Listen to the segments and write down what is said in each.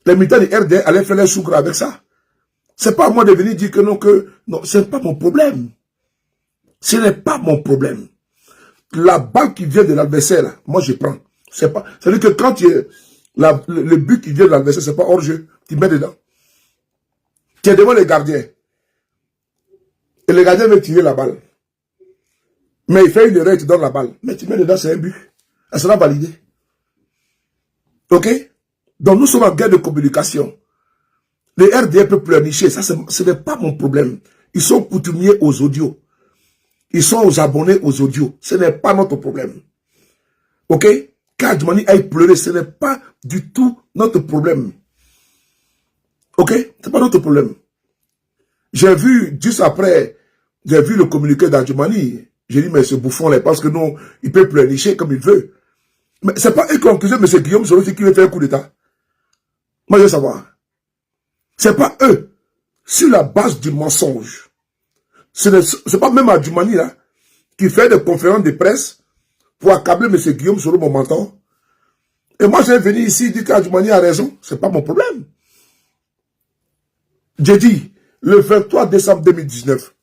les militaires du RDR allaient faire les choukra avec ça. C'est pas à moi de venir dire que non, ce n'est pas mon problème. Ce n'est pas mon problème. La balle qui vient de l'adversaire, moi je prends. C'est-à-dire que quand le but qui vient de l'adversaire, c'est pas hors jeu, tu mets dedans. Tu es devant les gardiens. Et le gardien veut tirer la balle. Mais il fait une erreur, il te donne la balle. Mais tu mets dedans, c'est un but. Elle sera validée. Ok? Donc nous sommes en guerre de communication. Les RDR peuvent pleurnicher, ça ce n'est pas mon problème. Ils sont coutumiers aux audios. Ils sont aux abonnés aux audios. Ce n'est pas notre problème. Ok? Qu'Adjumani aille pleurer, ce n'est pas du tout notre problème. Ok? Ce n'est pas notre problème. J'ai vu, juste après, j'ai vu le communiqué d'Adjumani. J'ai dit, mais ce bouffon-là, parce que non, il peut pleurnicher comme il veut. Mais ce n'est pas eux qui ont accusé M. Guillaume Soro qui veut faire un coup d'État. Moi, je veux savoir. Ce n'est pas eux. Sur la base du mensonge. Ce n'est pas même Adjumani là qui fait des conférences de presse pour accabler M. Guillaume Soro, mon mentor. Et moi, je vais venir ici dire qu'Adjumani a raison. Ce n'est pas mon problème. J'ai dit, le 23 décembre 2019,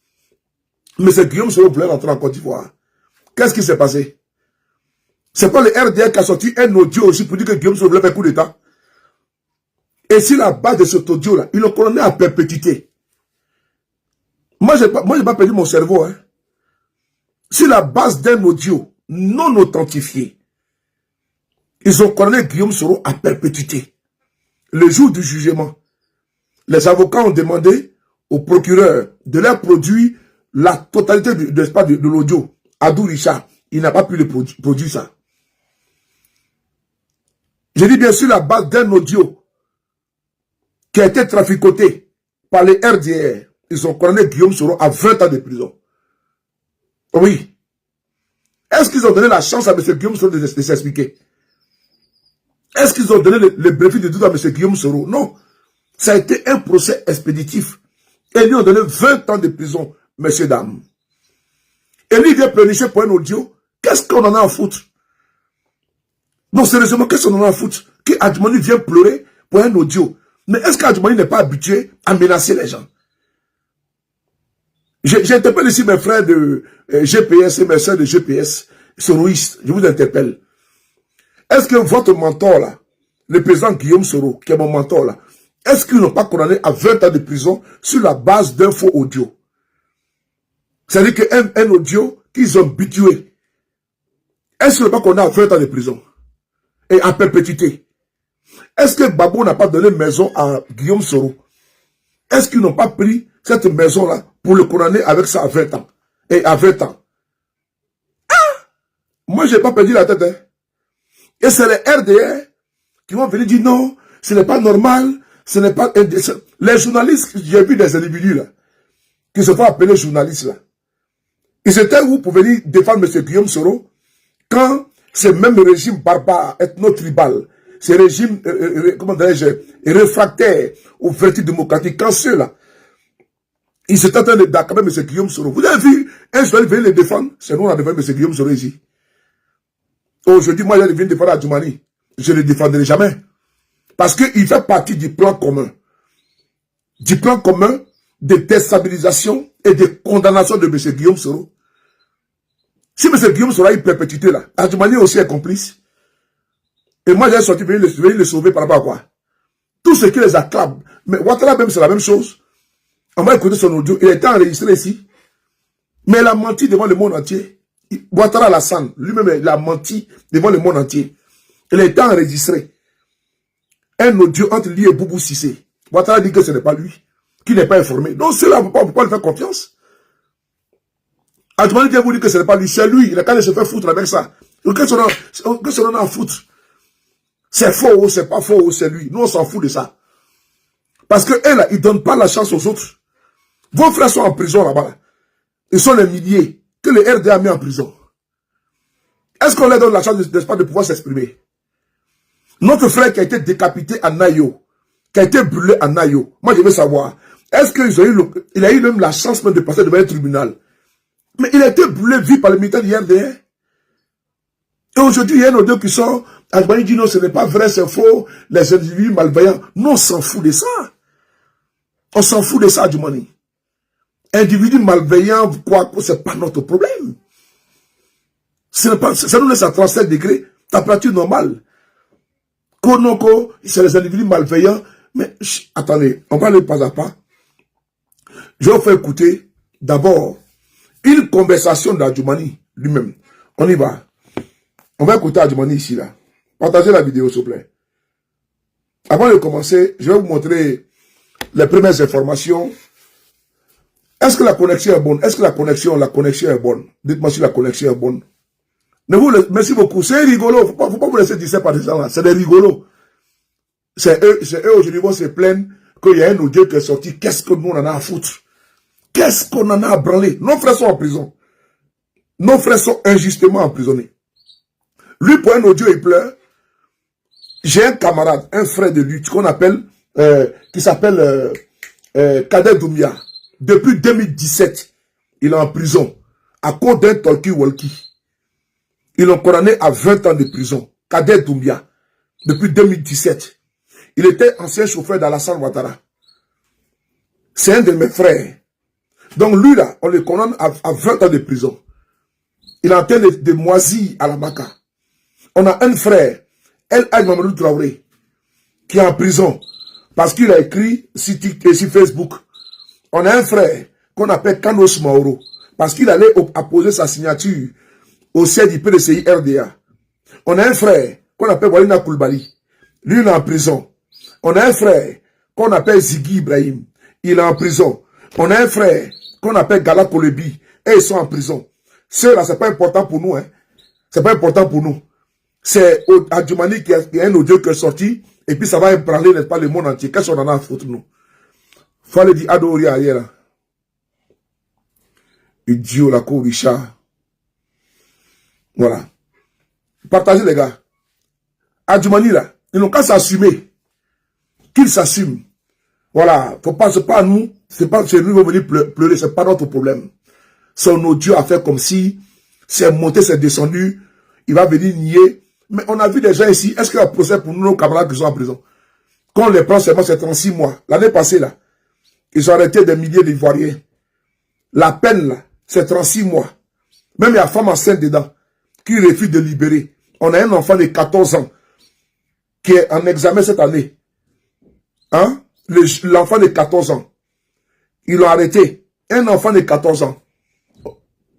M. Guillaume Soro voulait rentrer en Côte d'Ivoire. Qu'est-ce qui s'est passé? C'est pas le RDR qui a sorti un audio aussi pour dire que Guillaume Soro voulait faire coup d'État. Et si la base de cet audio-là, il le condamné à perpétuité. Moi, j'ai pas perdu mon cerveau. Hein. Si la base d'un audio non authentifié, ils ont condamné Guillaume Soro à perpétuité. Le jour du jugement, les avocats ont demandé au procureur de leur produire la totalité de l'audio. Adou Richard, il n'a pas pu le produire ça. J'ai dit bien sûr la base d'un audio qui a été traficoté par les RDR. Ils ont condamné Guillaume Soro à 20 ans de prison. Oui. Est-ce qu'ils ont donné la chance à M. Guillaume Soro de s'expliquer? Est-ce qu'ils ont donné le brevet de doute à M. Guillaume Soro? Non. Ça a été un procès expéditif. Et lui ont donné 20 ans de prison, messieurs, dames. Et lui, il vient pleurnicher pour un audio. Qu'est-ce qu'on en a à foutre? Non, sérieusement, qu'est-ce qu'on en a à foutre? Qu'Adjumani vient pleurer pour un audio. Mais est-ce qu'Adjumani n'est pas habitué à menacer les gens? J'interpelle ici mes frères de GPS et mes soeurs de GPS, soroïstes. Je vous interpelle. Est-ce que votre mentor là, le président Guillaume Soro, qui est mon mentor là, est-ce qu'ils n'ont pas condamné à 20 ans de prison sur la base d'un faux audio? C'est-à-dire qu'un audio qu'ils ont bitué. Est-ce qu'ils n'ont pas condamné à 20 ans de prison? Et à perpétuité? Est-ce que Babou n'a pas donné maison à Guillaume Soro? Est-ce qu'ils n'ont pas pris cette maison-là pour le condamner avec ça à 20 ans? Et à 20 ans. Ah! Moi, je n'ai pas perdu la tête. Hein? Et c'est les RDR qui vont venir dire non, ce n'est pas normal, ce n'est pas... Les journalistes, j'ai vu des individus là, qui se font appeler journalistes là. Ils étaient où pour venir défendre M. Guillaume Soro quand ce même régime barbare, ethno-tribal, ce régime, comment dirais-je, réfractaire aux vertus démocratiques, quand ceux-là, ils étaient en train d'accabler M. Guillaume Soro. Vous avez vu un journaliste venir les défendre? C'est nous, on a défendu M. Guillaume Soro ici. Aujourd'hui, moi, je viens défendre Adjumani. Je ne le défendrai jamais. Parce qu'il fait partie du plan commun. Du plan commun de déstabilisation et de condamnation de M. Guillaume Soro. Si M. Guillaume Soro a une perpétuité là, Adjumani aussi est complice. Et moi, j'ai sorti venir le sauver par rapport à quoi? Tout ce qui les acclame. Mais Ouattara même, c'est la même chose. On va écouter son audio. Il a été enregistré ici. Mais il a menti devant le monde entier. Ouattara Alassane, lui-même, il a menti devant le monde entier. Il a été enregistré. Un audio entre lui et Boubou Sissé. Ouattara dit que ce n'est pas lui, qu'il n'est pas informé. Donc cela, on ne peut pas lui faire confiance. Adjumani vient vous dire que ce n'est pas lui, c'est lui. Il a qu'à aller se faire foutre avec ça. Qu'est-ce qu'on a à foutre? C'est faux, c'est pas faux, c'est lui. Nous, on s'en fout de ça. Parce que eux, là, ils ne donnent pas la chance aux autres. Vos frères sont en prison là-bas. Ils sont les milliers que le RDA a mis en prison. Est-ce qu'on leur donne la chance, n'est-ce pas, de pouvoir s'exprimer? Notre frère qui a été décapité à Nayo, qui a été brûlé à Nayo, moi je veux savoir, est-ce qu'il a eu même la chance même de passer devant un tribunal? Mais il a été brûlé, vu par les militaires du RDA. Et aujourd'hui, il y a nos deux qui sont Adjoumani dit non, ce n'est pas vrai, c'est faux, les individus malveillants. Non, on s'en fout de ça. On s'en fout de ça, Adjoumani. Individus malveillants, quoi, c'est pas notre problème. Ça nous laisse à 37 degrés, température normale. Konoko, c'est les individus malveillants. Mais attendez, on va aller pas à pas. Je vais vous faire écouter d'abord une conversation d'Adjoumani lui-même. On y va. On va écouter Adjoumani ici, là. Partagez la vidéo, s'il vous plaît. Avant de commencer, je vais vous montrer les premières informations. Est-ce que la connexion est bonne? Est-ce que la connexion est bonne? Dites-moi si la connexion est bonne. Merci beaucoup. C'est rigolo. Faut pas vous laisser dire par des gens là. C'est des rigolos. C'est eux aujourd'hui vont se plaindre qu'il y a un audio qui est sorti. Qu'est-ce que nous on en a à foutre? Qu'est-ce qu'on en a à branler? Nos frères sont en prison. Nos frères sont injustement emprisonnés. Lui, pour un audio, il pleure. J'ai un camarade, un frère de lutte qu'on appelle, qui s'appelle Kader Doumbia. Depuis 2017, il est en prison à cause d'un talkie-walkie. Ils l'ont condamné à 20 ans de prison. Kader Doumbia, depuis 2017. Il était ancien chauffeur d'Alassane Ouattara. C'est un de mes frères. Donc lui là, on le condamne à 20 ans de prison. Il est en train de moisir à la Maca. On a un frère, El Hadj Mamadou Traoré, qui est en prison parce qu'il a écrit sur Facebook. On a un frère qu'on appelle Kanos Maoro parce qu'il allait apposer sa signature au siège du PDCI RDA. On a un frère qu'on appelle Walina Koulibaly. Lui, il est en prison. On a un frère qu'on appelle Ziggy Ibrahim. Il est en prison. On a un frère qu'on appelle Gala Kolebi. Et ils sont en prison. Ceux-là, c'est pas important pour nous. Hein. C'est pas important pour nous. C'est Adjoumani qui a un audio qui est sorti. Et puis ça va ébranler, n'est-ce pas, le monde entier. Qu'est-ce qu'on en a à foutre, nous? Faut aller dire Adori ailleurs. Idiot, la cour Richard. Voilà. Partagez, les gars. Adjoumani, là, ils n'ont qu'à s'assumer. Qu'ils s'assument. Voilà. Faut pas, c'est pas nous. C'est pas chez lui qui va venir pleurer. C'est pas notre problème. Son audio a fait comme si c'est monté, c'est descendu. Il va venir nier. Mais on a vu des gens ici. Est-ce qu'il y a un procès pour nous, nos camarades qui sont en prison? Quand on les prend seulement, c'est 36 mois. L'année passée, là, ils ont arrêté des milliers d'Ivoiriens. La peine, là, c'est 36 mois. Même il y a une femme enceinte dedans qui refuse de libérer. On a un enfant de 14 ans qui est en examen cette année. Hein? L'enfant de 14 ans. Ils l'ont arrêté. Un enfant de 14 ans.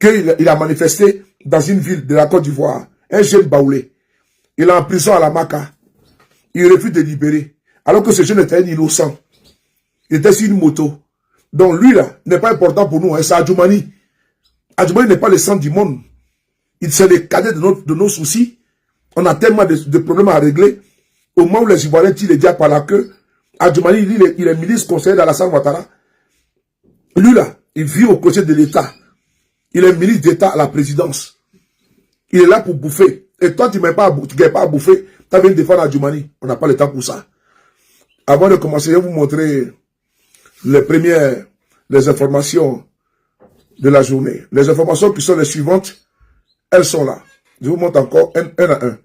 Qu'il a manifesté dans une ville de la Côte d'Ivoire. Un jeune baoulé. Il est en prison à la Maca. Il refuse de libérer. Alors que ce jeune était un innocent. Il était sur une moto. Donc lui là, n'est pas important pour nous. Hein, c'est Adjoumani. Adjoumani n'est pas le centre du monde. Il c'est le cadet de nos soucis. On a tellement de problèmes à régler. Au moment où les Ivoiriens tirent les diables par la queue, Adjoumani, il est ministre conseiller d'Alassane Ouattara. Lui là, il vit au côté de l'État. Il est ministre d'État à la présidence. Il est là pour bouffer. Et toi, tu ne pas à bouffer. Tu as bien défendre Adjoumani. On n'a pas le temps pour ça. Avant de commencer, je vais vous montrer les informations de la journée. Les informations qui sont les suivantes, elles sont là. Je vous montre encore un à un.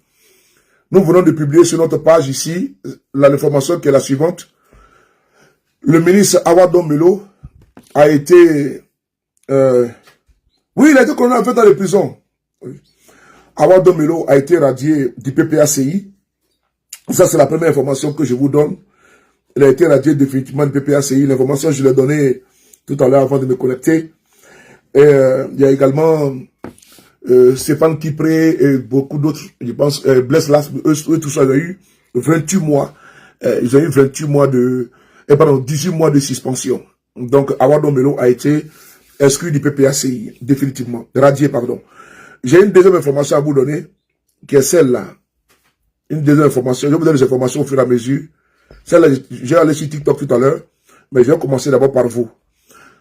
Nous venons de publier sur notre page ici l'information qui est la suivante. Le ministre Awadon Melo a été... oui, il a été condamné à 20 ans de prison. Oui. Awadon Melo a été radié du PPACI. Ça, c'est la première information que je vous donne. Il a été radié définitivement du PPACI. L'information, je l'ai donnée tout à l'heure avant de me connecter. Et, il y a également Stéphane Kipré et beaucoup d'autres, je pense, Blaise Las, eux tous, ils ont eu 28 mois. Ils ont eu 28 mois de... pardon, 18 mois de suspension. Donc, Awadon Melo a été exclu du PPACI, définitivement. Radié, pardon. J'ai une deuxième information à vous donner, qui est celle-là. Une deuxième information. Je vous donne les informations au fur et à mesure. Celle-là, j'ai allé sur TikTok tout à l'heure, mais je vais commencer d'abord par vous.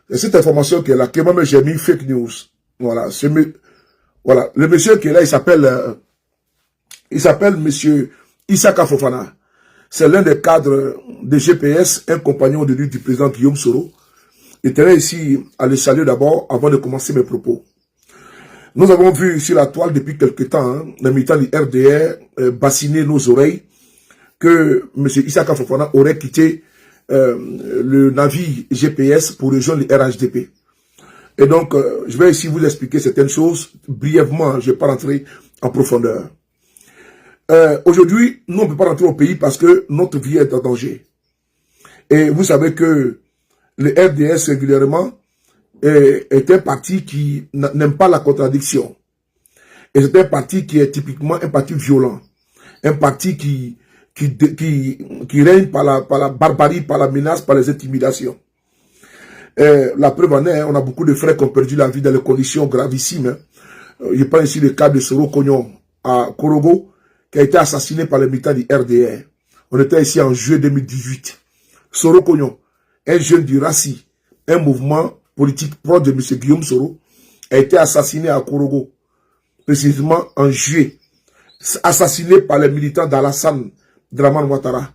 Et cette information qui est là, que moi j'ai mis fake news. Voilà. Voilà. Le monsieur qui est là, il s'appelle monsieur Issaka Fofana. C'est l'un des cadres de GPS, un compagnon de lutte du président Guillaume Soro. Il tenait ici à le saluer d'abord avant de commencer mes propos. Nous avons vu sur la toile depuis quelque temps, hein, les militants du RDR bassiner nos oreilles que M. Issaka Fofana aurait quitté le navire GPS pour rejoindre le RHDP. Et donc, je vais ici vous expliquer certaines choses brièvement, je ne vais pas rentrer en profondeur. Aujourd'hui, nous, on ne peut pas rentrer au pays parce que notre vie est en danger. Et vous savez que le RDS régulièrement est un parti qui n'aime pas la contradiction. Et c'est un parti qui est typiquement un parti violent. Un parti qui règne par la barbarie, par la menace, par les intimidations. La preuve en est, on a beaucoup de frères qui ont perdu la vie dans des conditions gravissimes. Je prends ici le cas de Soro Kognon à Korogo, qui a été assassiné par les militants du RDR. On était ici en juillet 2018. Soro Kognon, un jeune du RACI, un mouvement politique proche de M. Guillaume Soro, a été assassiné à Korogo, précisément en juillet. Assassiné par les militants d'Alassane Dramane Ouattara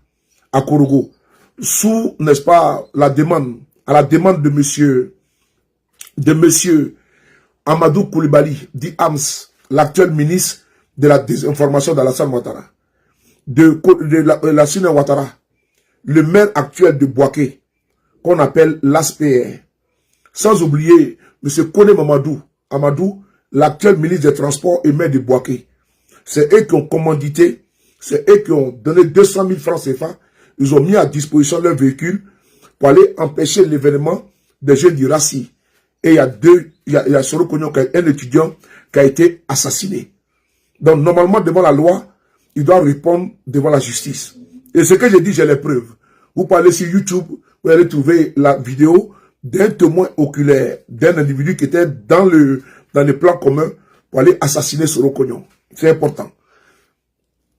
à Korogo, sous, n'est-ce pas, à la demande de monsieur Amadou Koulibaly, dit AMS, l'actuel ministre de la désinformation d'Alassane Ouattara, de la Sine Ouattara, le maire actuel de Bouaké, qu'on appelle l'ASPR, sans oublier M. Kone Amadou, l'actuel ministre des Transports et maire de Bouaké. C'est eux qui ont commandité, c'est eux qui ont donné 200 000 francs CFA, ils ont mis à disposition leur véhicule pour aller empêcher l'événement des jeunes du RACI. Et il y a Soro Kognon, un étudiant qui a été assassiné. Donc, normalement, devant la loi, il doit répondre devant la justice. Et ce que j'ai dit, j'ai les preuves. Vous parlez sur YouTube, vous allez trouver la vidéo d'un témoin oculaire, d'un individu qui était dans le plan commun pour aller assassiner Soro Kognon. C'est important.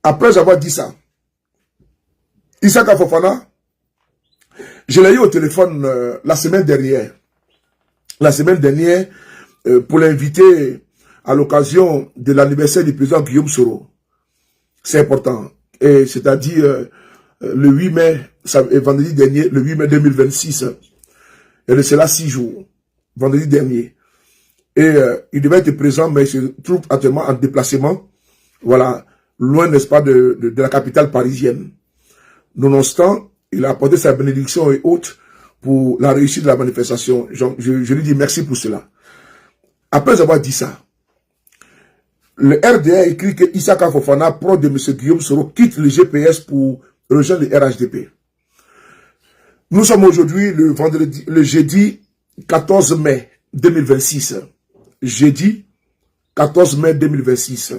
Après avoir dit ça, Issaka Fofana, je l'ai eu au téléphone la semaine dernière. La semaine dernière, pour l'inviter à l'occasion de l'anniversaire du président Guillaume Soro. C'est important. Et c'est-à-dire le 8 mai, vendredi dernier, le 8 mai 2026. Et de cela 6 jours. Vendredi dernier. Et il devait être présent, mais il se trouve actuellement en déplacement. Voilà, loin, n'est-ce pas, de la capitale parisienne. Nonobstant, il a apporté sa bénédiction et autres pour la réussite de la manifestation. Je lui dis merci pour cela. Après avoir dit ça, le RDA a écrit que Issaka Fofana, proche de M. Guillaume Soro, quitte le GPS pour rejoindre le RHDP. Nous sommes aujourd'hui le jeudi 14 mai 2026. Jeudi 14 mai 2026.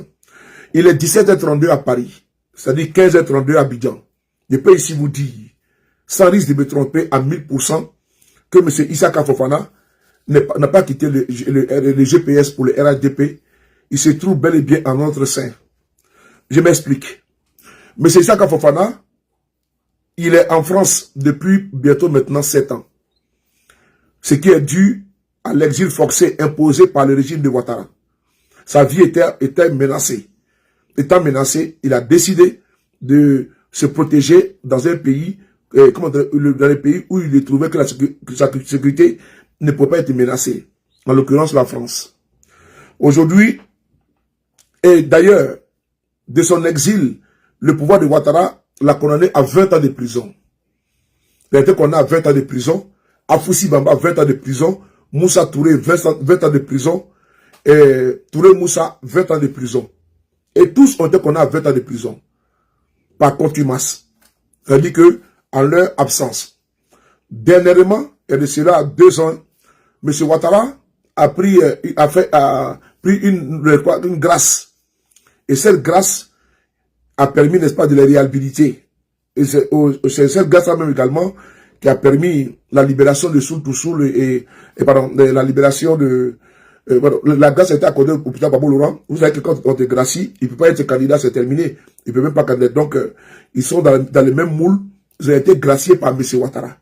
Il est 17h32 à Paris, c'est-à-dire 15h32 à Abidjan. Je peux ici vous dire, sans risque de me tromper à 1000%, que M. Issaka Fofana n'a pas quitté le GPS pour le RHDP. Il se trouve bel et bien en notre sein. Je m'explique. M. Issaka Fofana, il est en France depuis bientôt maintenant 7 ans. Ce qui est dû à l'exil forcé imposé par le régime de Ouattara. Sa vie était menacée. Étant menacé, il a décidé de se protéger dans un pays, dans les pays où il trouvait que sa sécurité ne pouvait pas être menacée. En l'occurrence, la France. Aujourd'hui, et d'ailleurs, de son exil, le pouvoir de Ouattara l'a condamné à 20 ans de prison. Il a été condamné à 20 ans de prison. Afoussi Bamba, 20 ans de prison. Moussa Touré, 20 ans de prison. Et Touré Moussa, 20 ans de prison. Et tous ont été condamnés à 20 ans de prison. Par contumace. C'est-à-dire que, en leur absence. Dernièrement, et de cela 2 ans, M. Ouattara a pris une grâce. Et cette grâce a permis, n'est-ce pas, de les réhabiliter. Et c'est cette grâce-là même également qui a permis la libération de Soul Toussoul la libération de... la grâce a été accordée au président Babou Laurent. Vous savez que quand on te gracie, il ne peut pas être candidat, c'est terminé. Il ne peut même pas candidat. Donc, ils sont dans le même moule. Ils ont été graciés par M. Ouattara.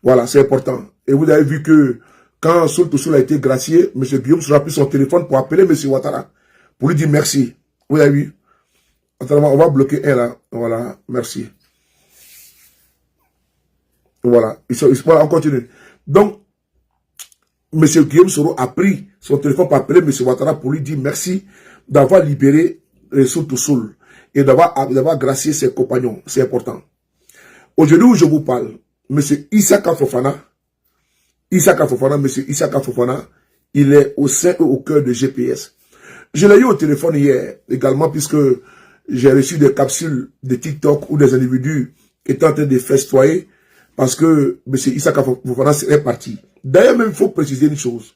Voilà, c'est important. Et vous avez vu que quand Soul Toussoul a été gracié, M. Guillaume Soro a pris son téléphone pour appeler M. Ouattara. Pour lui dire merci. Vous avez vu? On va bloquer un là. Voilà, merci. Voilà, voilà, on continue. Donc, M. Guillaume Soro a pris son téléphone pour appeler M. Ouattara pour lui dire merci d'avoir libéré Ressources Soul et d'avoir gracié ses compagnons. C'est important. Aujourd'hui où je vous parle, M. Issaka Fofana, M. Issaka Fofana, il est au sein et au cœur de GPS. Je l'ai eu au téléphone hier également puisque j'ai reçu des capsules de TikTok où des individus étaient en train de festoyer parce que M. Issaka Fofana serait parti. D'ailleurs, même il faut préciser une chose.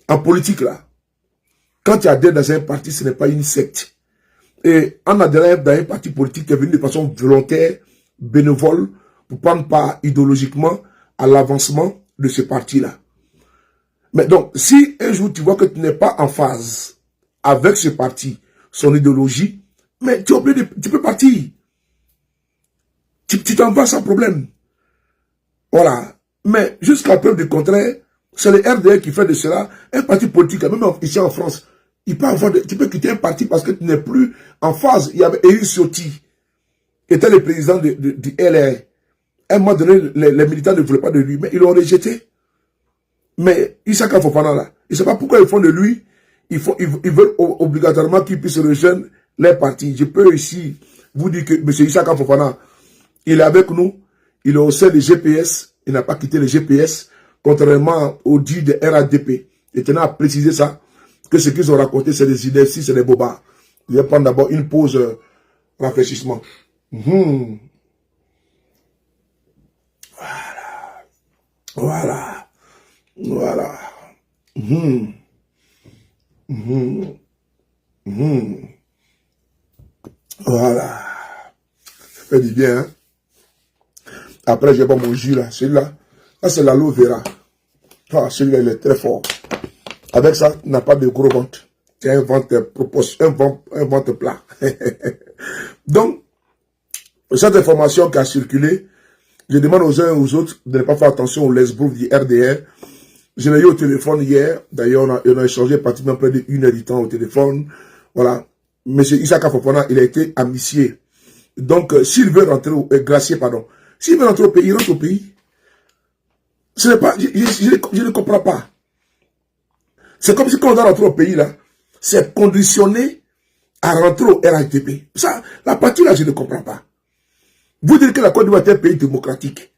En politique, là, quand tu adhères dans un parti, ce n'est pas une secte. Et en adhérant dans un parti politique, tu es venu de façon volontaire, bénévole, pour prendre part idéologiquement à l'avancement de ce parti-là. Mais donc, si un jour tu vois que tu n'es pas en phase avec ce parti, son idéologie, mais tu es obligé tu peux partir. Tu t'en vas sans problème. Voilà. Mais jusqu'à preuve du contraire, c'est le RDR qui fait de cela un parti politique. Même ici en France, tu peux quitter un parti parce que tu n'es plus en phase. Il y avait Éric Ciotti, qui était le président du LR. À un moment donné, les militants ne voulaient pas de lui, mais ils l'ont rejeté. Mais Issaka Fofana, là, ils ne savent pas pourquoi ils font de lui. Ils veulent obligatoirement qu'ils puissent rejoindre les partis. Je peux ici vous dire que M. Issaka Fofana, il est avec nous. Il est au sein des GPS. Il n'a pas quitté le GPS, contrairement au dit de RADP. Et tenant à préciser ça, que ce qu'ils ont raconté, c'est des idées, c'est des bobards. Je vais prendre d'abord une pause rafraîchissement. Voilà. Voilà. Voilà. Ça fait du bien, hein? Après, j'ai pas mon jus là. Celui-là, ça c'est l'aloe vera. Ah, celui-là, il est très fort. Avec ça, il n'a pas de gros ventre. C'est un ventre plat. Donc, cette information qui a circulé, je demande aux uns et aux autres de ne pas faire attention aux lesbos du RDR. Je l'ai eu au téléphone hier. D'ailleurs, on a échangé pratiquement près d'1 heure du temps au téléphone. Voilà. Monsieur Issaka Fofana, il a été amnistié. Donc, s'il veut rentrer, gracier, pardon. S'il veut rentrer au pays, il rentre au pays. Ce n'est pas, je ne comprends pas. C'est comme si quand on doit rentrer au pays, là, c'est conditionné à rentrer au RHDP. Ça, la partie là, je ne comprends pas. Vous dites que la Côte d'Ivoire est un pays démocratique.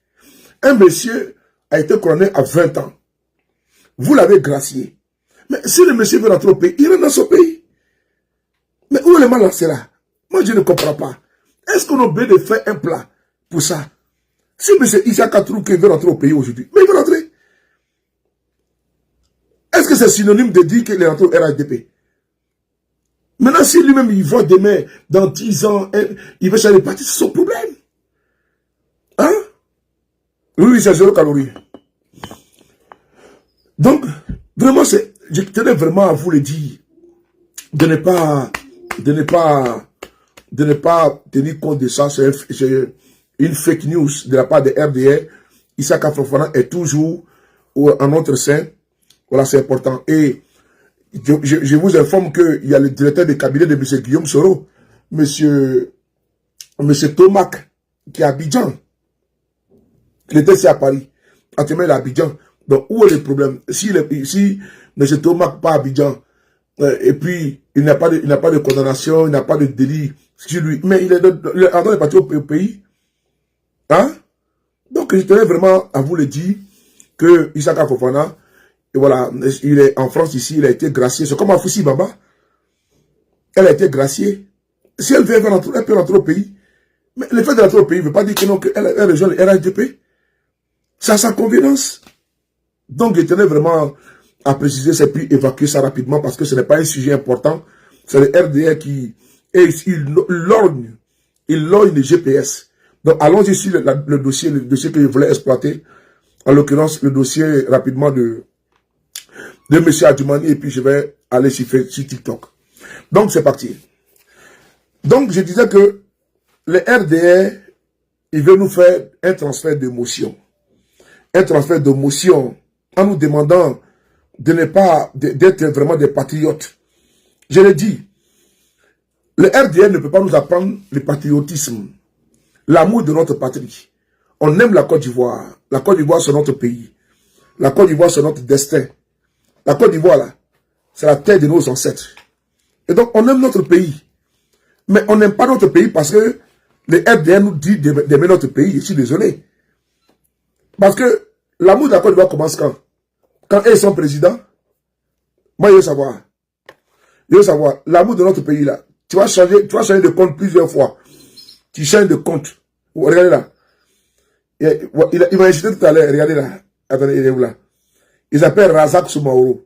Un monsieur a été couronné à 20 ans. Vous l'avez gracié. Mais si le monsieur veut rentrer au pays, il rentre dans son pays. Mais où est le mal là? Moi, je ne comprends pas. Est-ce qu'on a besoin de faire un plat pour ça? Si M. Issaka trouve qu'il veut rentrer au pays aujourd'hui, mais il veut rentrer. Est-ce que c'est synonyme de dire qu'il est rentré au RHDP? Maintenant, si lui-même il voit demain, dans 10 ans, il veut changer de parti, c'est son problème. Hein? Oui, c'est 0 calories. Donc, vraiment, je tenais vraiment à vous le dire, de ne pas tenir compte de ça. C'est une fake news de la part de RDR. Issaka Fofana est toujours en notre sein. Voilà, c'est important. Et je vous informe qu'il y a le directeur de cabinet de M. Guillaume Soro, M. Tomac, qui est à Abidjan. Il était ici à Paris. Actuellement, il est à Abidjan. Donc, où est le problème? Si M. Tomac pas à Abidjan, et puis il n'a pas de condamnation, il n'a pas de délit sur lui, mais il est parti au pays. Hein? Donc, je tenais vraiment à vous le dire que Issaka Fofana, et voilà, il est en France ici, il a été gracié. C'est comme Afoussi Baba. Elle a été graciée. Si elle veut rentrer, elle peut rentrer au pays. Mais le fait de rentrer au pays ne veut pas dire que non, qu'elle rejoint le RHDP. C'est à sa convenance. Donc, je tenais vraiment à préciser ça et puis évacuer ça rapidement parce que ce n'est pas un sujet important. C'est le RDR qui... Et il lorgne le GPS. Donc, allons-y sur le dossier que je voulais exploiter. En l'occurrence, le dossier rapidement de M. Adjoumani, et puis je vais aller sur TikTok. Donc, c'est parti. Donc, je disais que le RDR, il veut nous faire un transfert d'émotion. Un transfert d'émotion en nous demandant de ne pas, d'être vraiment des patriotes. Je l'ai dit, le RDR ne peut pas nous apprendre le patriotisme, l'amour de notre patrie. On aime la Côte d'Ivoire. La Côte d'Ivoire, c'est notre pays. La Côte d'Ivoire, c'est notre destin. La Côte d'Ivoire, là, c'est la terre de nos ancêtres. Et donc, on aime notre pays. Mais on n'aime pas notre pays parce que les FDN nous disent d'aimer notre pays. Je suis désolé. Parce que l'amour de la Côte d'Ivoire commence quand? Quand ils sont présidents? Moi, je veux savoir. Je veux savoir. L'amour de notre pays, là. Tu vas changer de compte plusieurs fois. Tu changes de compte. Regardez là. Il m'a insulté tout à l'heure. Regardez là. Attendez, il est où là? Il s'appelle Razak Soumaoro.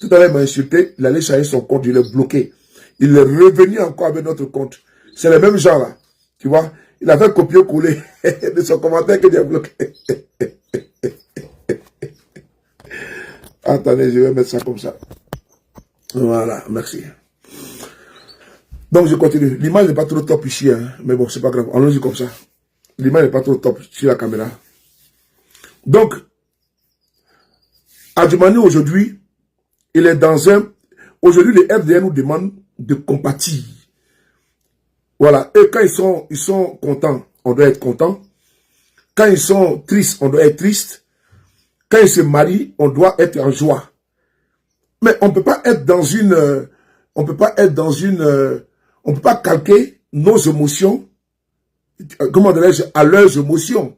Tout à l'heure, il m'a insulté. Il allait changer son compte. Il est bloqué. Il est revenu encore avec notre compte. C'est le même genre là. Tu vois? Il a fait copier-coller de son commentaire que j'ai bloqué. Attendez, je vais mettre ça comme ça. Voilà, merci. Donc, je continue. L'image n'est pas trop top ici, hein, mais bon, c'est pas grave. Allons-y comme ça. L'image n'est pas trop top sur la caméra. Donc, Adjumani, aujourd'hui, il est dans un... Aujourd'hui, les FDN nous demandent de compatir. Voilà. Et quand ils sont contents, on doit être content. Quand ils sont tristes, on doit être triste. Quand ils se marient, on doit être en joie. Mais on ne peut pas être dans une... on peut pas être dans une... on ne peut pas calquer nos émotions, comment dirais-je, à leurs émotions.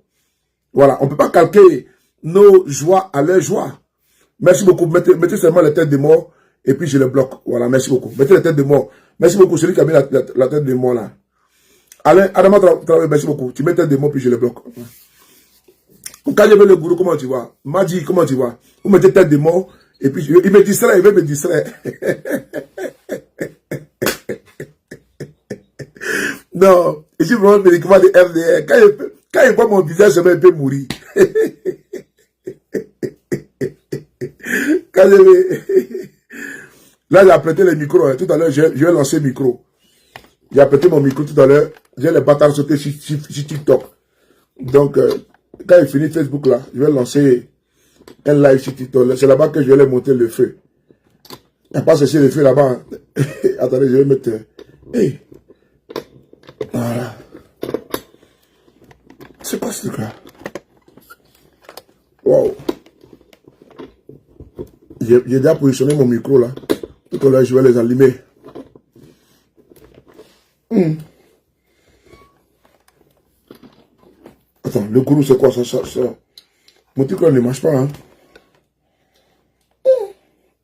Voilà. On ne peut pas calquer nos joies à leurs joies. Merci beaucoup. Mettez seulement les têtes de mort et puis je les bloque. Voilà, merci beaucoup. Mettez les têtes de mort. Merci beaucoup, celui qui a mis la tête de mort là. Alain, Adama, merci beaucoup. Tu mets tête de mort puis je les bloque. Quand je veux le gourou, comment tu vois? Madi, comment tu vois? Vous mettez tête de mort et puis il me distrait, il veut me distraire. Non, je suis vraiment médicament de FDR. Quand il voit mon visage, il peut mourir. Quand je vais... Là, j'ai apprêté le micro. Hein. Tout à l'heure, je vais lancer le micro. J'ai apprêté mon micro tout à l'heure. J'ai les bâtards sautés sur TikTok. Donc, quand il finit Facebook, là, je vais lancer un live sur TikTok. C'est là-bas que je vais aller monter le feu. Il n'y a pas cessé le feu là-bas. Hein. Attendez, je vais mettre... Hey. Voilà. C'est quoi ce truc-là? Wow. J'ai déjà positionné mon micro là. Tout à l'heure, je vais les allumer. Attends, le gourou, c'est quoi ça? Mon truc là ne marche pas. Hein?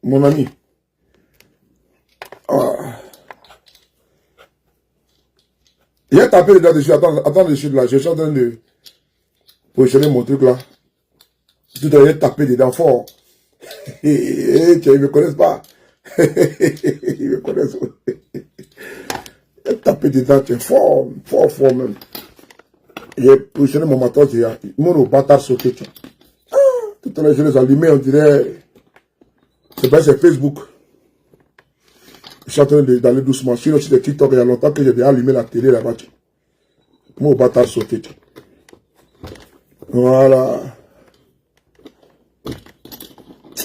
Mon ami. Ah. J'ai tapé dedans dessus. Attends dessus là. Je suis en train de positionner mon truc là. Tout à l'heure, j'ai tapé dedans fort. Ils ne me connaissent pas. Ils me connaissent. J'ai tapé dedans, c'est fort même. J'ai positionné mon matos, mon bâtard sauté. Tout à l'heure, je les allumais, on dirait. C'est pas c'est Facebook. Je suis en train d'aller doucement. Sinon, sur TikTok, il y a longtemps que j'ai déjà allumé la télé là-bas. Mon bâtard sauté. Voilà.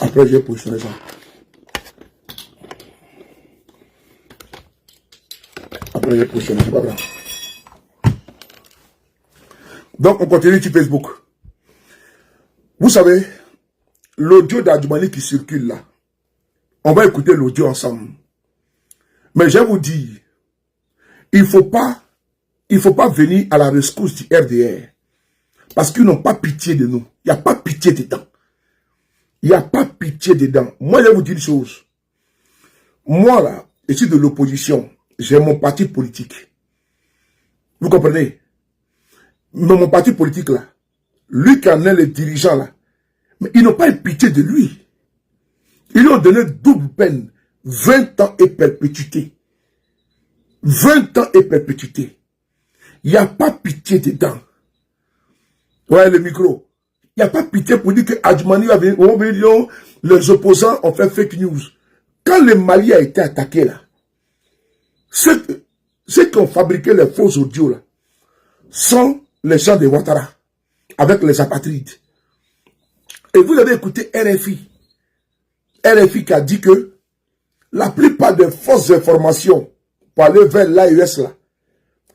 Après, j'ai positionné ça. Après, j'ai positionné, c'est pas grave. Donc, on continue sur Facebook. Vous savez, l'audio d'Adjumani qui circule là, on va écouter l'audio ensemble. Mais je vais vous dire, il ne faut pas venir à la rescousse du RDR. Parce qu'ils n'ont pas pitié de nous. Il n'y a pas pitié dedans. Il n'y a pas pitié dedans. Moi, je vais vous dire une chose. Moi, là, je suis de l'opposition. J'ai mon parti politique. Vous comprenez? Mais mon parti politique, là, lui qui en est le dirigeant, là, mais ils n'ont pas eu pitié de lui. Ils lui ont donné double peine. 20 ans et perpétuité. 20 ans et perpétuité. Il n'y a pas pitié dedans. Ouais, le micro. Il n'y a pas pitié pour dire que Adjumani va venir, les opposants ont fait fake news. Quand le Mali a été attaqué là, ceux qui ont fabriqué les faux audios là, sont les gens de Ouattara, avec les apatrides. Et vous avez écouté RFI. RFI qui a dit que la plupart des fausses informations pour aller vers l'AES là,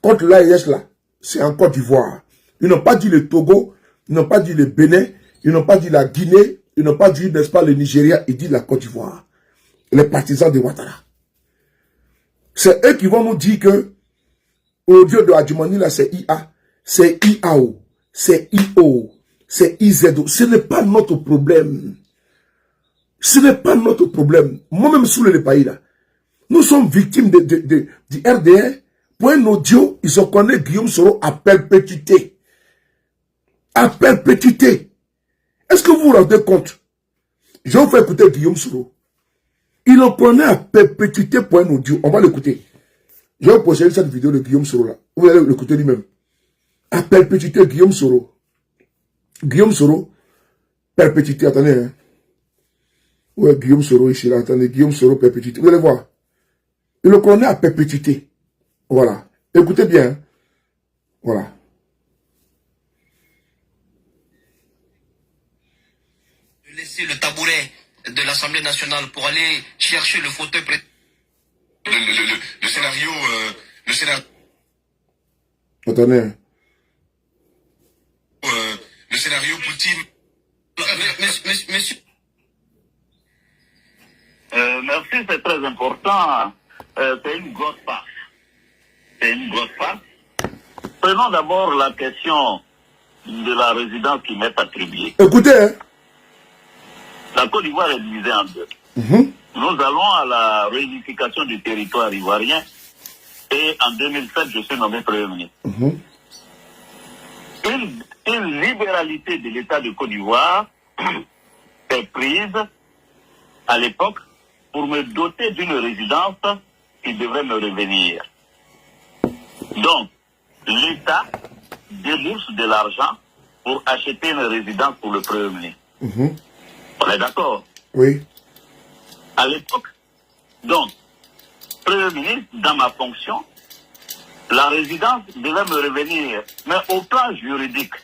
contre l'AES là, c'est en Côte d'Ivoire. Ils n'ont pas dit le Togo, ils n'ont pas dit le Bénin, ils n'ont pas dit la Guinée, Ils n'ont pas dit, n'est-ce pas, le Nigeria, ils disent la Côte d'Ivoire. Les partisans de Ouattara. C'est eux qui vont nous dire que l'audio de Adjumani, là, c'est IA, c'est IAO, c'est IO, c'est IZO. Ce n'est pas notre problème. Ce n'est pas notre problème. Moi-même, sous le pays, là, nous sommes victimes du RDR. Pour un audio, ils ont connu Guillaume Soro à perpétuité. À perpétuité. Est-ce que vous vous rendez compte? Je vais vous faire écouter Guillaume Soro. Il en prenait à perpétuité pour un audio. On va l'écouter. Je vais vous poser cette vidéo de Guillaume Soro là. Vous allez l'écouter lui-même. À perpétuité, Guillaume Soro. Guillaume Soro, perpétuité, attendez. Hein. Ouais, Guillaume Soro ici là, attendez. Guillaume Soro, perpétuité. Vous allez voir. Il le prenait à perpétuité. Voilà. Écoutez bien. Hein. Voilà. Laisser le tabouret de l'Assemblée nationale pour aller chercher le fauteuil le scénario Attendez. le scénario Poutine. Monsieur. Merci, c'est très important. C'est une grosse part. C'est une grosse part. Prenons d'abord la question de la résidence qui m'est attribuée. Écoutez. Hein. La Côte d'Ivoire est divisée en deux. Nous allons à la réunification du territoire ivoirien et en 2007, je suis nommé Premier ministre. Une libéralité de l'État de Côte d'Ivoire est prise à l'époque pour me doter d'une résidence qui devrait me revenir. Donc, l'État débourse de l'argent pour acheter une résidence pour le Premier ministre. On est d'accord? Oui. À l'époque, donc, Premier ministre, dans ma fonction, la résidence devait me revenir, mais au plan juridique,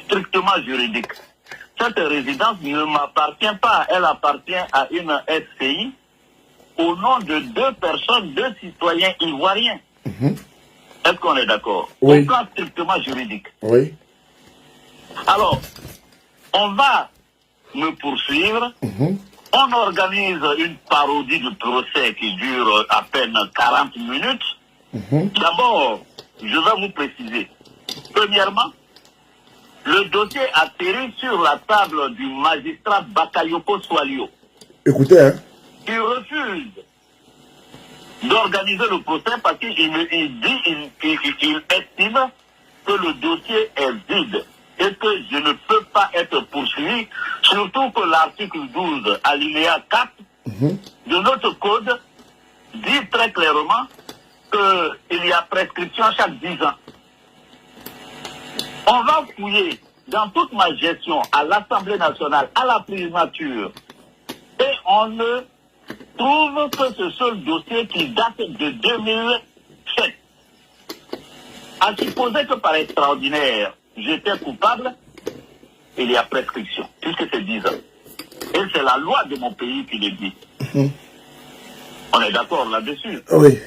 strictement juridique. Cette résidence ne m'appartient pas, elle appartient à une SCI au nom de 2 personnes, 2 citoyens ivoiriens. Est-ce qu'on est d'accord? Oui. Au plan strictement juridique. Oui. Alors, on va me poursuivre. On organise une parodie de procès qui dure à peine 40 minutes. D'abord, je vais vous préciser. Premièrement, le dossier atterrit sur la table du magistrat Bakayoko Swalio. Écoutez, hein. Il refuse d'organiser le procès parce qu'il estime que le dossier est vide et que je ne peux pas être poursuivi, surtout que l'article 12, alinéa 4 de notre code dit très clairement qu'il y a prescription chaque 10 ans. On va fouiller dans toute ma gestion à l'Assemblée nationale, à la primature, et on ne trouve que ce seul dossier qui date de 2007. À supposer que par extraordinaire, j'étais coupable, il y a prescription, puisque c'est 10 ans. Et c'est la loi de mon pays qui le dit. On est d'accord là-dessus? Oui.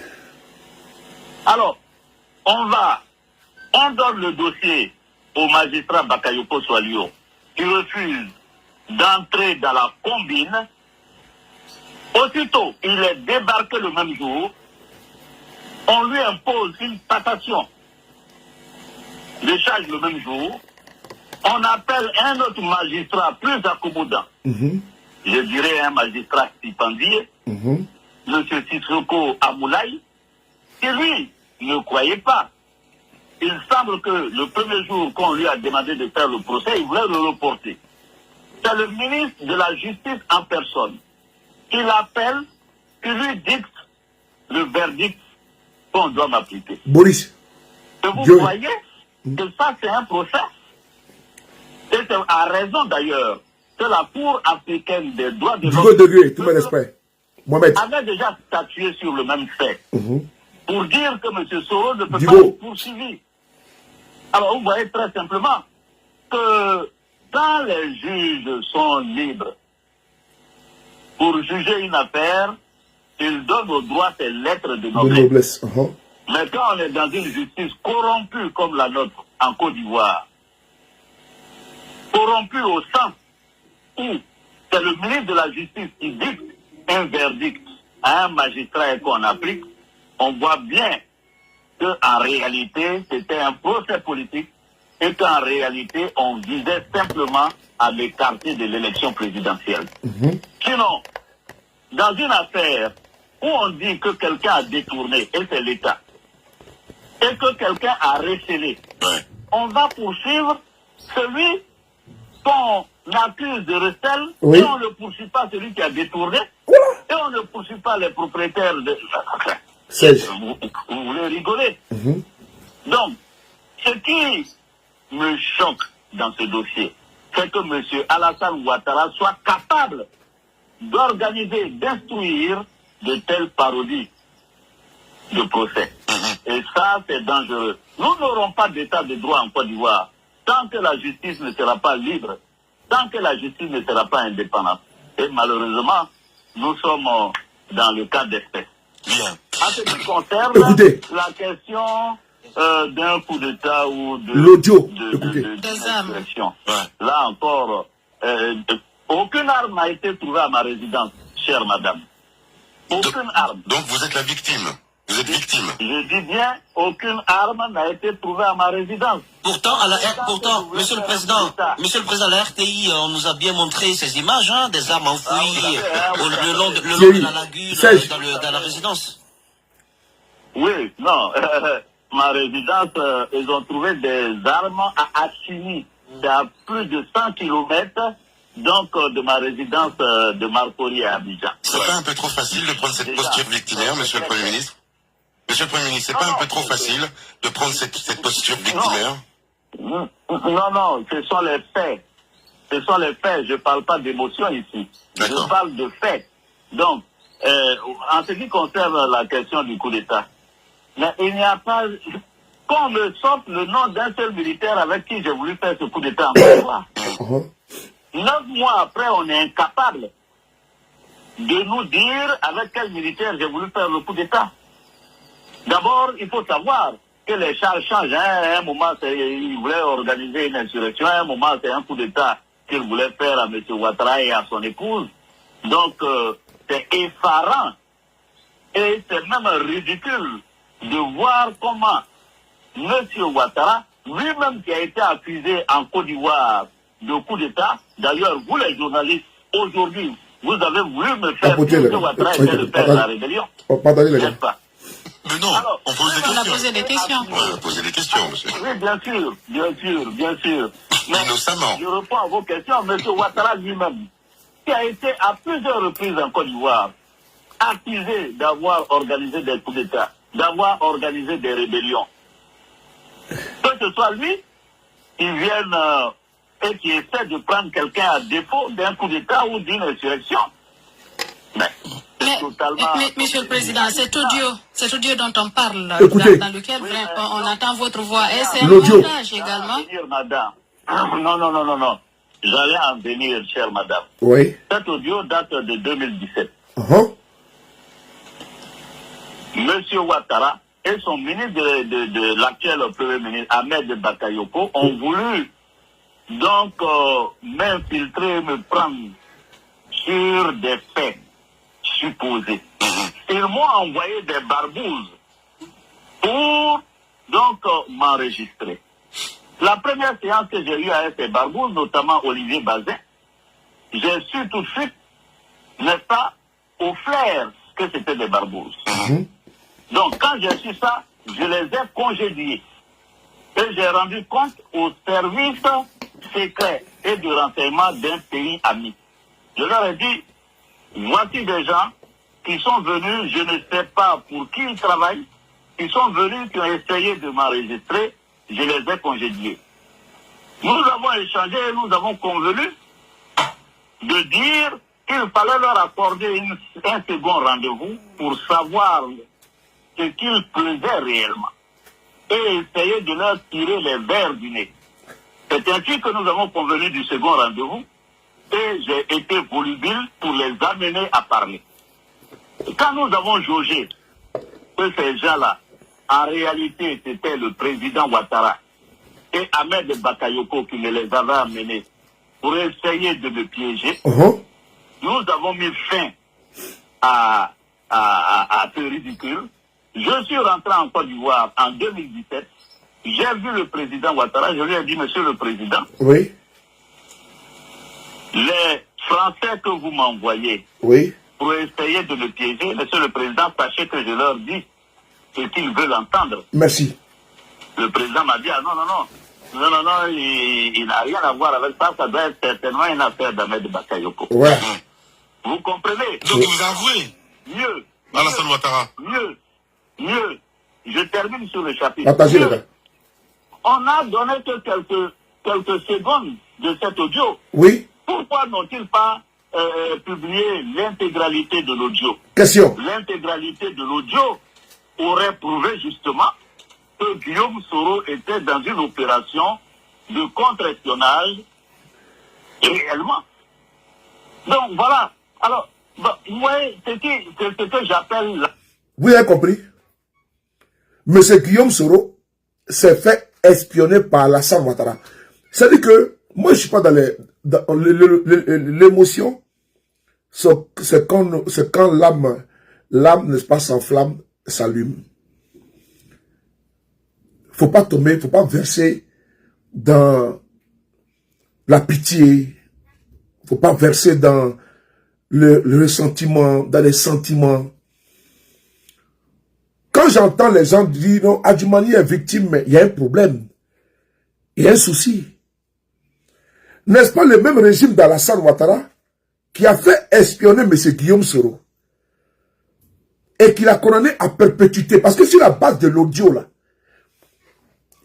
Alors, on donne le dossier au magistrat Bakayoko Swalio, qui refuse d'entrer dans la combine. Aussitôt, il est débarqué le même jour. On lui impose une passation de charge le même jour. On appelle un autre magistrat plus accommodant. Je dirais un magistrat stipendié, M. Sissoko Amoulaye, qui lui ne croyait pas. Il semble que le premier jour qu'on lui a demandé de faire le procès, il voulait le reporter. C'est le ministre de la Justice en personne qui l'appelle, qui lui dicte le verdict qu'on doit m'appliquer. Boris. Et vous voyez que ça, c'est un procès. Et c'est à raison d'ailleurs que la Cour africaine des droits de l'homme degré, tout mon respect. Mohamed avait déjà statué sur le même fait. Pour dire que M. Soro ne peut Digo. pas être poursuivi. Alors vous voyez très simplement que quand les juges sont libres pour juger une affaire, ils donnent au droit ces lettres de de noblesse. noblesse. Mais quand on est dans une justice corrompue comme la nôtre en Côte d'Ivoire, corrompue au sens où c'est le ministre de la Justice qui dicte un verdict à un magistrat et qu'on applique, on voit bien qu'en réalité, c'était un procès politique et qu'en réalité, on visait simplement à l'écarter de l'élection présidentielle. Sinon, dans une affaire où on dit que quelqu'un a détourné, et c'est l'État, et que quelqu'un a recélé, on va poursuivre celui qu'on accuse de recel, et on ne poursuit pas celui qui a détourné, et on ne poursuit pas les propriétaires de... Vous voulez rigoler. Donc, ce qui me choque dans ce dossier, c'est que M. Alassane Ouattara soit capable d'organiser, d'instruire de telles parodies de procès. Et ça, c'est dangereux. Nous n'aurons pas d'état de droit en Côte d'Ivoire tant que la justice ne sera pas libre, tant que la justice ne sera pas indépendante. Et malheureusement, nous sommes dans le cas d'espèce. En ce qui concerne la question d'un coup d'État ou de l'audio, d'insurrection, là encore, aucune arme n'a été trouvée à ma résidence, chère madame. Aucune arme. Donc vous êtes la victime. Vous êtes victime. Je dis bien, aucune arme n'a été trouvée à ma résidence. Pourtant, Monsieur le Président, la RTI, on nous a bien montré ces images, hein, des armes enfouies le long de la lagune, dans la résidence. Oui, non. Ma résidence, ils ont trouvé des armes à Assini. C'est à plus de 100 km donc, de ma résidence de Marcory à Abidjan. C'est pas un peu trop facile de prendre cette posture victimaire, Monsieur le Premier ministre? Monsieur le Premier ministre, c'est pas un peu trop facile de prendre cette posture victimaire? Non, ce sont les faits. Ce sont les faits. Je ne parle pas d'émotion ici. Je parle de faits. Donc, en ce qui concerne la question du coup d'État, mais il n'y a pas... Qu'on me sorte le nom d'un seul militaire avec qui j'ai voulu faire ce coup d'État en Côte d'Ivoire. 9 mois après, on est incapable de nous dire avec quel militaire j'ai voulu faire le coup d'État. D'abord, il faut savoir que les charges changent. À un moment, il voulait organiser une insurrection. À un moment, c'est un coup d'État qu'il voulait faire à M. Ouattara et à son épouse. Donc, c'est effarant. Et c'est même ridicule de voir comment M. Ouattara, lui-même qui a été accusé en Côte d'Ivoire de coup d'État, d'ailleurs, vous les journalistes, aujourd'hui, vous avez voulu me faire que M. Ouattara était le père de la rébellion. N'est-ce pas? Mais non, alors, on pose des questions. On a posé des questions. On a posé des questions, monsieur. Oui, bien sûr. Mais innocemment. je réponds à vos questions. M. Ouattara lui-même, qui a été à plusieurs reprises en Côte d'Ivoire, accusé d'avoir organisé des coups d'État, d'avoir organisé des rébellions. Que ce soit lui qui vienne et qui essaie de prendre quelqu'un à défaut d'un coup d'État ou d'une insurrection. Mais Monsieur le Président, cet audio dont on parle, dans lequel on entend votre voix, et c'est un montage également. Non. J'allais en venir, chère madame. Oui. Cet audio date de 2017. Monsieur Ouattara et son ministre de l'actuel Premier ministre, Ahmed Bakayoko, ont voulu donc m'infiltrer, me prendre sur des faits supposés. Ils m'ont envoyé des barbouzes pour donc m'enregistrer. La première séance que j'ai eue avec ces barbouzes, notamment Olivier Bazin, j'ai su tout de suite, n'est-ce pas, au flair que c'était des barbouzes. Donc quand j'ai su ça, je les ai congédiés. Et j'ai rendu compte aux services secrets et de renseignement d'un pays ami. Je leur ai dit, voici des gens qui sont venus, je ne sais pas pour qui ils travaillent, qui sont venus, qui ont essayé de m'enregistrer, je les ai congédiés. Nous avons échangé et nous avons convenu de dire qu'il fallait leur accorder un second rendez-vous pour savoir ce qu'ils faisaient réellement et essayer de leur tirer les vers du nez. C'est ainsi que nous avons convenu du second rendez-vous et j'ai été volubile pour les amener à parler. Quand nous avons jaugé que ces gens-là, en réalité, c'était le président Ouattara et Ahmed Bakayoko qui me les avait amenés pour essayer de me piéger. Nous avons mis fin à ce ridicule. Je suis rentré en Côte d'Ivoire en 2017. J'ai vu le président Ouattara. Je lui ai dit, monsieur le président, oui, les Français que vous m'envoyez, oui, pour essayer de me piéger, monsieur le président, sachez que je leur dis ce qu'ils veulent entendre. Merci. Le président m'a dit, ah non, non, non. Non, non, non, il n'a rien à voir avec ça. Ça doit être certainement une affaire d'Ahmed Bakayoko. Ouais. Vous comprenez? Donc vous avouez. Mieux. Alassane Ouattara. Mieux. Je termine sur le chapitre. Partagez les gars. On a donné que quelques secondes de cet audio. Oui. Pourquoi n'ont-ils pas publié l'intégralité de l'audio? Question. L'intégralité de l'audio aurait prouvé justement que Guillaume Soro était dans une opération de contre-espionnage réellement. Donc voilà. Alors, moi, c'est ce que j'appelle... Vous avez compris? Monsieur Guillaume Soro s'est fait espionner par Alassane Ouattara. C'est-à-dire que moi, je ne suis pas dans l'émotion. C'est quand l'âme, n'est-ce pas, s'enflamme, s'allume. Faut pas tomber, faut pas verser dans la pitié. Faut pas verser dans le ressentiment, dans les sentiments. Quand j'entends les gens dire, non, Adjumani est victime, mais il y a un problème. Il y a un souci. N'est-ce pas le même régime d'Alassane Ouattara qui a fait espionner M. Guillaume Soro et qui l'a condamné à perpétuité? Parce que sur la base de l'audio, là,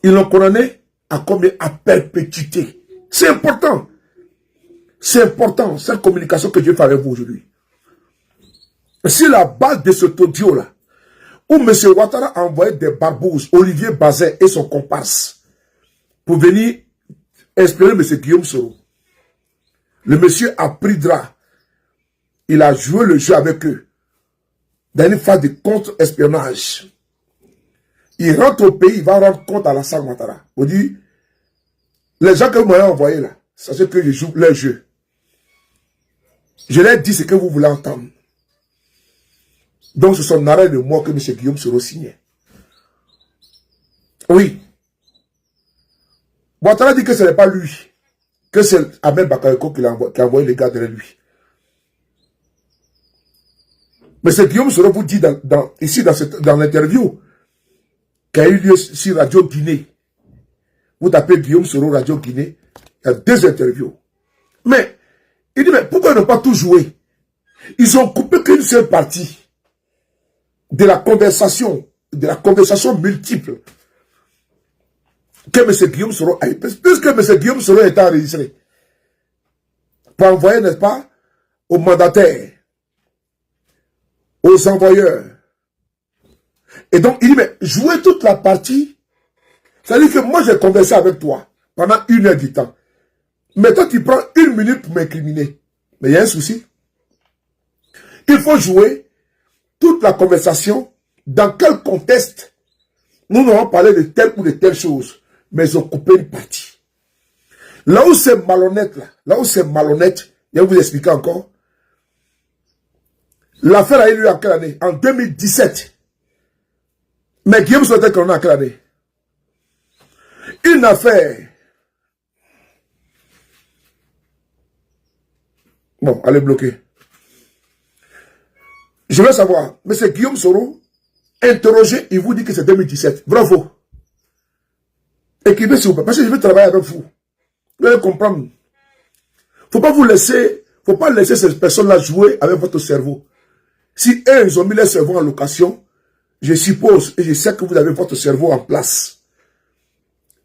ils l'ont condamné à combien? À perpétuité. C'est important. C'est important, cette communication que Dieu fait avec vous aujourd'hui. Sur la base de cet audio-là, où M. Ouattara a envoyé des barbouzes, Olivier Bazin et son comparse, pour venir espionner M. Guillaume Soro. Le monsieur a pris drap. Il a joué le jeu avec eux. Dans une phase de contre-espionnage. Il rentre au pays, il va rendre compte à Alassane Ouattara. On dit, les gens que vous m'avez envoyés là, sachez que je joue leur jeu. Je leur dis ce que vous voulez entendre. Donc, ce sont l'arrêt de mort que M. Guillaume Soro signait. Oui. Ouattara dit que ce n'est pas lui, que c'est Ahmed Bakayoko qui a envoyé les gars derrière lui. Mais M. Guillaume Soro vous dit ici dans l'interview qui a eu lieu sur Radio Guinée. Vous tapez Guillaume Soro Radio Guinée, il y a 2 interviews. Mais, il dit, mais pourquoi ils n'ont pas tout joué? Ils ont coupé qu'une seule partie de la conversation multiple que M. Guillaume Soro a eu. Puisque M. Guillaume Soro était enregistré pour envoyer, n'est-ce pas, aux mandataires, aux envoyeurs. Et donc, il dit, mais jouez toute la partie. C'est-à-dire que moi, j'ai conversé avec toi pendant 1 heure du temps. Mais toi, tu prends 1 minute pour m'incriminer. Mais il y a un souci. Il faut jouer toute la conversation. Dans quel contexte nous n'avons parlé de telle ou de telle chose. Mais ils ont coupé une partie. Là où c'est malhonnête, je vais vous expliquer encore. L'affaire a eu lieu en quelle année? En 2017. Mais Guillaume Soro était condamné en quelle année? Une affaire. Bon, allez bloquer. Je veux savoir, M. Guillaume Soro, interrogé, il vous dit que c'est 2017. Bravo. Écrivez s'il vous plaît, parce que je vais travailler avec vous. Vous allez comprendre. Faut pas laisser ces personnes-là jouer avec votre cerveau. Si eux, ils ont mis leur cerveau en location, je suppose, et je sais que vous avez votre cerveau en place.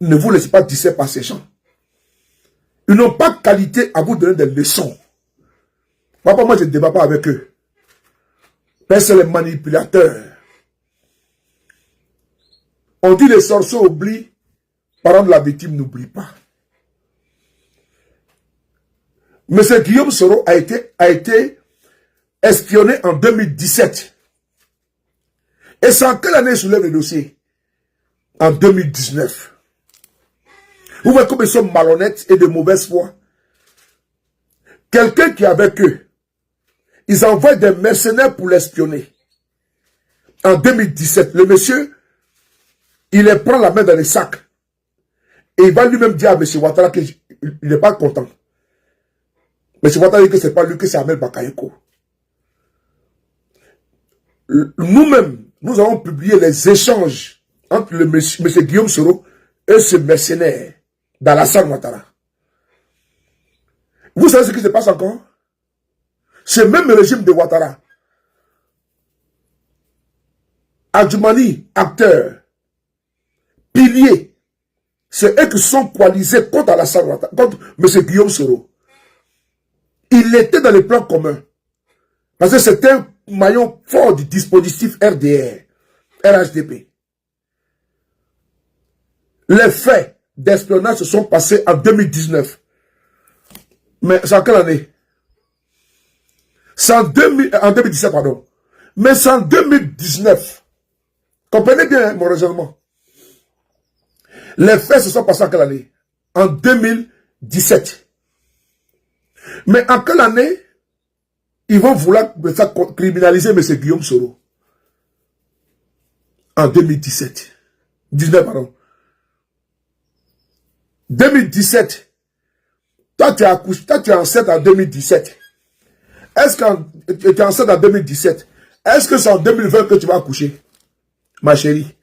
Ne vous laissez pas distraire par ces gens. Ils n'ont pas de qualité à vous donner des leçons. Papa, moi, je ne débat pas avec eux. Mais c'est les manipulateurs. On dit les sorciers oublient, parents de la victime n'oublient pas. M. Guillaume Soro a été espionné en 2017. Et c'est en quelle année il soulève le dossier? En 2019. Vous voyez comme ils sont malhonnêtes et de mauvaise foi. quelqu'un qui est avec eux, ils envoient des mercenaires pour l'espionner. En 2017, le monsieur, il les prend la main dans les sacs. Et il va lui-même dire à M. Ouattara qu'il n'est pas content. M. Ouattara dit que ce n'est pas lui, que c'est Ahmed Bakayoko. Nous-mêmes, nous avons publié les échanges entre le monsieur Guillaume Soro et ce mercenaire d'Alassane Ouattara. Vous savez ce qui se passe encore? Ce même régime de Ouattara, Adjoumani, acteur, pilier, c'est eux qui sont coalisés contre Alassane Ouattara, contre M. Guillaume Soro. Il était dans le plan commun. Parce que c'était un maillon fort du dispositif RDR, RHDP. Les faits d'espionnage se sont passés en 2019. Mais c'est en quelle année? C'est en 2017, pardon. Mais c'est en 2019. Comprenez bien mon raisonnement. Les faits se sont passés en quelle année? En 2017. Mais en quelle année ils vont vouloir criminaliser M. Guillaume Soro? En 2017. 19, pardon. 2017. Toi, tu es enceinte en 2017. Est-ce que tu es enceinte en 2017? Est-ce que c'est en 2020 que tu vas accoucher, ma chérie?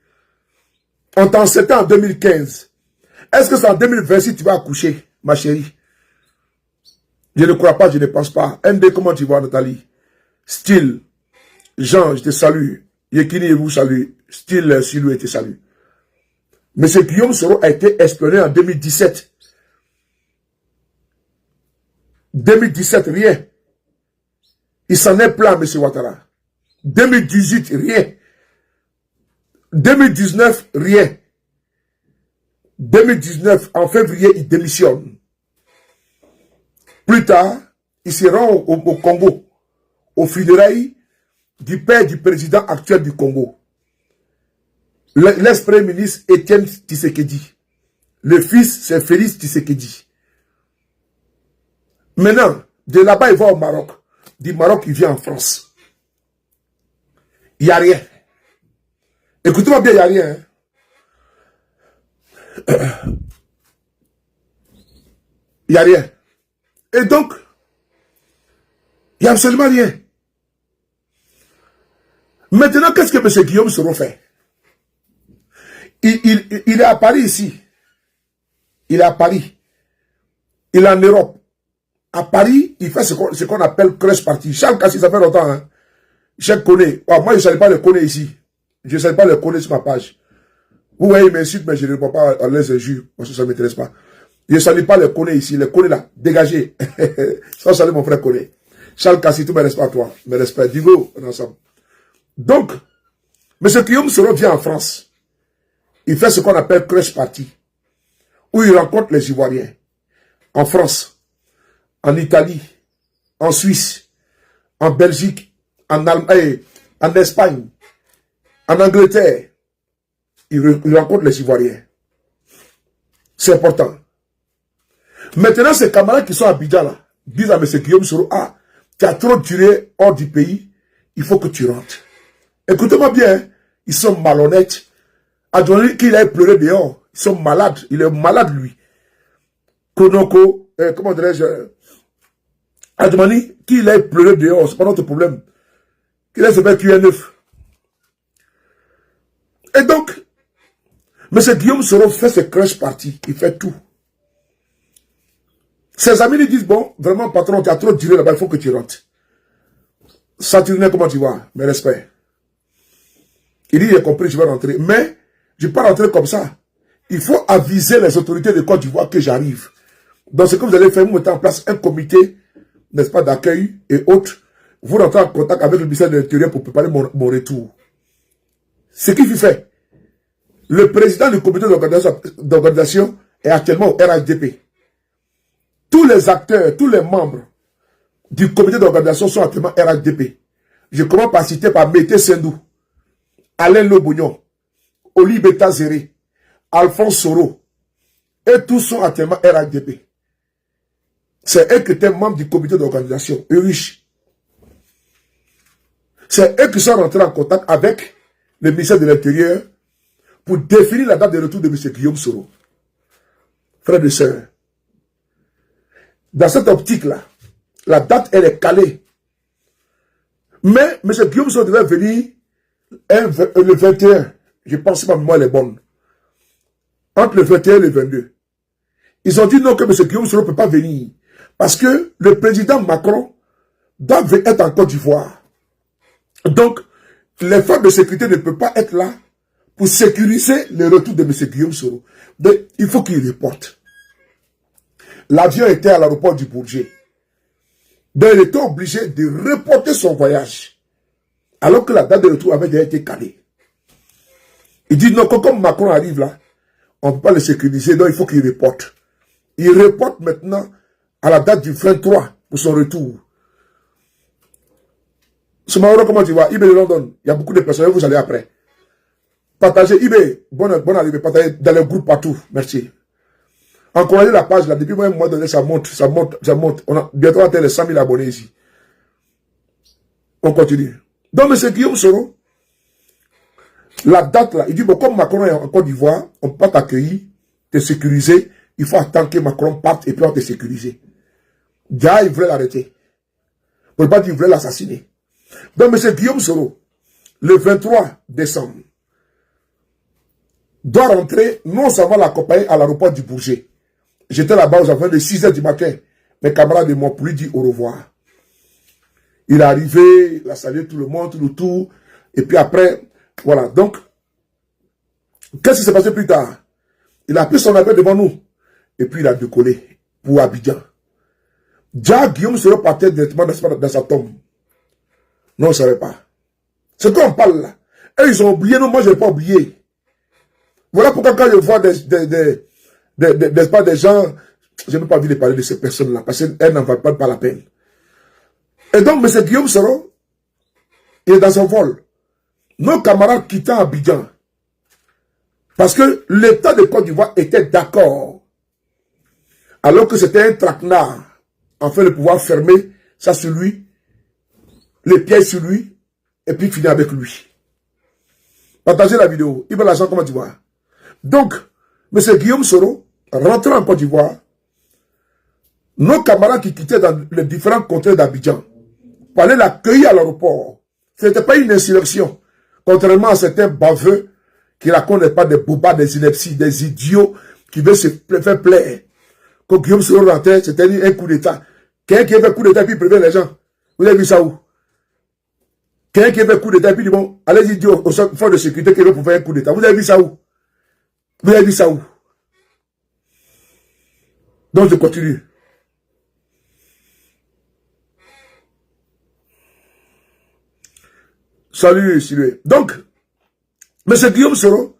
On t'a enceinté en 2015. Est-ce que c'est en 2026 que tu vas accoucher, ma chérie? Je ne crois pas, je ne pense pas. MD, comment tu vas, Nathalie? Style, Jean, je te salue. Yekini, je vous salue. Style, Silou, je te salue. Monsieur Guillaume Soro a été espionné en 2017. 2017, rien. Il s'en est plein, M. Ouattara. 2018, rien. 2019, rien. 2019, en février, il démissionne. Plus tard, il se rend au Congo, au funérailles du père du président actuel du Congo. L'ex-premier ministre Étienne Tshisekedi. Le fils, c'est Félix Tshisekedi. Maintenant, de là-bas, il va au Maroc. Du Maroc, il vient en France. Il n'y a rien. Écoutez-moi bien, il n'y a rien. Il n'y a rien. Et donc, il n'y a absolument rien. Maintenant, qu'est-ce que M. Guillaume Soro fait? Il est à Paris ici. Il est à Paris. Il est en Europe. À Paris, il fait ce qu'on appelle crèche party. Charles Cassis, ça fait longtemps. Hein? Je connais. Oh, moi, je ne savais pas le connaître ici. Je ne savais pas le connaître sur ma page. Vous voyez, il m'insulte, mais je ne réponds pas à les injures, parce que ça ne m'intéresse pas. Je ne salue pas le connaître ici. Le connaît là, dégagé. Ça, salut mon frère connaît. Charles Cassis, tout mes respects à toi. Mes respects. Digo, on est ensemble. Donc, M. Guillaume Soro vient en France. Il fait ce qu'on appelle crèche party. Où il rencontre les Ivoiriens. En France. En Italie, en Suisse, en Belgique, en Allemagne, en Espagne, en Angleterre, il rencontre les Ivoiriens. C'est important. Maintenant, ces camarades qui sont à Abidjan là, disent à M. Guillaume Soro, ah, tu as trop duré hors du pays, il faut que tu rentres. Écoutez-moi bien, hein, ils sont malhonnêtes. Adjoint qu'il a pleuré dehors, ils sont malades, il est malade lui. Konoko, comment dirais-je, Adjoumani, qu'il ait pleuré dehors, c'est pas notre problème. Qu'il ait se fait QN9. Et donc, M. Guillaume Soro fait ses crèches parties, il fait tout. Ses amis lui disent, bon, vraiment, patron, tu as trop duré là-bas, il faut que tu rentres. Saturnin, comment tu vas? Mes respects. Il dit, j'ai compris, je vais rentrer. Mais, je ne vais pas rentrer comme ça. Il faut aviser les autorités de Côte d'Ivoire que j'arrive. Donc, ce que vous allez faire, vous mettez en place un comité, n'est-ce pas, d'accueil et autres. Vous rentrez en contact avec le ministère de l'Intérieur pour préparer mon retour. Ce qu'il fait. Le président du comité d'organisation est actuellement au RHDP. Tous les acteurs, tous les membres du comité d'organisation sont actuellement RHDP. Je commence par citer par Mété Sendou, Alain Lobognon, Oli Beta Zéré, Alphonse Soro, et tous sont actuellement RHDP. C'est eux qui étaient membres du comité d'organisation, eux riches. C'est eux qui sont rentrés en contact avec le ministère de l'Intérieur pour définir la date de retour de M. Guillaume Soro. Frères et sœurs, dans cette optique-là, la date, elle est calée. Mais M. Guillaume Soro devait venir le 21. Je pense que ma mémoire est bonne. Entre le 21 et le 22. Ils ont dit non, que M. Guillaume Soro ne peut pas venir. Parce que le président Macron doit être en Côte d'Ivoire. Donc, les forces de sécurité ne peuvent pas être là pour sécuriser le retour de M. Guillaume Soro. Donc, il faut qu'il reporte. L'avion était à l'aéroport du Bourget. Donc, il était obligé de reporter son voyage. Alors que la date de retour avait déjà été calée. Il dit non, comme Macron arrive là, on ne peut pas le sécuriser, donc il faut qu'il reporte. Il reporte maintenant à la date du 23 pour son retour. Ce moment, comment tu vois? IB de London, il y a beaucoup de personnes, vous allez après. Partagez, IB, bonne arrivée, partagez dans les groupes partout, merci. Encouragez la page là, depuis un mois donné, ça monte. On a bientôt atteint les 100 000 abonnés ici. On continue. Donc, M. Guillaume Soro, la date là, il dit, bon, comme Macron est en Côte d'Ivoire, on ne peut pas t'accueillir, te sécuriser, il faut attendre que Macron parte et puis on te sécuriser. Déjà, il voulait l'arrêter. Pour ne pas dire qu'il voulait l'assassiner. Donc, M. Guillaume Soro, le 23 décembre, doit rentrer, non seulement l'accompagner à l'aéroport du Bourget. J'étais là-bas aux alentours de 6 h du matin. Mes camarades et moi pour lui dire au revoir. Il est arrivé, il a salué tout le monde, tout le tour. Et puis après, voilà. Donc, qu'est-ce qui s'est passé plus tard? Il a pris son avion devant nous. Et puis il a décollé pour Abidjan. Déjà, Guillaume Soro partait directement dans sa tombe. Non, on ne savait pas. C'est quand on parle là. Et ils ont oublié, non, moi je n'ai pas oublié. Voilà pourquoi quand je vois des gens, je n'ai pas envie de parler de ces personnes-là, parce qu'elles n'en valent pas la peine. Et donc, M. Guillaume Soro, il est dans son vol. Nos camarades quittant Abidjan, parce que l'État de Côte d'Ivoire était d'accord, alors que c'était un traquenard, afin de pouvoir fermer ça sur lui, les pièges sur lui, et puis finir avec lui. Partagez la vidéo. Il va l'argent, comment tu vois? Donc, M. Guillaume Soro, rentrant en Côte d'Ivoire, nos camarades qui quittaient dans les différents contrées d'Abidjan, pour aller l'accueillir à l'aéroport, ce n'était pas une insurrection, contrairement à certains baveux qui racontent pas des bobards, des inepties, des idiots qui veulent se faire plaire. Quand Guillaume Soro rentrait, c'était un coup d'État. Quelqu'un qui avait un coup d'État, puis il prévient les gens. Vous avez vu ça où? Quelqu'un qui avait un coup d'État, puis il dit bon, allez-y dire aux forces de sécurité qu'il veut pour faire un coup d'État. Vous avez vu ça où? Vous avez vu ça où? Donc je continue. Salut, Sylvain. Donc, M. Guillaume Soro,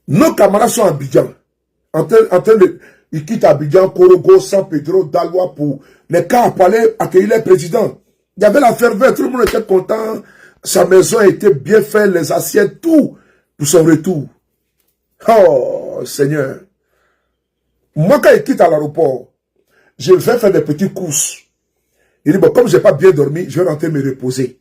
nos camarades sont à Abidjan. En train de... Ils quittent Abidjan, Korogo, San Pedro, Daloa pour les cas pour aller accueillir les présidents. Il y avait la ferveur, tout le monde était content. Sa maison était bien faite, les assiettes, tout pour son retour. Oh, Seigneur. Moi, quand il quitte à l'aéroport, je vais faire des petites courses. Il dit, bon, comme je n'ai pas bien dormi, je vais rentrer me reposer.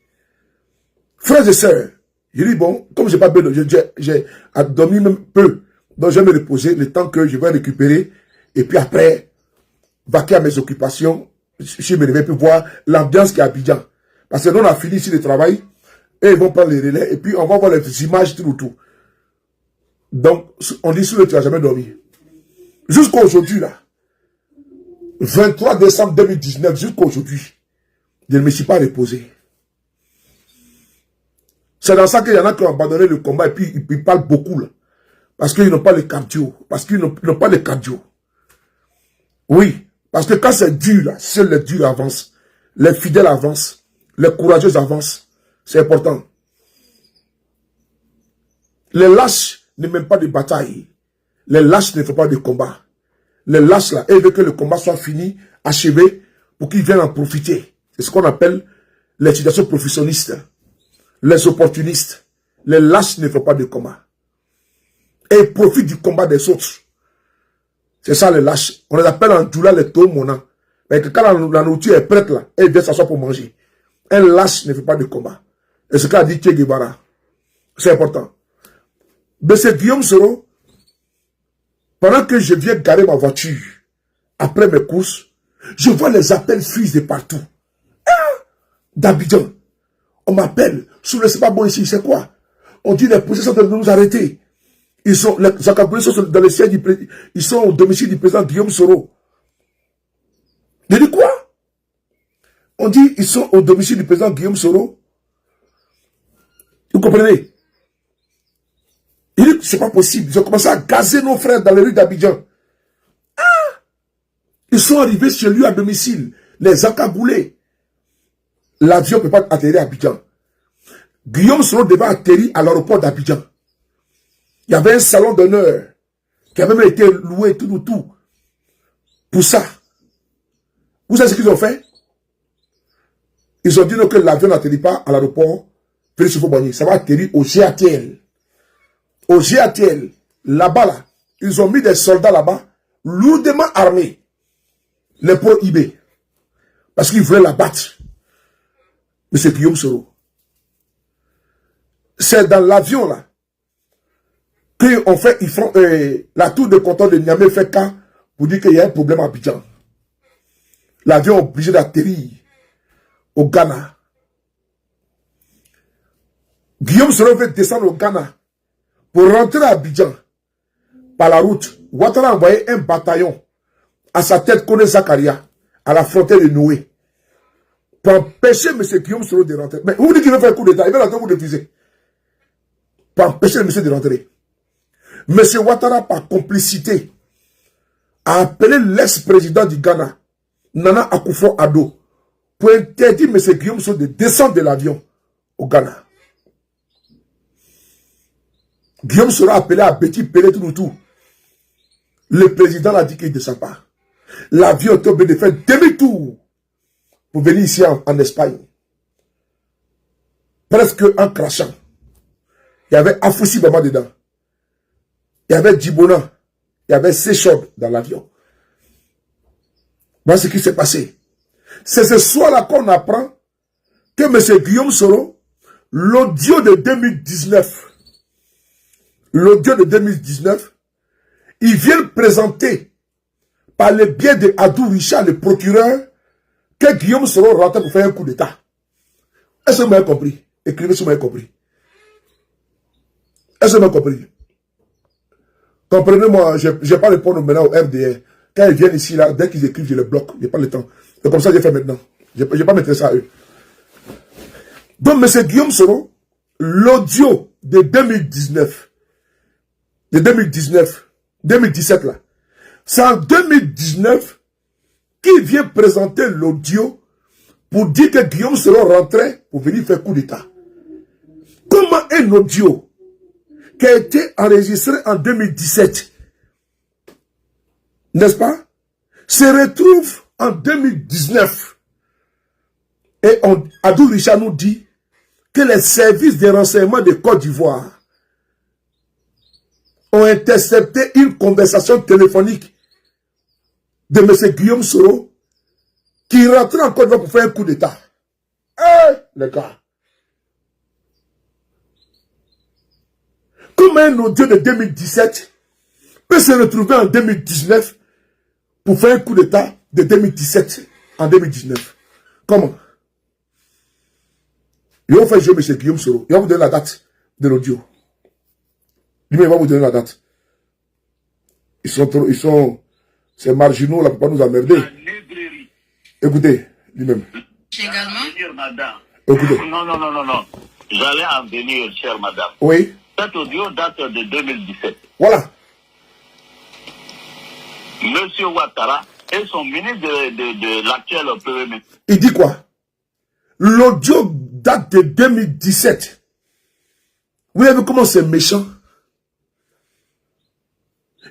Frères et sœurs, je dis, bon, comme je n'ai pas bien dormi, j'ai dormi même peu. Donc, je vais me reposer le temps que je vais récupérer. Et puis après, vaquer à mes occupations. Je me réveille pour voir l'ambiance qui est à Abidjan. Parce que nous, on a fini ici le travail. Et ils vont prendre les relais. Et puis, on va voir les images tout autour. Donc, on dit sur le tu n'as jamais dormi. Jusqu'à aujourd'hui, là. 23 décembre 2019, jusqu'à aujourd'hui, je ne me suis pas reposé. C'est dans ça qu'il y en a qui ont abandonné le combat et puis ils parlent beaucoup, là. Parce qu'ils n'ont pas le cardio. Parce qu'ils n'ont pas le cardio. Oui. Parce que quand c'est dur, là, seuls les durs avancent. Les fidèles avancent. Les courageux avancent. C'est important. Les lâches ne mènent pas de bataille. Les lâches ne font pas de combat. Les lâches, là, ils veulent que le combat soit fini, achevé, pour qu'ils viennent en profiter. C'est ce qu'on appelle les situations professionnistes. Les opportunistes. Les lâches ne font pas de combat. Et ils profitent du combat des autres. C'est ça les lâches. On les appelle en Djoula les Tomona. Mais que quand la nourriture est prête là, elle vient s'asseoir pour manger. Un lâche ne fait pas de combat. Et ce qu'a dit Che Guevara. C'est important. Mais c'est Guillaume Soro. Pendant que je viens garer ma voiture, après mes courses, je vois les appels fusent de partout. D'Abidjan. On m'appelle. Sous le c'est pas bon ici, c'est quoi? On dit les policiers sont de nous arrêter. Les Acaboulis sont dans le siège ils sont au domicile du président Guillaume Soro. Je dis quoi? On dit ils sont au domicile du président Guillaume Soro. Vous comprenez? Il dit c'est pas possible. Ils ont commencé à gazer nos frères dans les rues d'Abidjan. Ils sont arrivés chez lui à domicile. Les encagoulés. L'avion ne peut pas atterrir à Abidjan. Guillaume Soro devait atterrir à l'aéroport d'Abidjan. Il y avait un salon d'honneur qui avait même été loué tout. Pour ça. Vous savez ce qu'ils ont fait? Ils ont dit que l'avion n'atterrit pas à l'aéroport Félix Houphouët-Boigny. Ça va atterrir au GATL. Au GATL. Là-bas, là, ils ont mis des soldats là-bas, lourdement armés. Les pro-IB. Parce qu'ils voulaient la battre. Mais c'est Guillaume Soro. C'est dans l'avion là qu'on fait, ils font la tour de contrôle de Niamey fait cas pour dire qu'il y a un problème à Abidjan. L'avion est obligé d'atterrir au Ghana. Guillaume Soro veut descendre au Ghana pour rentrer à Abidjan par la route. Ouattara a envoyé un bataillon à sa tête, Kone Zakaria, à la frontière de Noé, pour empêcher M. Guillaume Soro de rentrer. Mais vous dites qu'il veut faire un coup d'État, il veut rentrer pour refuser. Pour empêcher le monsieur de rentrer. M. Ouattara, par complicité, a appelé l'ex-président du Ghana, Nana Akufo-Addo, pour interdire M. Guillaume Soro de descendre de l'avion au Ghana. Guillaume Soro a appelé à Betty Pelé tout. Le président a dit qu'il ne descend pas. L'avion est obligé de faire demi-tour pour venir ici en Espagne. Presque en crachant. Il y avait Afoussi Baba dedans. Il y avait Djibona. Il y avait Seychelles dans l'avion. Voilà ce qui s'est passé. C'est ce soir-là qu'on apprend que M. Guillaume Soro, l'audio de 2019, il vient présenter par le biais de Adou Richard, le procureur, que Guillaume Soro rentrait pour faire un coup d'État. Est-ce que vous m'avez compris? Écrivez si vous m'avez compris. Est-ce que vous m'avez compris? Comprenez-moi, je ne vais pas répondre maintenant au RDR. Quand ils viennent ici, là, dès qu'ils écrivent, je les bloque. Je n'ai pas le temps. C'est comme ça que j'ai fait maintenant. Je ne vais pas mettre ça à eux. Donc, M. Guillaume Soro, l'audio de 2017 là, c'est en 2019 qu'il vient présenter l'audio pour dire que Guillaume Soro rentrait pour venir faire coup d'État. Comment un audio qui a été enregistré en 2017, n'est-ce pas, se retrouve en 2019 et Adou Richard nous dit que les services de renseignement de Côte d'Ivoire ont intercepté une conversation téléphonique de M. Guillaume Soro qui rentrait en Côte d'Ivoire pour faire un coup d'État. Les gars. Comment un audio de 2017 peut se retrouver en 2019 pour faire un coup d'État de 2017 en 2019? Comment? Ils vont faire jouer M. Guillaume Soro. Ils vont vous donner la date de l'audio. Lui-même va vous donner la date. Ces marginaux là, ne peuvent pas nous emmerder. Écoutez, lui-même. Également. Écoutez. Non. J'allais en venir, chère madame. Oui. Cet audio date de 2017. Voilà. Monsieur Ouattara est son ministre de l'actuel Premier ministre. Il dit quoi? L'audio date de 2017. Vous avez vu comment c'est méchant?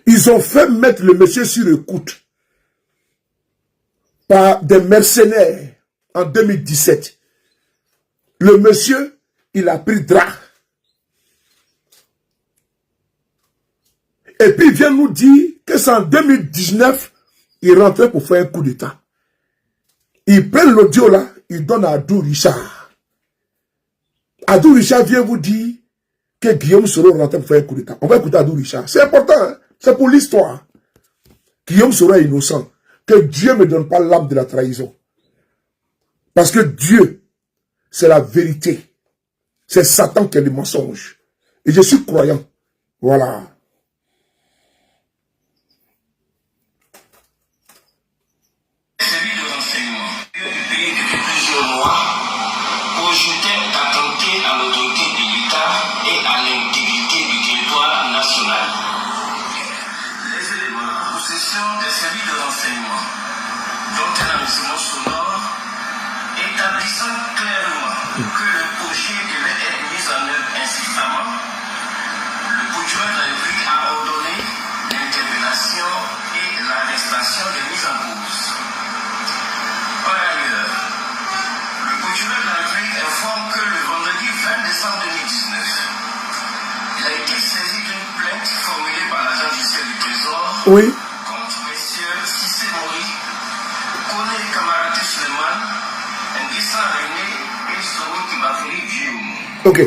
Ils ont fait mettre le monsieur sur écoute par des mercenaires en 2017. Le monsieur, il a pris drap. Et puis il vient nous dire que que c'est en 2019, il rentrait pour faire un coup d'État. Il prend l'audio là, il donne à Adou Richard. Adou Richard vient vous dire que Guillaume Soro rentrait pour faire un coup d'État. On va écouter Adou Richard. C'est important, hein? C'est pour l'histoire. Guillaume Soro est innocent. Que Dieu ne me donne pas l'âme de la trahison. Parce que Dieu, c'est la vérité. C'est Satan qui est le mensonge. Et je suis croyant. Voilà. Celui de renseignement du pays depuis plusieurs mois pour jeter d'attenter à l'autorité de l'État et à l'intégrité du territoire national. Les éléments en possession des services de renseignement, dont un enregistrement sonore établissant clairement que le projet devait être mis en œuvre incessamment, le procureur de la République a ordonné l'interpellation et l'arrestation des mises en cause. Par ailleurs, le procureur de la République informe que le vendredi 20 décembre 2019, il a été saisi d'une plainte formulée par l'agent judiciaire du Trésor contre messieurs Cissé Mori, Kone Kamarate Suleiman, Nguissa René et Soro Kibaferi Guillaume. Ok.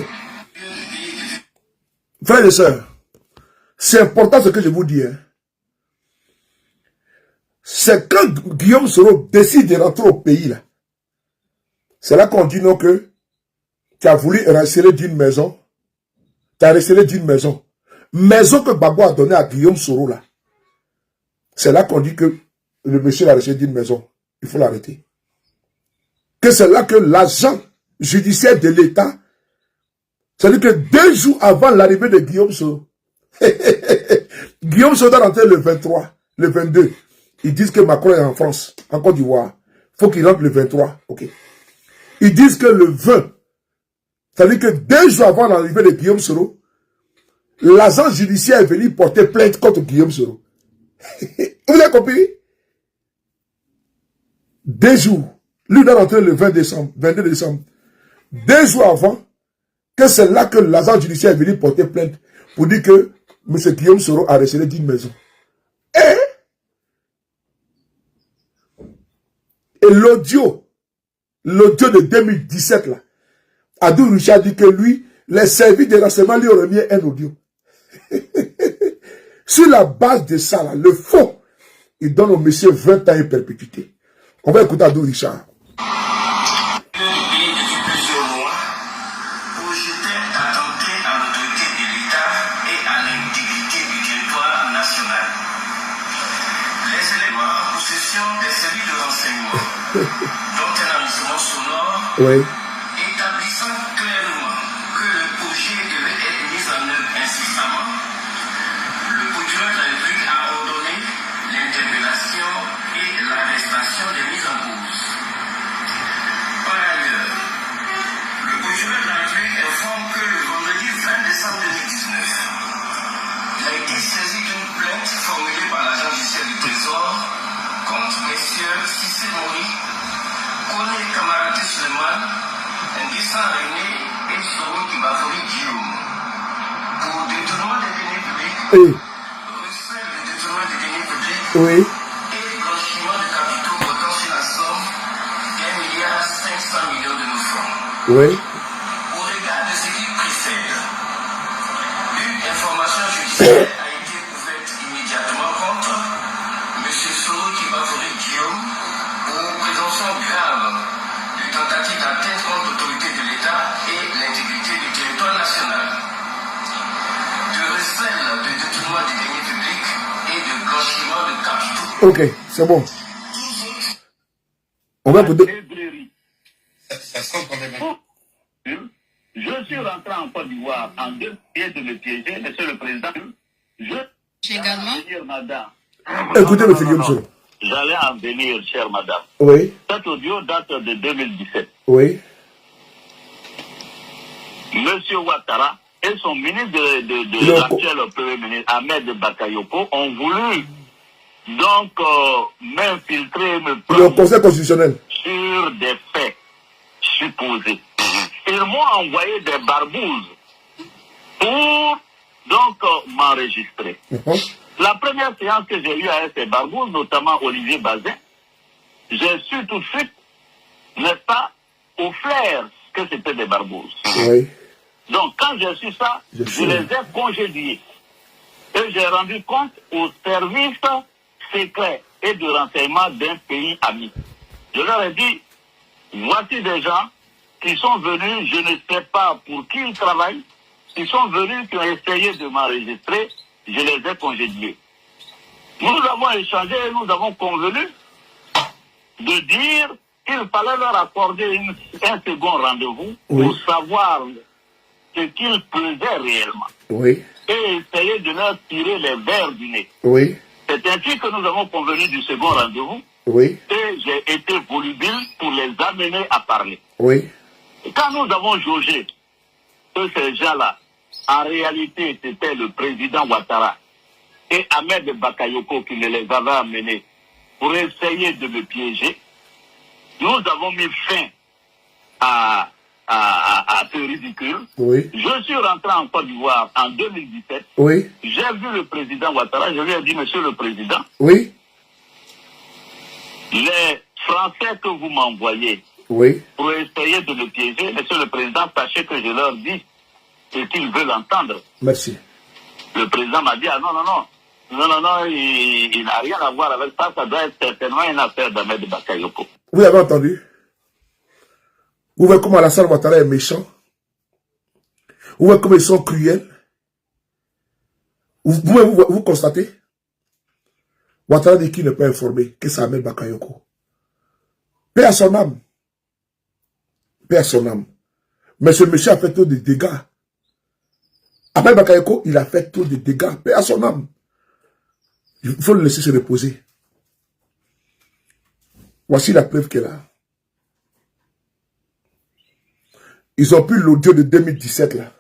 Frères et sœurs, c'est important ce que je vous dis. Hein. C'est quand Guillaume Soro décide de rentrer au pays, là. C'est là qu'on dit non que tu as voulu receler d'une maison. Tu as recelé d'une maison. Maison que Gbagbo a donnée à Guillaume Soro, là. C'est là qu'on dit que le monsieur a recelé d'une maison. Il faut l'arrêter. Que c'est là que l'agent judiciaire de l'État, c'est-à-dire que 2 jours avant l'arrivée de Guillaume Soro, Guillaume Soro doit rentrer le 23, le 22. Ils disent que Macron est en France, en Côte d'Ivoire. Il faut qu'il rentre le 23. Ok. Ils disent que le 20, c'est-à-dire que 2 jours avant l'arrivée de Guillaume Soro, l'agent judiciaire est venu porter plainte contre Guillaume Soro. Vous avez compris? 2 jours. Lui doit rentrer le 20 décembre, 22 décembre. 2 jours avant, que c'est là que l'agent judiciaire est venu porter plainte pour dire que M. Guillaume Soro a recelé d'une maison. Et l'audio de 2017, là, Adou Richard dit que lui, les services de renseignement lui ont remis un audio. Sur la base de ça, là, le faux, il donne au monsieur 20 ans et perpétuité. On va écouter Adou Richard. Dont un enregistrement sonore établissant clairement que le projet devait être mis en œuvre incessamment, le procureur de la République a ordonné l'interpellation et l'arrestation des mises en cause. Par ailleurs, le procureur de la République informe que le vendredi 20 décembre 2019, il a été saisi d'une plainte formulée par l'agent judiciaire du Trésor contre messieurs Cissé Mori, Kone Kamarate Suleiman, Nguissa René et Soro Kibaferi Guillaume pour détournement des deniers publics, recel de détournement des deniers publics et blanchiment de capitaux portant sur la somme d'1,5 milliard de nos francs. Au regard de ce qui précède, une information judiciaire a été ouverte immédiatement contre M. Soro Kibaferi Guillaume pour présomption grave de tentative d'atteinte contre l'autorité de l'État et l'intégrité du territoire national, de recel de détournement des deniers publics et de blanchiment de capitaux. Ok, c'est bon. On va écouter. Ça sent quand même. Je suis rentré en Côte d'Ivoire en 2 pieds de me piéger, monsieur le président. Également. Madame. Écoutez, M. Guillaume Soro. J'allais en venir, chère madame. Cet audio date de 2017. Monsieur Ouattara et son ministre de l'actuel Premier ministre, Ahmed Bakayoko, ont voulu donc m'infiltrer, me prendre le Conseil constitutionnel sur des faits supposés. Ils m'ont envoyé des barbouzes pour donc m'enregistrer. La première séance que j'ai eue avec ces barbouzes, notamment Olivier Bazin, j'ai su tout de suite, n'est-ce pas, au flair que c'était des barbouzes. Oui. Donc quand j'ai su ça, je les ai congédiés. Et j'ai rendu compte aux services secrets et de renseignement d'un pays ami. Je leur ai dit, voici des gens qui sont venus, je ne sais pas pour qui ils travaillent, qui sont venus, qui ont essayé de m'enregistrer, je les ai congédiés. Nous avons échangé et nous avons convenu de dire qu'il fallait leur accorder un second rendez-vous pour savoir ce qu'ils faisaient réellement. Oui. Et essayer de leur tirer les vers du nez. Oui. C'est ainsi que nous avons convenu du second rendez-vous. Oui. Et j'ai été volubile pour les amener à parler. Oui. Et quand nous avons jaugé que ces gens-là, en réalité, c'était le président Ouattara et Ahmed Bakayoko qui les avait amenés pour essayer de me piéger, nous avons mis fin à ce ridicule. Oui. Je suis rentré en Côte d'Ivoire en 2017. Oui. J'ai vu le président Ouattara, je lui ai dit, monsieur le président, oui. Les Français que vous m'envoyez oui. pour essayer de me piéger, monsieur le président, sachez que je leur dis ce qu'ils veulent entendre. Merci. Le président m'a dit, ah non, non, non. Non, non, non, il n'a rien à voir avec ça, ça doit être certainement une affaire d'Ahmed Bakayoko. Vous avez entendu? Vous voyez comment Alassane Ouattara est méchant? Vous voyez comment ils sont cruels? Vous constatez? Ouattara dit qu'il n'est pas informé que c'est Ahmed Bakayoko. Paix à son âme. Paix à son âme. Mais ce monsieur a fait trop de dégâts. Ahmed Bakayoko, il a fait trop de dégâts. Paix à son âme. Il faut le laisser se reposer. Voici la preuve qu'elle a. Ils ont pris l'audio de 2017 là.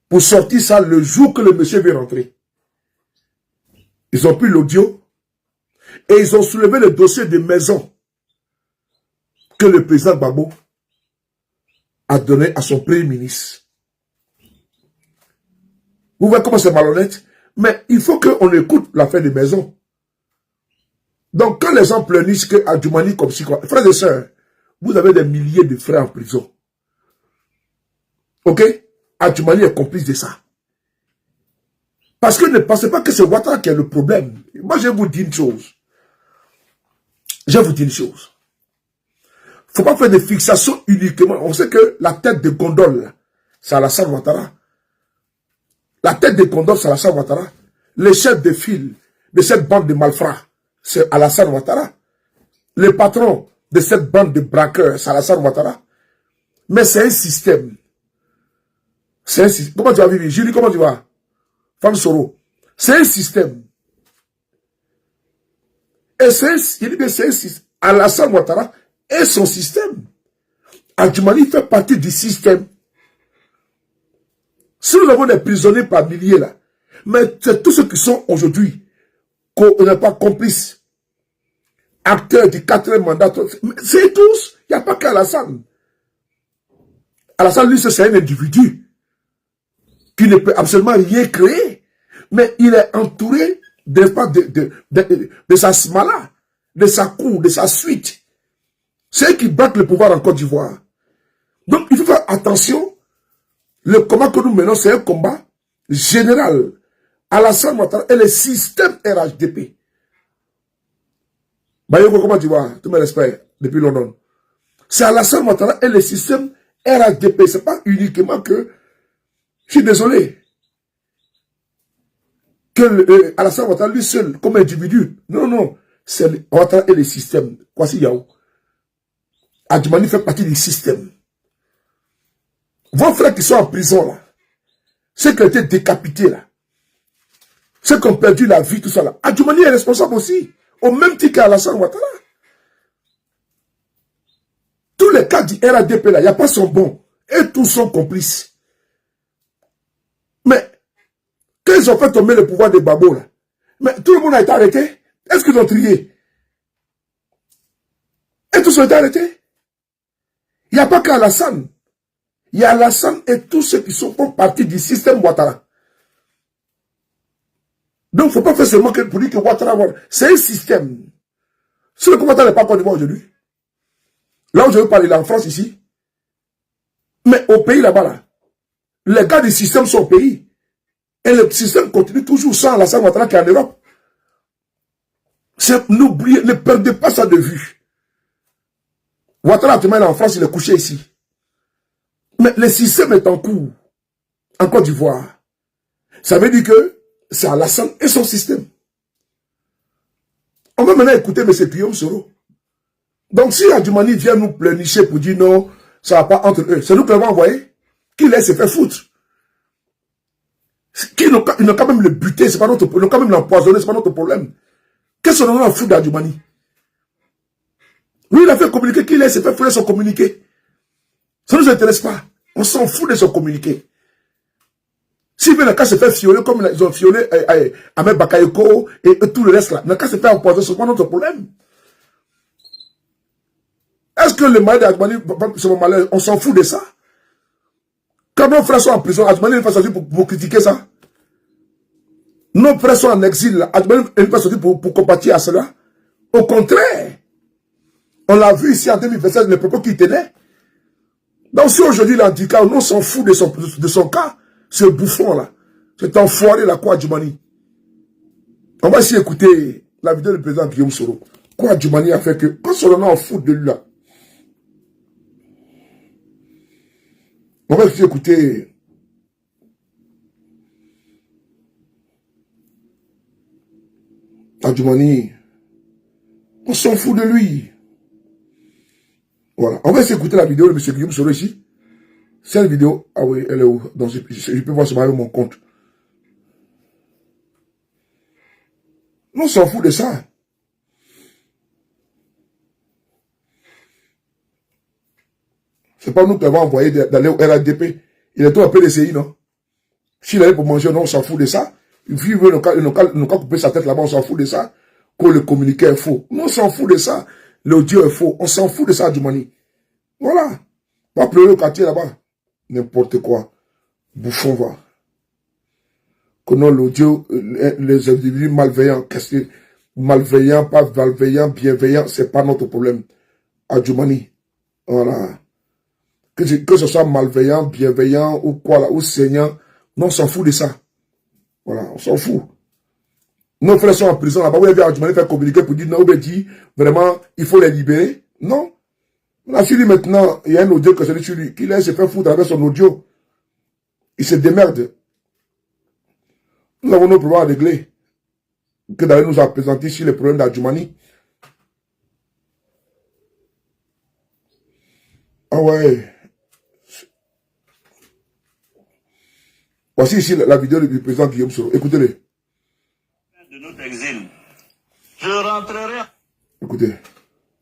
Pour sortir ça le jour que le monsieur veut rentrer. Ils ont pris l'audio et ils ont soulevé le dossier de maison que le président Gbagbo a donné à son premier ministre. Vous voyez comment c'est malhonnête? Mais il faut qu'on écoute l'affaire de maison. Donc quand les gens pleurnichent que Adjoumani comme si quoi, frères et sœurs, vous avez des milliers de frères en prison. Ok? Adjoumani est complice de ça. Parce que ne pensez pas que c'est Ouattara qui est le problème. Moi, je vais vous dire une chose. Je vais vous dire une chose. Il ne faut pas faire des fixations uniquement. On sait que la tête de gondole, c'est Alassane Ouattara. La tête de gondole, c'est Alassane Ouattara. Les chefs de file de cette bande de malfrats, c'est Alassane Ouattara. Le patron de cette bande de braqueurs, c'est Alassane Ouattara. Mais c'est un système. C'est un système. Comment tu vas vivre? Julie, comment tu vas? Femme Soro. C'est un système. Et c'est un système. Alassane Ouattara est son système. Adjoumani fait partie du système. Si nous avons des prisonniers par milliers là, mais c'est tous ceux qui sont aujourd'hui, qu'on n'est pas complices, acteurs du 4e mandat, c'est tous. Il n'y a pas qu'Alassane. Alassane, lui, c'est un individu qui ne peut absolument rien créer, mais il est entouré de sa smala, de sa cour, de sa suite. C'est eux qui battent le pouvoir en Côte d'Ivoire. Donc, il faut faire attention. Le combat que nous menons, c'est un combat général. Alassane Ouattara et le système RHDP. Bayoko, comment tu vas? Tous mes respects depuis London. C'est Alassane Ouattara et le système RHDP. Ce n'est pas uniquement que... Je suis désolé. Que Alassane Ouattara, lui seul, comme individu. Non, non. C'est Ouattara et le système. Voici Yao. Adjoumani fait partie du système. Vos frères qui sont en prison là, ceux qui ont été décapités là, ceux qui ont perdu la vie, tout ça là, Adjoumani est responsable aussi, au même titre qu'Alassane Ouattara. Tous les cas du RADP là, il n'y a pas son bon, et tous sont complices. Mais, quand ils ont fait tomber le pouvoir des Gbagbo là, mais tout le monde a été arrêté. Est-ce qu'ils ont trié? Et tous ont été arrêtés? Il n'y a pas qu'Alassane. Il y a Alassane et tous ceux qui sont partis du système Ouattara. Donc, il ne faut pas faire seulement pour dire que Ouattara, c'est un système. Si le combattant n'est pas en Côte d'Ivoire aujourd'hui, là où je veux parler, là en France ici, mais au pays là-bas, là, les gars du système sont au pays. Et le système continue toujours sans Alassane Ouattara qui est en Europe. N'oubliez, ne perdez pas ça de vue. Ouattara, actuellement, il est en France, il est couché ici. Mais le système est en cours en Côte d'Ivoire. Ça veut dire que c'est Alassane et son système. On va maintenant écouter M. Guillaume Soro. Donc si Adjoumani vient nous pleurnicher pour dire non, ça ne va pas entre eux, c'est nous qui l'avons envoyé. Qui laisse se faire foutre. Ils n'ont quand même le buter, c'est pas notre problème. Ils n'ont quand même l'empoisonner, c'est pas notre problème. Qu'est-ce qu'on en a foutre d'Adjoumani? Lui, il a fait communiquer, qui laisse se faire foutre son communiqué. Ça ne nous intéresse pas. On s'en fout de son communiqué. S'il veut, n'a qu'à se faire fioler comme ils ont fiolé Ahmed Bakayoko et tout le reste là. N'a qu'à se faire empoisonner, c'est pas notre problème. Est-ce que le malade d'Adjoumani, c'est mon malheur, on s'en fout de ça? Quand nos frères sont en prison, Adjoumani n'est pas sorti pour critiquer ça. Nos frères sont en exil, Adjoumani n'est pas sorti pour compatir à cela. Au contraire, on l'a vu ici en 2027, les propos qu'il tenait. Donc si aujourd'hui il a dit qu'on on s'en fout de son cas, ce bouffon-là, cet enfoiré là, quoi, Adjoumani. On va essayer d'écouter la vidéo du président Guillaume Soro. Quoi, Adjoumani a fait que, quand son nom en fout de lui là, on va essayer d'écouter Adjoumani. On s'en fout de lui. Voilà. On va essayer d'écouter la vidéo de M. Guillaume Soro ici. Cette vidéo, ah oui, elle est où? Donc, je peux voir sur mon compte. On s'en fout de ça. C'est pas nous qui l'avons envoyé d'aller au RADP. Il est tout un peu PDCI, non? S'il allait pour manger, non, on s'en fout de ça. Il veut nous couper sa tête là-bas, on s'en fout de ça. Que le communiqué est faux. Non, on s'en fout de ça. L'audio est faux. On s'en fout de ça, Adjoumani. Voilà. Va pleurer au quartier là-bas. N'importe quoi. Bouffon va. Que non, l'audio, les individus malveillants, qu'est-ce que malveillants, pas malveillants, bienveillants, c'est pas notre problème. Adjoumani. Voilà. Que ce soit malveillant, bienveillant, ou quoi là, ou saignant, non, on s'en fout de ça. Voilà, on s'en fout. Nos frères sont en prison là-bas, vous avez vu Adjoumani faire communiquer pour dire, non, vous dit, vraiment, il faut les libérer. Non. On a suivi maintenant, il y a un audio que c'est sur lui, qui laisse se faire foutre avec son audio. Il se démerde. Nous avons nos problèmes à régler. Que d'aller nous présenter sur les problèmes d'Adjoumani. Ah ouais. Voici ici la vidéo du président Guillaume Soro. Écoutez-le. De notre exil, je rentrerai Écoutez.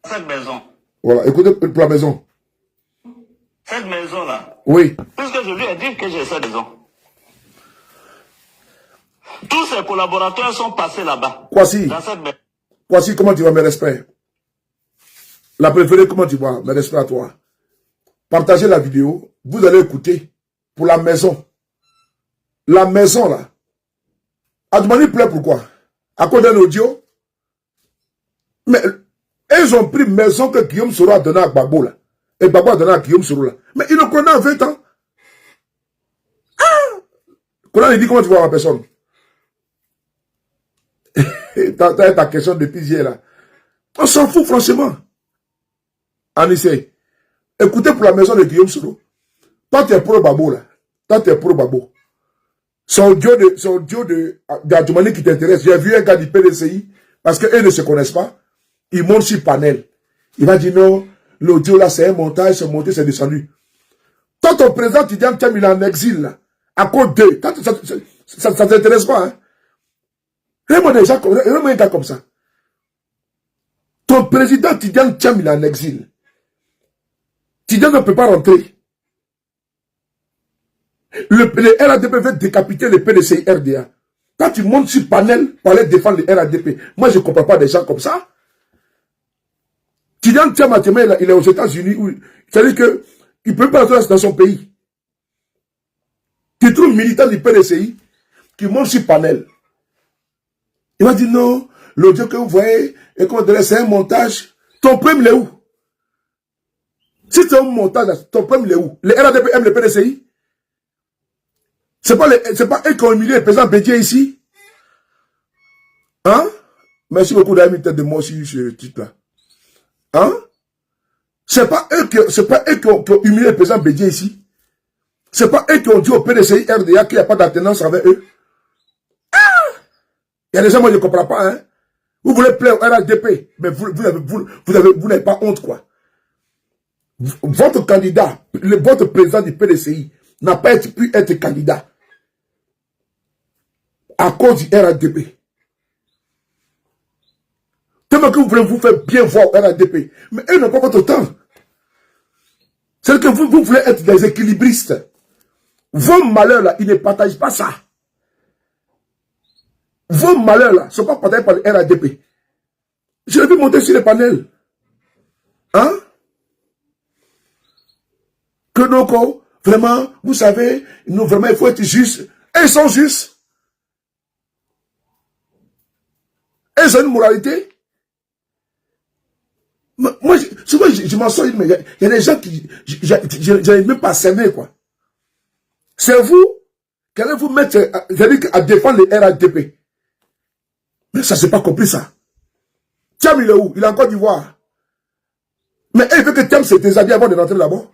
à cette maison. Voilà, écoutez pour la maison. Cette maison-là. Oui. Puisque je lui ai dit que j'ai cette maison. Tous ses collaborateurs sont passés là-bas. Kwasi. Dans cette maison. Kwasi, comment tu vas, mes respects? La préférée, comment tu vas? Mes respects à toi. Partagez la vidéo. Vous allez écouter pour la maison. La maison, là. Adjoumani plaît pourquoi? À cause d'un audio? Mais ils ont pris maison que Guillaume Soro a donné à Gbagbo, là. Et Gbagbo a donné à Guillaume Soro, là. Mais il le connaît en 20 ans. Ah! Quand il dit comment tu vois ma personne? T'as ta question depuis hier, là. On s'en fout, franchement. On essaie. Écoutez pour la maison de Guillaume Soro. Toi, tu es pro Gbagbo, là. Toi, tu es pro Gbagbo. Son audio d'Adjoumani qui t'intéresse. J'ai vu un gars du PDCI, parce qu'eux ne se connaissent pas. Il monte sur panel. Il va dire non, l'audio là, c'est un montage, c'est monté, c'est descendu. Toi, ton président Tidiane Tcham, il est en exil, là. À cause d'eux. Ça t'intéresse pas, hein. Vraiment un gars comme ça. Ton président Tidiane Tcham, il est en exil. Tidiane ne peut pas rentrer. Le RADP veut décapiter le PDCI RDA. Quand tu montes sur panel pour aller défendre le RADP, moi je ne comprends pas des gens comme ça. Tidiane Tcham, il est aux États-Unis. C'est-à-dire qu'il ne peut pas rentrer dans son pays. Tu trouves militant du PDCI qui monte sur panel Il m'a dit non, l'audio que vous voyez, c'est un montage. Ton prime, il est où? Si c'est un montage, ton prime, il est où? Les RADP aiment le PDCI? C'est pas eux qui ont humilié le président Bédié ici? Hein? Merci beaucoup d'avoir mis tête de moi aussi sur le titre là. Hein? C'est pas eux qui ont humilié le président Bédié ici. C'est pas eux qui ont dit au PDCI RDA qu'il n'y a pas d'attenance avec eux. Ah! Il y a des gens, moi je ne comprends pas, hein. Vous voulez plaire au RADP, mais vous n'avez pas honte, quoi. Votre candidat, votre président du PDCI n'a pas pu être candidat à cause du RADP. Tellement que vous voulez vous faire bien voir au RADP, mais eux n'ont pas votre temps. C'est que vous voulez être des équilibristes. Vos malheurs là, ils ne partagent pas ça. Vos malheurs là, ne sont pas partagés par le RADP. Je l'ai vu monter sur les panels. Hein? Que donc, vraiment, vous savez, nous, vraiment, il faut être juste. Et ils sont justes. Et ils ont une moralité. Moi, souvent, je m'en sors, mais il y a des gens qui, je n'arrive même pas à cerner, quoi. C'est vous qui allez vous mettre à défendre les RADP. Mais ça, c'est pas compris, ça. Thiam, il est où? Il est en Côte d'Ivoire. Mais il veut que Thiam se déshabille avant de rentrer là-bas.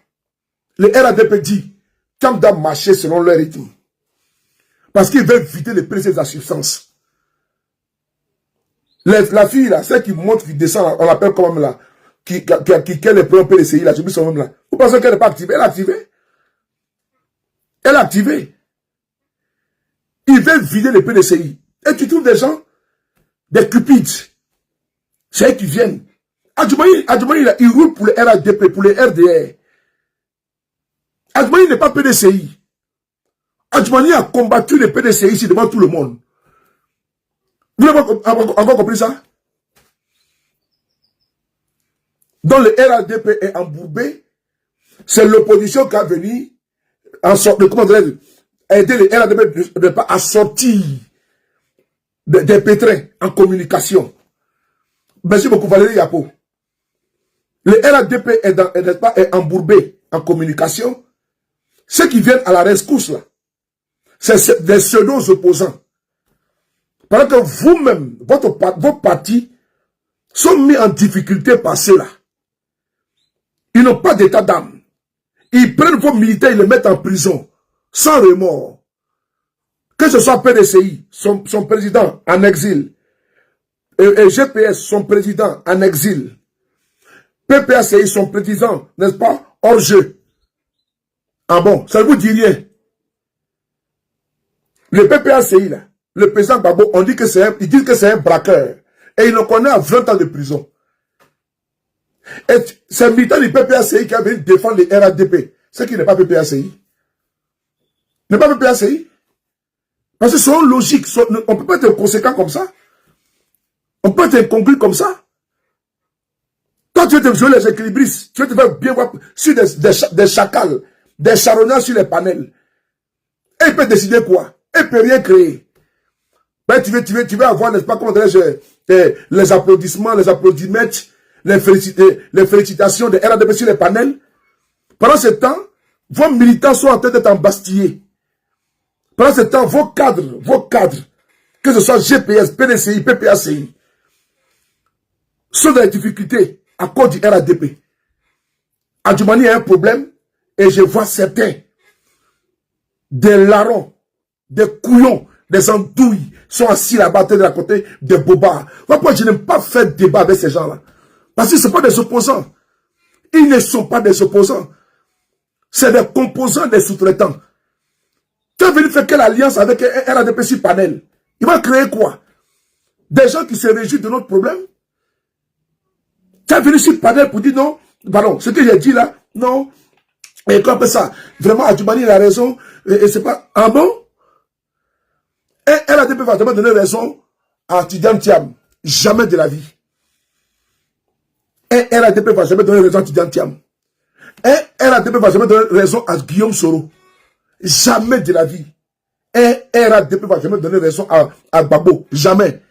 Le RADP dit, Thiam doit marcher selon leur rythme. Parce qu'il veut vider les précieux de la substance. La fille, là, celle qui monte, qui descend, on l'appelle comment là, qui est le premier PDCI, là, j'ai vu son nom là. Vous pensez qu'elle n'est pas activée? Elle est activée. Elle est activée. Il veut vider les PDCI. Et tu trouves des gens, des cupides. C'est eux qui viennent. Adjoumani, il roule pour le RADP, pour le RDR. Adjoumani n'est pas PDCI. Adjoumani a combattu les PDCI ici devant tout le monde. Vous avez encore compris ça? Donc le RADP est embourbé. C'est l'opposition qui a venu en sorte de, comment dire, aider le RADP à sortir des pétrins en communication. Merci beaucoup Valérie Yapo. Le RADP est embourbé en communication. Ceux qui viennent à la rescousse là, c'est des pseudo-opposants. Pendant que vous-même, vos partis sont mis en difficulté par ceux-là. Ils n'ont pas d'état d'âme. Ils prennent vos militaires, ils les mettent en prison, sans remords. Que ce soit PDCI, son président en exil, et GPS, son président en exil, PPACI, son président, n'est-ce pas, hors jeu. Ah bon, ça ne vous dit rien. Le PPACI, là, le président Gbagbo, on dit que ils disent que c'est un braqueur. Et il le connaît à 20 ans de prison. Et c'est le militant du PPACI qui a venu défendre les RADP. C'est qui n'est pas PPACI. N'est pas PPACI. Parce que c'est logique. On ne peut pas être conséquent comme ça. On peut être incongru comme ça. Toi, tu veux te jouer les équilibristes. Tu veux te faire bien voir sur des chacals, des charognards sur les panels. Et il peut décider quoi? Il ne peut rien créer. Ben, tu veux avoir, n'est-ce pas, comment dirais-je, les applaudissements, les applaudimètres, les félicitations des RADP sur les panels. Pendant ce temps, vos militants sont en train d'être embastillés. Pendant ce temps, vos cadres, que ce soit GPS, PDCI, PPACI, sont dans les difficultés à cause du RADP. Adjoumani a un problème et je vois certains, des larrons, des couillons, des andouilles, sont assis là-bas de la côté des bobards. Pourquoi je n'aime pas faire débat avec ces gens-là? Parce que ce ne sont pas des opposants. Ils ne sont pas des opposants. C'est des composants des sous-traitants. Tu as venu faire quelle alliance avec un RADP sur panel? Il va créer quoi? Des gens qui se réjouissent de notre problème? Tu as venu sur panel pour dire non, pardon, ce que j'ai dit là, non. Et comme ça, vraiment, Adjoumani a raison. Et c'est pas, ah bon? Et RADP va jamais donner raison à Tidiane Thiam. Jamais de la vie. Et RADP va jamais donner raison à Tidiane Thiam. Et RADP va jamais donner raison à Guillaume Soro. Jamais de la vie. Et RADP va jamais donner raison à Gbagbo. Jamais.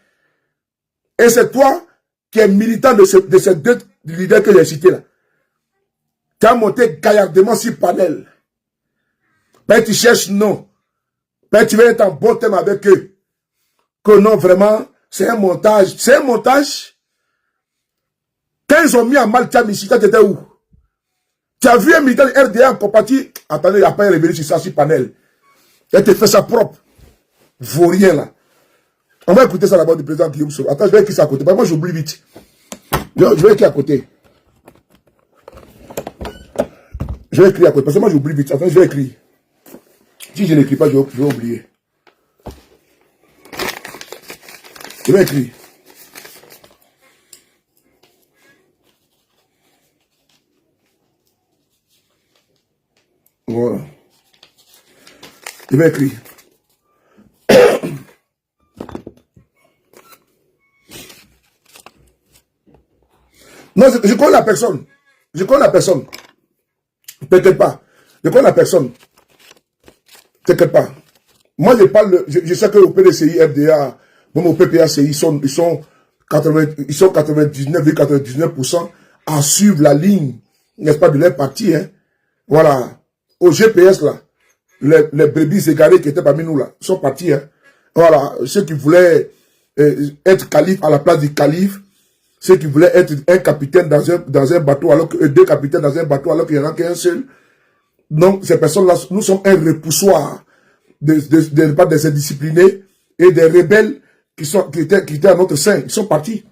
Et c'est toi qui es militant de ces deux leaders que j'ai cités là. Tu as monté gaillardement sur panel. Ben, tu cherches non. Ben, tu veux être en bon terme avec eux. Que non, vraiment, c'est un montage. C'est un montage. Quand ils ont mis en mal Tchamichita, tu étais où? Tu as vu un militant de RDA en compagnie. Attendez, il n'y a pas révélé sur ça, sur panel. Il te fait ça propre. Vaurien là. On va écouter ça d'abord du président Guillaume Soro. Attends, je vais écrire ça à côté. Moi, j'oublie vite. Je vais écrire à côté. Je vais écrire à côté. Parce que moi, j'oublie vite. Attends, je vais écrire. Si je n'écris pas, je vais oublier. Je vais écrire. Voilà. Je vais écrire. Non, je connais la personne. Je connais la personne. T'inquiète pas. Je connais la personne. T'inquiète pas. Moi, je parle, je sais que au PDCI, FDA, même au PPACI, ils sont 99,99% à suivre la ligne, n'est-ce pas, de leur parti, hein. Voilà. Au GPS, là, les brebis égarés qui étaient parmi nous, là, sont partis, hein. Voilà. Ceux qui voulaient être calife à la place du calife, ceux qui voulaient être un capitaine dans un bateau, alors que deux capitaines dans un bateau, alors qu'il n'y en a qu'un seul. Donc, ces personnes-là, nous sommes un repoussoir des indisciplinés et des rebelles qui étaient à notre sein. Ils sont partis.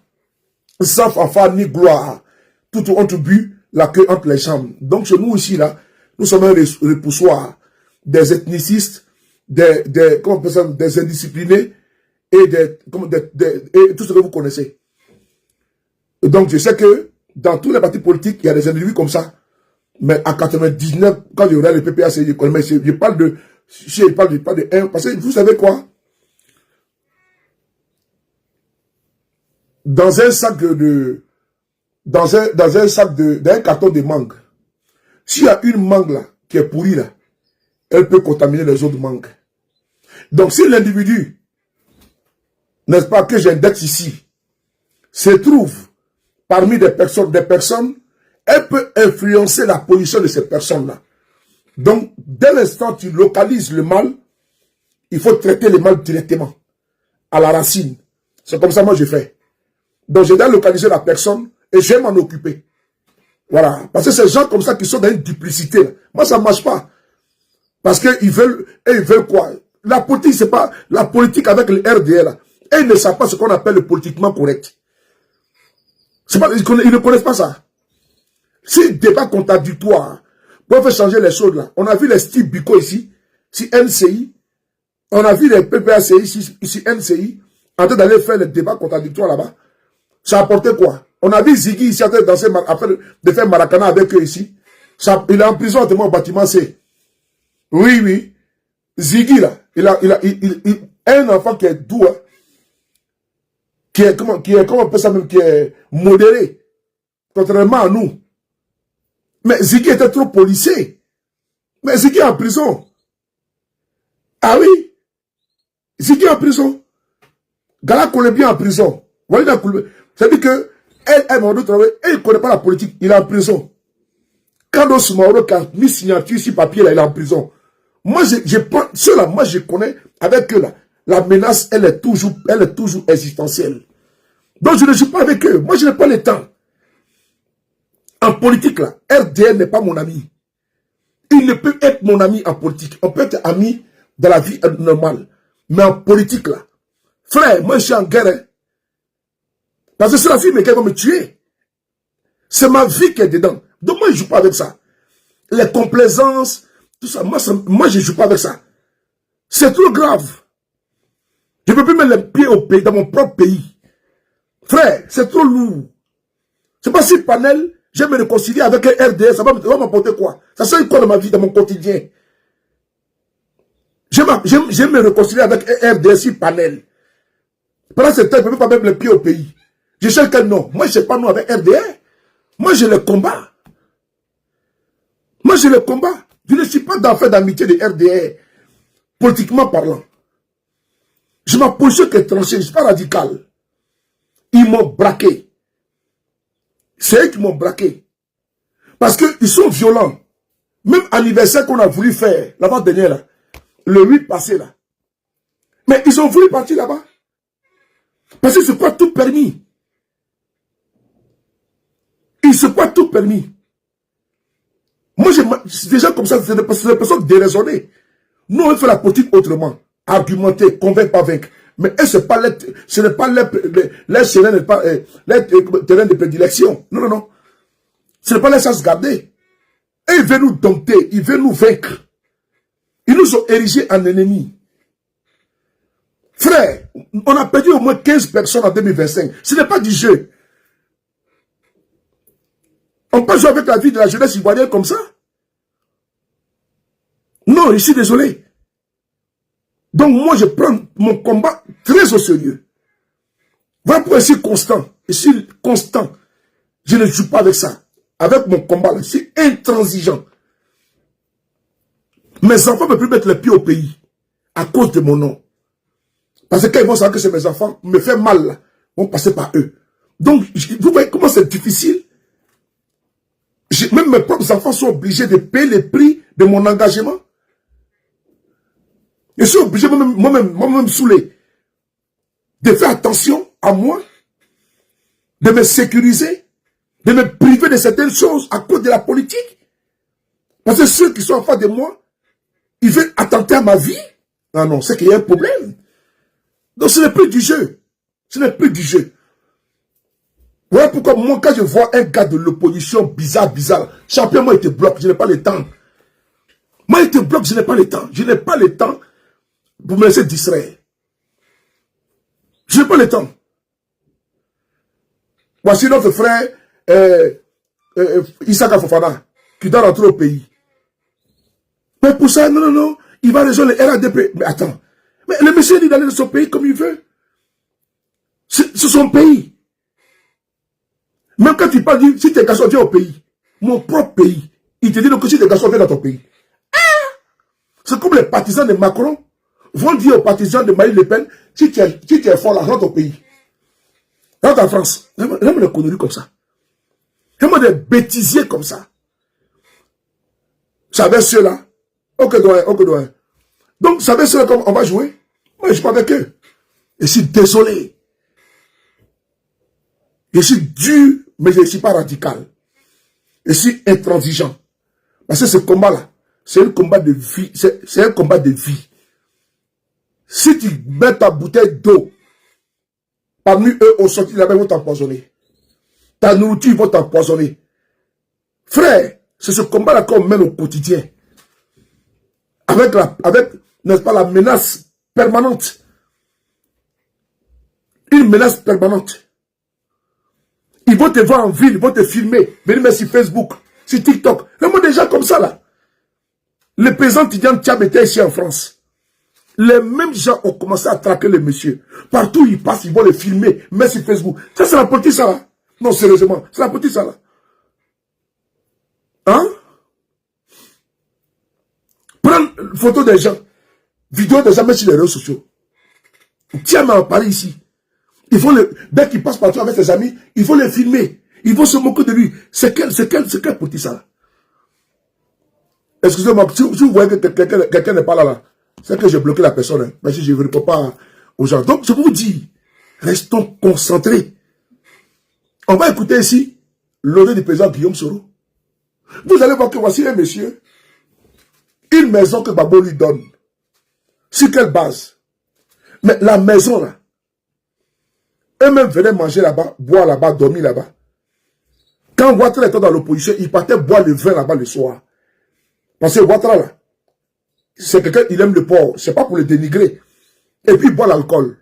Sans fanfare ni gloire. Tout ont bu la queue entre les jambes. Donc, chez nous ici, là, nous sommes un repoussoir des ethnicistes, comment on peut ça, des indisciplinés et et tout ce que vous connaissez. Et donc, je sais que dans tous les partis politiques, il y a des individus comme ça. Mais à 99, quand je regarde le PPACI, je connais, mais je parle de un, parce que vous savez quoi? Dans un sac d'un carton de mangue, s'il y a une mangue là, qui est pourrie là, elle peut contaminer les autres mangues. Donc, si l'individu, n'est-ce pas, que j'indexe ici, se trouve parmi des personnes, elle peut influencer la position de ces personnes-là. Donc, dès l'instant où tu localises le mal, il faut traiter le mal directement, à la racine. C'est comme ça moi je fais. Donc, je dois localiser la personne et je vais m'en occuper. Voilà. Parce que ces gens comme ça qui sont dans une duplicité, là, moi ça ne marche pas. Parce qu'ils veulent quoi? La politique, c'est pas la politique avec le RDL, là. Et ils ne savent pas ce qu'on appelle le politiquement correct. Pas, ils ne connaissent pas ça. Si débat contradictoire pour faire changer les choses là, on a vu les styles Biko ici, si NCI, on a vu les PPACI ici NCI, en train d'aller faire les débats contradictoires là-bas. Ça a apporté quoi? On a vu Ziggy ici en train de faire Maracana avec eux ici. Ça, il est en prison au bâtiment C. Oui. Ziggy là, il a un enfant qui est doux, hein, qui est comment on peut ça même, qui est modéré, contrairement à nous. Mais Ziggy était trop policé. Mais Ziggy est en prison. Ah oui? Ziggy est en prison. Gala Kolebia en prison. C'est-à-dire que elle ne connaît pas la politique. Il est en prison. Carlos Mauro qui a mis signature sur papier, là, il est en prison. Moi, ceux-là, moi, je connais avec eux, là. La menace, elle est toujours existentielle. Donc, je ne suis pas avec eux. Moi, je n'ai pas le temps. En politique, là, RDN n'est pas mon ami. Il ne peut être mon ami en politique. On peut être ami dans la vie normale. Mais en politique, là, frère, moi, je suis en guerre. Hein. Parce que c'est la fille qui va me tuer. C'est ma vie qui est dedans. Donc, moi, je ne joue pas avec ça. Les complaisances, tout ça, moi je ne joue pas avec ça. C'est trop grave. Je ne peux plus mettre les pieds au pays, dans mon propre pays. Frère, c'est trop lourd. C'est pas si panel, je vais me réconcilier avec un RDS, ça va m'apporter quoi? Ça sert quoi dans ma vie, dans mon quotidien? Je vais me réconcilier avec un RDS si panel. Pendant ce temps, je ne peux pas mettre les pieds au pays. Je cherche quel nom. Moi, je ne sais pas non avec RDS. Moi, je le combat. Moi, je le combat. Je ne suis pas dans fait d'amitié de RDR, politiquement parlant. Je ma position qui est tranchée, je ne suis pas radical. Ils m'ont braqué. C'est eux qui m'ont braqué. Parce qu'ils sont violents. Même anniversaire qu'on a voulu faire, l'avant-dernière, là, le 8 passé, là. Mais ils ont voulu partir là-bas. Parce qu'ils se croient tout permis. Ils se croient tout permis. Moi, c'est déjà comme ça, c'est des personnes déraisonnées. Nous, on fait la politique autrement. Argumenter, convaincre, pas vaincre. Mais ce n'est pas les terrains de prédilection. Non, non, non. Ce n'est pas les chances gardées. Et ils veulent nous dompter, ils veulent nous vaincre. Ils nous ont érigés en ennemis. Frère, on a perdu au moins 15 personnes en 2025. Ce n'est pas du jeu. On peut jouer avec la vie de la jeunesse ivoirienne comme ça? Non, je suis désolé. Donc moi, je prends mon combat très au sérieux. Voilà pourquoi je suis constant. Je suis constant. Je ne joue pas avec ça. Avec mon combat, là, je suis intransigeant. Mes enfants ne peuvent plus mettre les pieds au pays à cause de mon nom. Parce que quand ils vont savoir que c'est mes enfants, me fait mal, là, vont passer par eux. Donc, vous voyez comment c'est difficile? Même mes propres enfants sont obligés de payer le prix de mon engagement. Je suis obligé, moi-même saoulé, de faire attention à moi, de me sécuriser, de me priver de certaines choses à cause de la politique. Parce que ceux qui sont en face de moi, ils veulent attenter à ma vie. Non, non, c'est qu'il y a un problème. Donc ce n'est plus du jeu. Ce n'est plus du jeu. Voilà pourquoi moi, quand je vois un gars de l'opposition bizarre, champion, moi, il te bloque, je n'ai pas le temps. Moi, il te bloque, je n'ai pas le temps. Je n'ai pas le temps pour me laisser distraire. Je n'ai pas le temps. Voici notre frère Issaka Fofana, qui doit rentrer au pays. Mais pour ça, non, non, non, il va rejoindre le RADP. Mais attends, mais le monsieur dit d'aller dans son pays comme il veut. C'est son pays. Même quand tu parles, si tes garçons viennent au pays, mon propre pays, il te dit que si tes garçons viennent dans ton pays. C'est comme les partisans de Macron vont dire aux partisans de Marine Le Pen, si tu es fort là, rentre au pays. Rentre en France. Même les conneries comme ça. Même des bêtisiers comme ça. Ça va ceux-là. Ok, doyen. Donc, ça va ceux-là comme on va jouer. Moi, je ne suis pas avec eux. Je suis désolé. Je suis dur, mais je ne suis pas radical. Je suis intransigeant. Parce que ce combat-là, c'est un combat de vie. C'est un combat de vie. Si tu mets ta bouteille d'eau, parmi eux, au sorti là-bas, ils vont t'empoisonner. Ta nourriture, ils vont t'empoisonner. Frère, c'est ce combat-là qu'on mène au quotidien. Avec n'est-ce pas, la menace permanente. Une menace permanente. Ils vont te voir en ville, ils vont te filmer. Venez mettre sur Facebook, sur TikTok. Vraiment des gens comme ça, là. Le président Tidiane Tcham était ici en France. Les mêmes gens ont commencé à traquer les messieurs. Partout où ils passent, ils vont les filmer, mettre sur Facebook. Ça, c'est la politique, ça, là. Non, sérieusement, c'est la politique, ça, là. Hein? Prendre photo des gens, vidéo des gens, mettre sur les réseaux sociaux. Tiens, mais à Paris, ici. Ils vont dès qu'il passe partout avec ses amis, ils vont les filmer. Ils vont se moquer de lui. C'est quel politique, ça, là? Excusez-moi, si vous voyez que quelqu'un n'est pas là, c'est que j'ai bloqué la personne. Hein, mais si je ne réponds pas aux gens. Donc, je vous dis, restons concentrés. On va écouter ici l'audio du président Guillaume Soro. Vous allez voir que voici un monsieur, une maison que Babo lui donne. Sur quelle base? Mais la maison, là, eux-mêmes venaient manger là-bas, boire là-bas, dormir là-bas. Quand Ouattara était dans l'opposition, il partait boire le vin là-bas le soir. Parce que Ouattara, là, c'est quelqu'un, il aime le porc. C'est pas pour le dénigrer. Et puis, il boit l'alcool.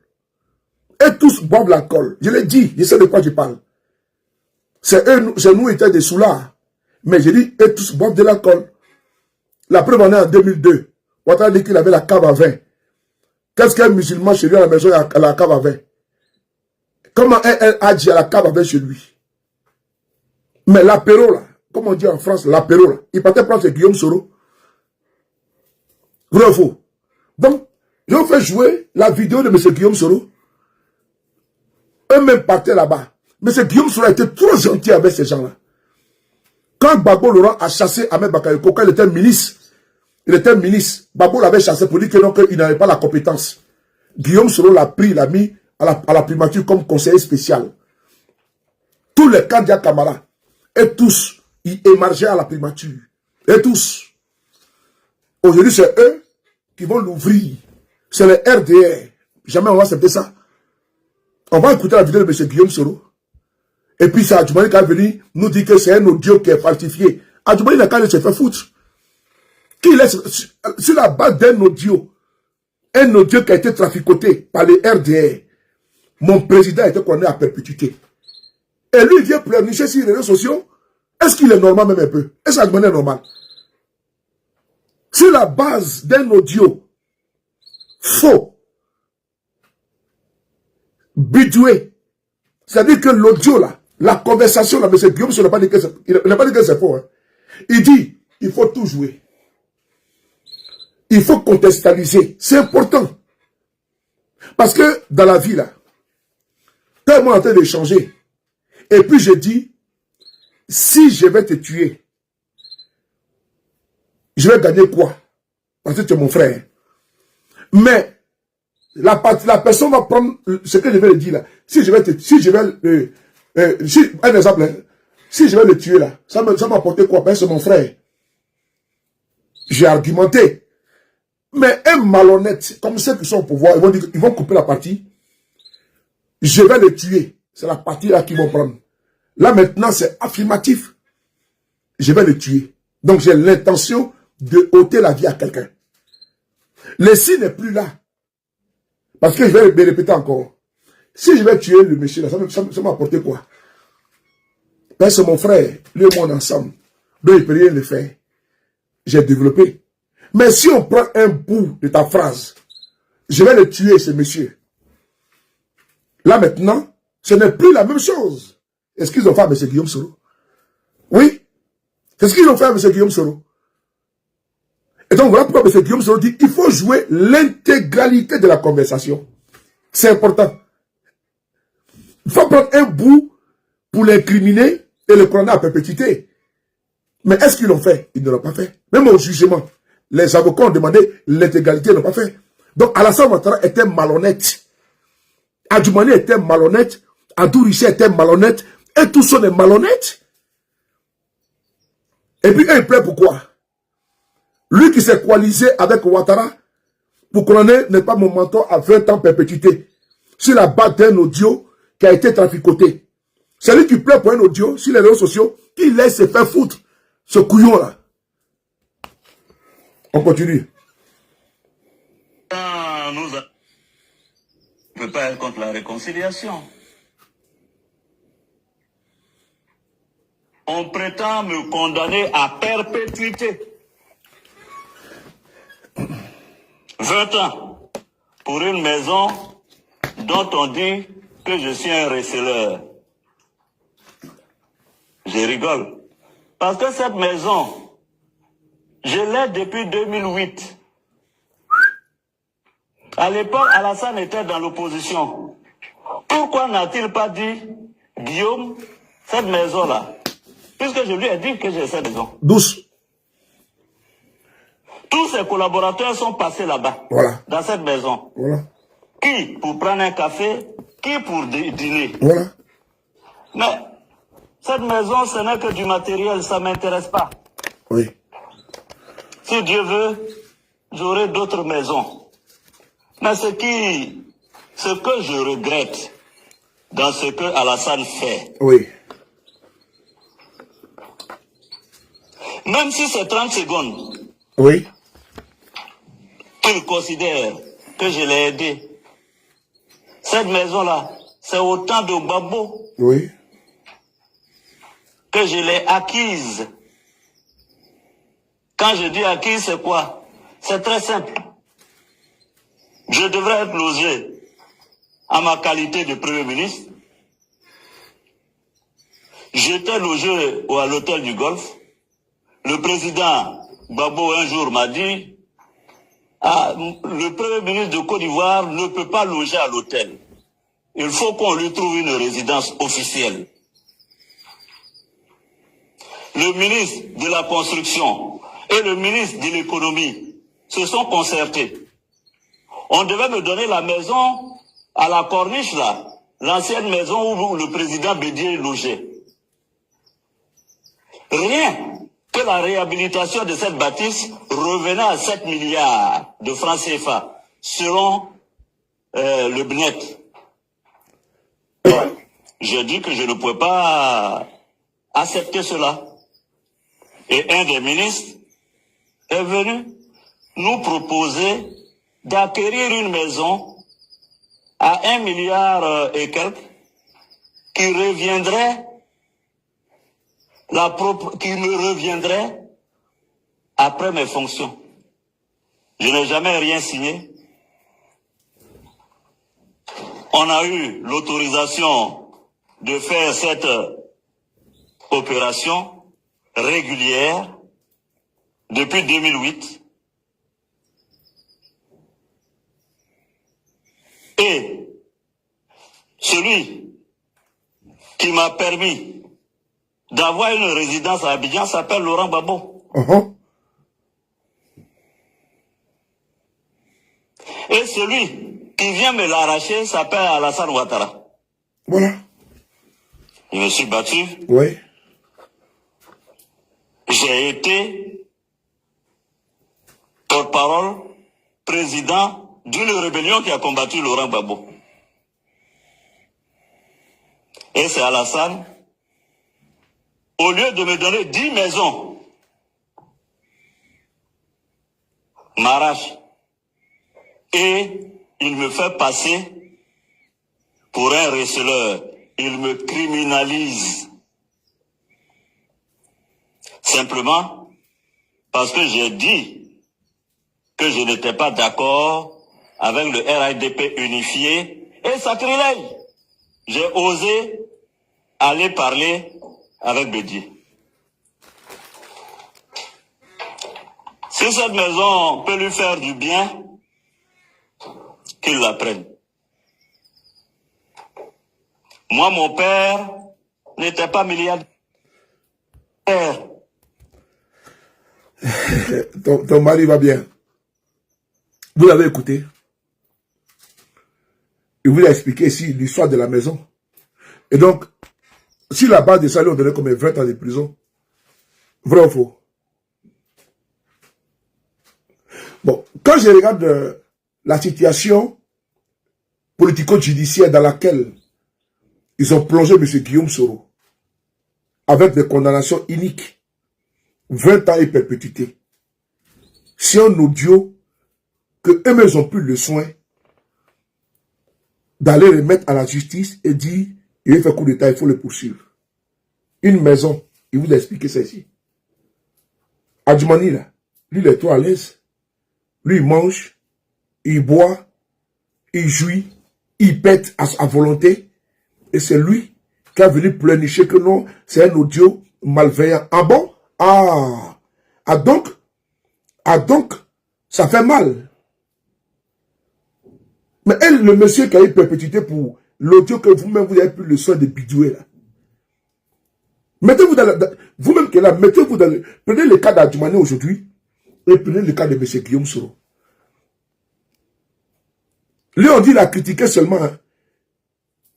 Et tous boivent l'alcool. Je l'ai dit, je sais de quoi je parle. C'est nous, étaient des soulards. Mais j'ai dit, et tous boivent de l'alcool. La preuve en est en 2002. Ouattara dit qu'il avait la cave à vin. Qu'est-ce qu'un musulman chez lui à la maison a la cave à vin? Comment un Hadji a la cave à vin chez lui? Mais l'apéro, là, comme on dit en France, l'apéro, là, il partait prendre ce Guillaume Soro. Vrai ou faux? Donc, ils ont fait jouer la vidéo de M. Guillaume Soro. Eux-mêmes partaient là-bas. Mais ce Guillaume Soro a été trop gentil avec ces gens-là. Quand Gbagbo Laurent a chassé Ahmed Bakayoko, quand il était ministre, Gbagbo l'avait chassé pour dire que non, qu'il n'avait pas la compétence. Guillaume Soro l'a pris, l'a mis à la primature comme conseiller spécial. Tous les candidats Kamara, et tous, ils émargeaient à la primature. Et tous. Aujourd'hui, c'est eux qui vont l'ouvrir. C'est le RDR. Jamais on va accepter ça. On va écouter la vidéo de M. Guillaume Soro. Et puis c'est Adjoumani qui est venu nous dire que c'est un audio qui est falsifié. Adjoumani n'a qu'à se faire foutre. Qui laisse, sur la base d'un audio qui a été traficoté par les RDR, mon président a été condamné à perpétuité. Et lui, il vient pleurnicher sur les réseaux sociaux. Est-ce qu'il est normal même un peu? Est-ce qu'Adjoumani est normal? Sur la base d'un audio faux, bidoué, c'est-à-dire que l'audio là, la conversation là, M. Guillaume, il n'a pas dit que c'est faux. Hein. Il dit, il faut tout jouer. Il faut contextualiser. C'est important. Parce que dans la vie là, quand moi en train d'échanger, et puis je dis, si je vais te tuer, je vais gagner quoi? Parce que tu es mon frère. Mais la personne va prendre ce que je vais le dire là. Un exemple, hein, si je vais le tuer là, ça m'a apporté quoi? Parce que c'est mon frère. J'ai argumenté. Mais un malhonnête, comme ceux qui sont au pouvoir, ils vont couper la partie. Je vais le tuer. C'est la partie là qu'ils vont prendre. Là maintenant, c'est affirmatif. Je vais le tuer. Donc j'ai l'intention de ôter la vie à quelqu'un. Le si n'est plus là. Parce que je vais me répéter encore. Si je vais tuer le monsieur là, ça m'a apporté quoi? Ben, c'est mon frère, lui et moi ensemble. Donc il ne peut rien le faire. J'ai développé. Mais si on prend un bout de ta phrase, je vais le tuer ce monsieur. Là maintenant, ce n'est plus la même chose. Est-ce qu'ils ont fait à M. Guillaume Soro? Oui. C'est ce qu'ils ont fait à M. Guillaume Soro. Et donc voilà pourquoi M. Guillaume Soro dit il faut jouer l'intégralité de la conversation. C'est important. Il faut prendre un bout pour l'incriminer et le condamner à perpétuité. Mais est-ce qu'ils l'ont fait? Ils ne l'ont pas fait. Même au jugement, les avocats ont demandé l'intégralité, ils ne l'ont pas fait. Donc Alassane Ouattara était malhonnête. Adjoumani était malhonnête. Abdou Richer était malhonnête. Et tous sont des malhonnêtes. Et puis eux, ils plaident pourquoi? Lui qui s'est coalisé avec Ouattara pour condamner n'est pas mon mentor à 20 ans perpétuité. Sur la base d'un audio qui a été traficoté. C'est lui qui plaît pour un audio sur les réseaux sociaux qui laisse se faire foutre. Ce couillon-là. On continue. Nous ne peut pas être contre la réconciliation. On prétend me condamner à perpétuité. 20 ans pour une maison dont on dit que je suis un receleur. Je rigole. Parce que cette maison, je l'ai depuis 2008. À l'époque, Alassane était dans l'opposition. Pourquoi n'a-t-il pas dit, Guillaume, cette maison-là, puisque je lui ai dit que j'ai cette maison. Douce. Tous ses collaborateurs sont passés là-bas, voilà, dans cette maison. Voilà. Qui pour prendre un café, qui pour dîner. Voilà. Mais cette maison, ce n'est que du matériel, ça ne m'intéresse pas. Oui. Si Dieu veut, j'aurai d'autres maisons. Mais ce que je regrette dans ce que Alassane fait, oui, même si c'est 30 secondes, oui, qu'il considère que je l'ai aidé, cette maison-là, c'est autant de Gbagbo oui, que je l'ai acquise. Quand je dis acquise, c'est quoi? C'est très simple. Je devrais être logé à ma qualité de Premier ministre. J'étais logé à l'hôtel du Golfe. Le président Gbagbo un jour m'a dit, le Premier ministre de Côte d'Ivoire ne peut pas loger à l'hôtel. il faut qu'on lui trouve une résidence officielle. Le ministre de la Construction et le ministre de l'Économie se sont concertés. On devait me donner la maison à la Corniche, là, l'ancienne maison où le président Bédier logeait. Rien que la réhabilitation de cette bâtisse revenait à 7 milliards de francs CFA, selon le BNET. J'ai dit que je ne pouvais pas accepter cela. Et un des ministres est venu nous proposer d'acquérir une maison à 1 milliard et quelques qui reviendrait qui me reviendrait après mes fonctions. Je n'ai jamais rien signé. On a eu l'autorisation de faire cette opération régulière depuis 2008. Et celui qui m'a permis d'avoir une résidence à Abidjan s'appelle Laurent Gbagbo. Et celui qui vient me l'arracher s'appelle Alassane Ouattara. Voilà. Je me suis battu. Oui. J'ai été porte-parole, président d'une rébellion qui a combattu Laurent Gbagbo. Et c'est Alassane, au lieu de me donner 10 maisons, m'arrache. Et il me fait passer pour un receleur. Il me criminalise. Simplement parce que j'ai dit que je n'étais pas d'accord avec le RHDP unifié et sacrilège. J'ai osé aller parler avec Bédier. Si cette maison peut lui faire du bien, qu'il la prenne. Moi, mon père n'était pas milliardaire. Ton mari va bien. Vous l'avez écouté. Il vous a expliqué ici l'histoire de la maison. Et donc, si la base de salaire on donnait comme 20 ans de prison, vrai ou faux? Bon, quand je regarde la situation politico-judiciaire dans laquelle ils ont plongé M. Guillaume Soro, avec des condamnations iniques, 20 ans et perpétuité, c'est un audio que eux-mêmes ont pris le soin d'aller remettre à la justice et dire, il a fait coup d'état, il faut le poursuivre. Une maison, il vous a expliqué ça ici. Adjoumani, là, lui, il est trop à l'aise. Lui, il mange, il boit, il jouit, il pète à volonté. Et c'est lui qui a venu pleurnicher que non, c'est un audio malveillant. Ah bon? Ah donc, ça fait mal. Mais elle, le monsieur qui a eu perpétuité pour l'audio que vous-même, vous avez pris le soin de bidouer là. Mettez-vous dans vous-même qui est là, mettez-vous dans le... Prenez le cas d'Adjoumani aujourd'hui et prenez le cas de M. Guillaume Soro. Lui, on dit qu'il a critiqué seulement. Hein.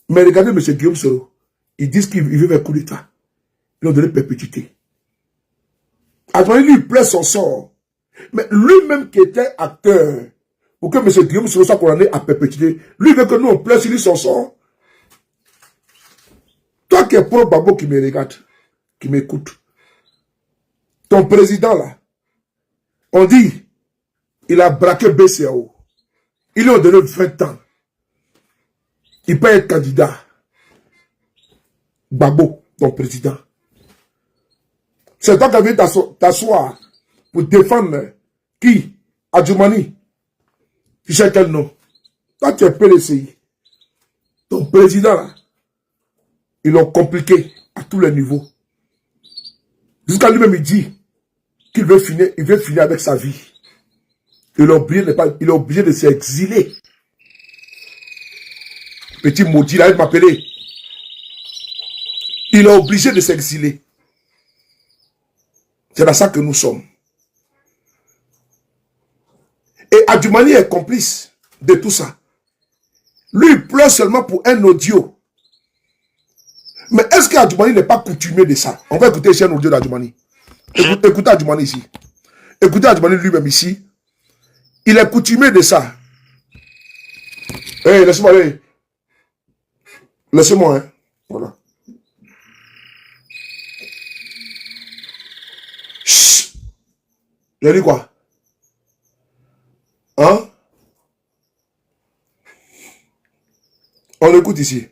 Mais regardez M. Guillaume Soro. Ils disent qu'il veut faire coup d'état. Ils ont donné perpétuité. Adjoumani, lui, il plaît son sort. Mais lui-même qui était acteur, pour que M. Guillaume Soro soit condamné à perpétuité, lui veut que nous, on plaît sur lui son sort. Toi qui es pro Babo qui me regarde, qui m'écoute, ton président là, on dit, il a braqué BCAO. Il lui a donné 20 ans. Il peut être candidat. Babo, ton président. C'est toi qui viens t'asseoir pour défendre qui? Adjoumani. Tu sais quel nom? Toi, tu es PLCI. Ton président, là, ils l'ont compliqué à tous les niveaux. Jusqu'à lui-même, il dit qu'il veut finir avec sa vie. Il est obligé de s'exiler. petit maudit là, il m'appelait. Il est obligé de s'exiler. C'est dans ça que nous sommes. Et Adjumani est complice de tout ça. Lui, il pleure seulement pour un audio. Mais est-ce qu'Adjumani n'est pas coutumier de ça? On va écouter ici un audio d'Adjumani. Écoutez Adjumani ici. Écoutez Adjumani lui-même ici. Il est coutumier de ça. Hey, laissez-moi aller. Laissez-moi, hein. Voilà. Chut. J'ai dit quoi? Hein? On écoute ici.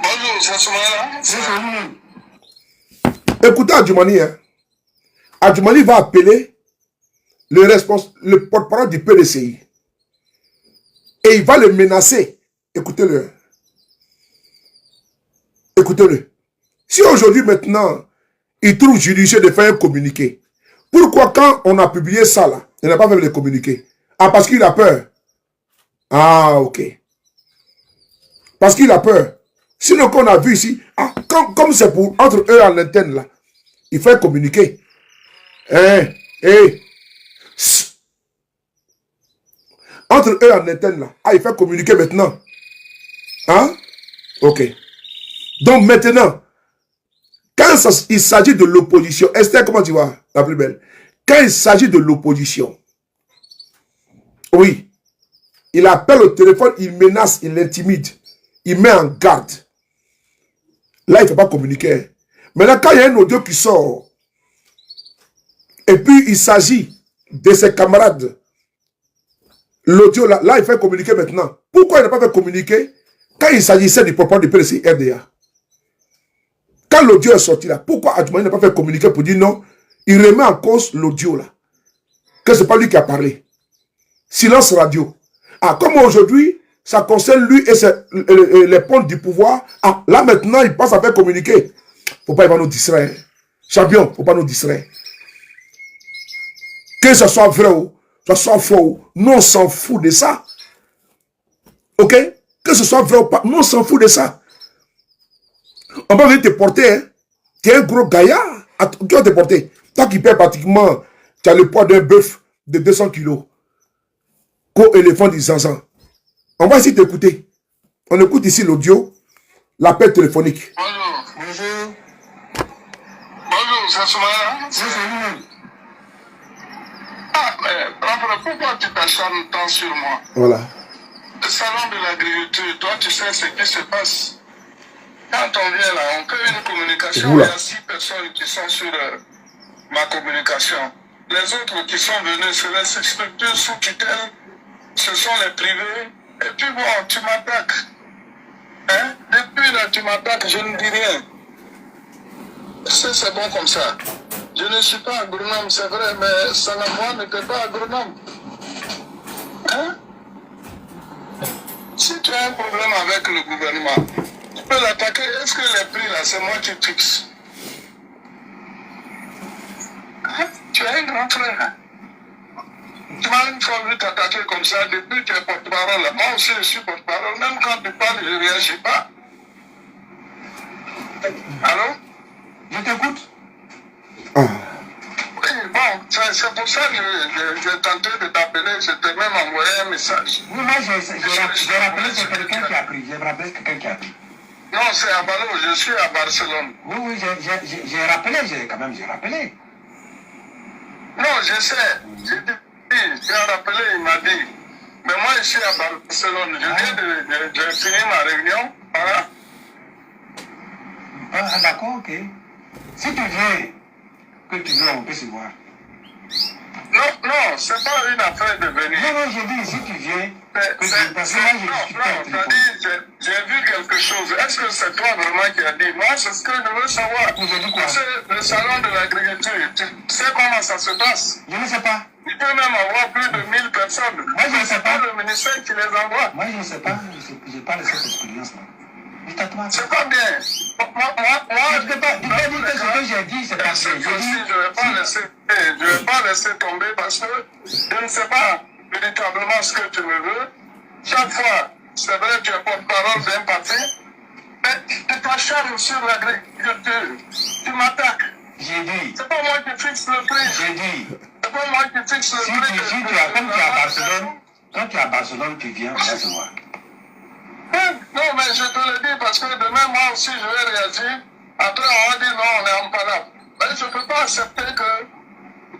Bonjour, c'est Soumana. Écoutez Adjumani, hein. Adjumani va appeler le porte-parole du PDCI. Et il va le menacer. Écoutez-le. Écoutez-le. Si aujourd'hui, maintenant, il trouve judicieux de faire un communiqué, pourquoi quand on a publié ça, là, il n'a pas fait le communiqué? Ah, parce qu'il a peur. Ah, ok. Parce qu'il a peur. Sinon, qu'on a vu ici, ah, comme c'est pour entre eux en interne, là, il fait communiquer. Hein? Hey. Entre eux en interne, là. Ah, il fait communiquer maintenant. Hein? Ok. Donc maintenant, quand il s'agit de l'opposition, Esther, comment tu vois, la plus belle? Quand il s'agit de l'opposition, oui, il appelle au téléphone, il menace, il intimide, il met en garde. Là, il ne fait pas communiquer. Maintenant, quand il y a un audio qui sort, et puis il s'agit de ses camarades, l'audio, là, il fait communiquer maintenant. Pourquoi il n'a pas fait communiquer quand il s'agissait du propos du PDC RDA? Quand l'audio est sorti là, pourquoi Adjumani n'a pas fait communiquer pour dire non? Il remet en cause l'audio là. Que ce n'est pas lui qui a parlé. Silence radio. Ah, comme aujourd'hui, ça concerne lui et les pontes du pouvoir. Ah, là maintenant, il passe à faire communiquer. Faut pas, il va nous distraire. Champion, faut pas nous distraire. Que ce soit vrai ou que ce soit faux, nous on s'en fout de ça. Ok? Que ce soit vrai ou pas, nous on s'en fout de ça. On va venir te porter, hein. Tu es un gros gaillard. Qui va te porter? Toi qui perds pratiquement, tu as le poids d'un bœuf de 200 kilos. Co-éléphant du Zanzan. On va essayer d'écouter. On écoute ici l'audio, l'appel téléphonique. Bonjour. Bonjour. Bonjour, c'est Soumana. Oui. Ah, mais pourquoi tu t'acharnes tant sur moi? Voilà. Le salon de l'agriculture, toi tu sais ce qui se passe. Quand on vient là, on fait une communication, il y a 6 personnes qui sont sur ma communication. Les autres qui sont venus, c'est les structures sous tutelle, ce sont les privés. Et puis bon, tu m'attaques. Hein? Depuis là, tu m'attaques, je ne dis rien. C'est bon comme ça. Je ne suis pas agronome, c'est vrai, mais Salamouane n'était pas agronome. Hein? Si tu as un problème avec le gouvernement, tu peux l'attaquer. Est-ce que les prix là, c'est moi qui fixe? Hein? Tu es un grand frère. Tu m'as une fois vu t'attaquer comme ça, depuis tu es porte-parole. Moi aussi je suis porte-parole. Même quand tu parles, je ne réagis pas. Allô? Je t'écoute. Oui, bon, c'est pour ça que j'ai tenté de t'appeler. Je t'ai même envoyé un message. Oui, moi j'ai rappelé, c'est quelqu'un qui a pris. J'ai rappelé, c'est quelqu'un qui a pris. Non, c'est à Balo, je suis à Barcelone. Oui, j'ai rappelé, j'ai rappelé. Non, je sais. J'ai rappelé, il m'a dit. Mais moi, je suis à Barcelone. Je viens de finir ma réunion. Voilà. Ah, d'accord, ok. Si tu viens, que tu veux, on peut se voir. Non, c'est pas une affaire de venir. Non, j'ai dit, si tu viens, j'ai vu quelque chose. Est-ce que c'est toi vraiment qui as dit? Moi, c'est ce que je veux savoir. C'est le salon de l'agriculture. Tu sais comment ça se passe? Je ne sais pas. Il peut même avoir plus de 1000 personnes. Moi, je ne sais pas. Le ministère qui les envoie. Moi, je ne sais pas. Je n'ai pas cette expérience-là. C'est pas bien. Moi, je ne peux pas dire que ce que j'ai dit, c'est pas bien. Je ne vais pas laisser tomber parce que je ne sais pas véritablement ce que tu me veux. Chaque fois, c'est vrai, tu es porte-parole d'un parti, mais tu t'acharnes sur l'agriculture. Tu m'attaques. J'ai dit. C'est pas moi qui fixe le prix. J'ai dit. C'est pas moi qui fixe le prix. Comme tu es à Barcelone, quand tu es à Barcelone, tu viens, on va se voir. Non, mais je te le dis parce que demain, moi aussi, je vais réagir. Après, on va dire non, on est en palabre. Mais je ne peux pas accepter que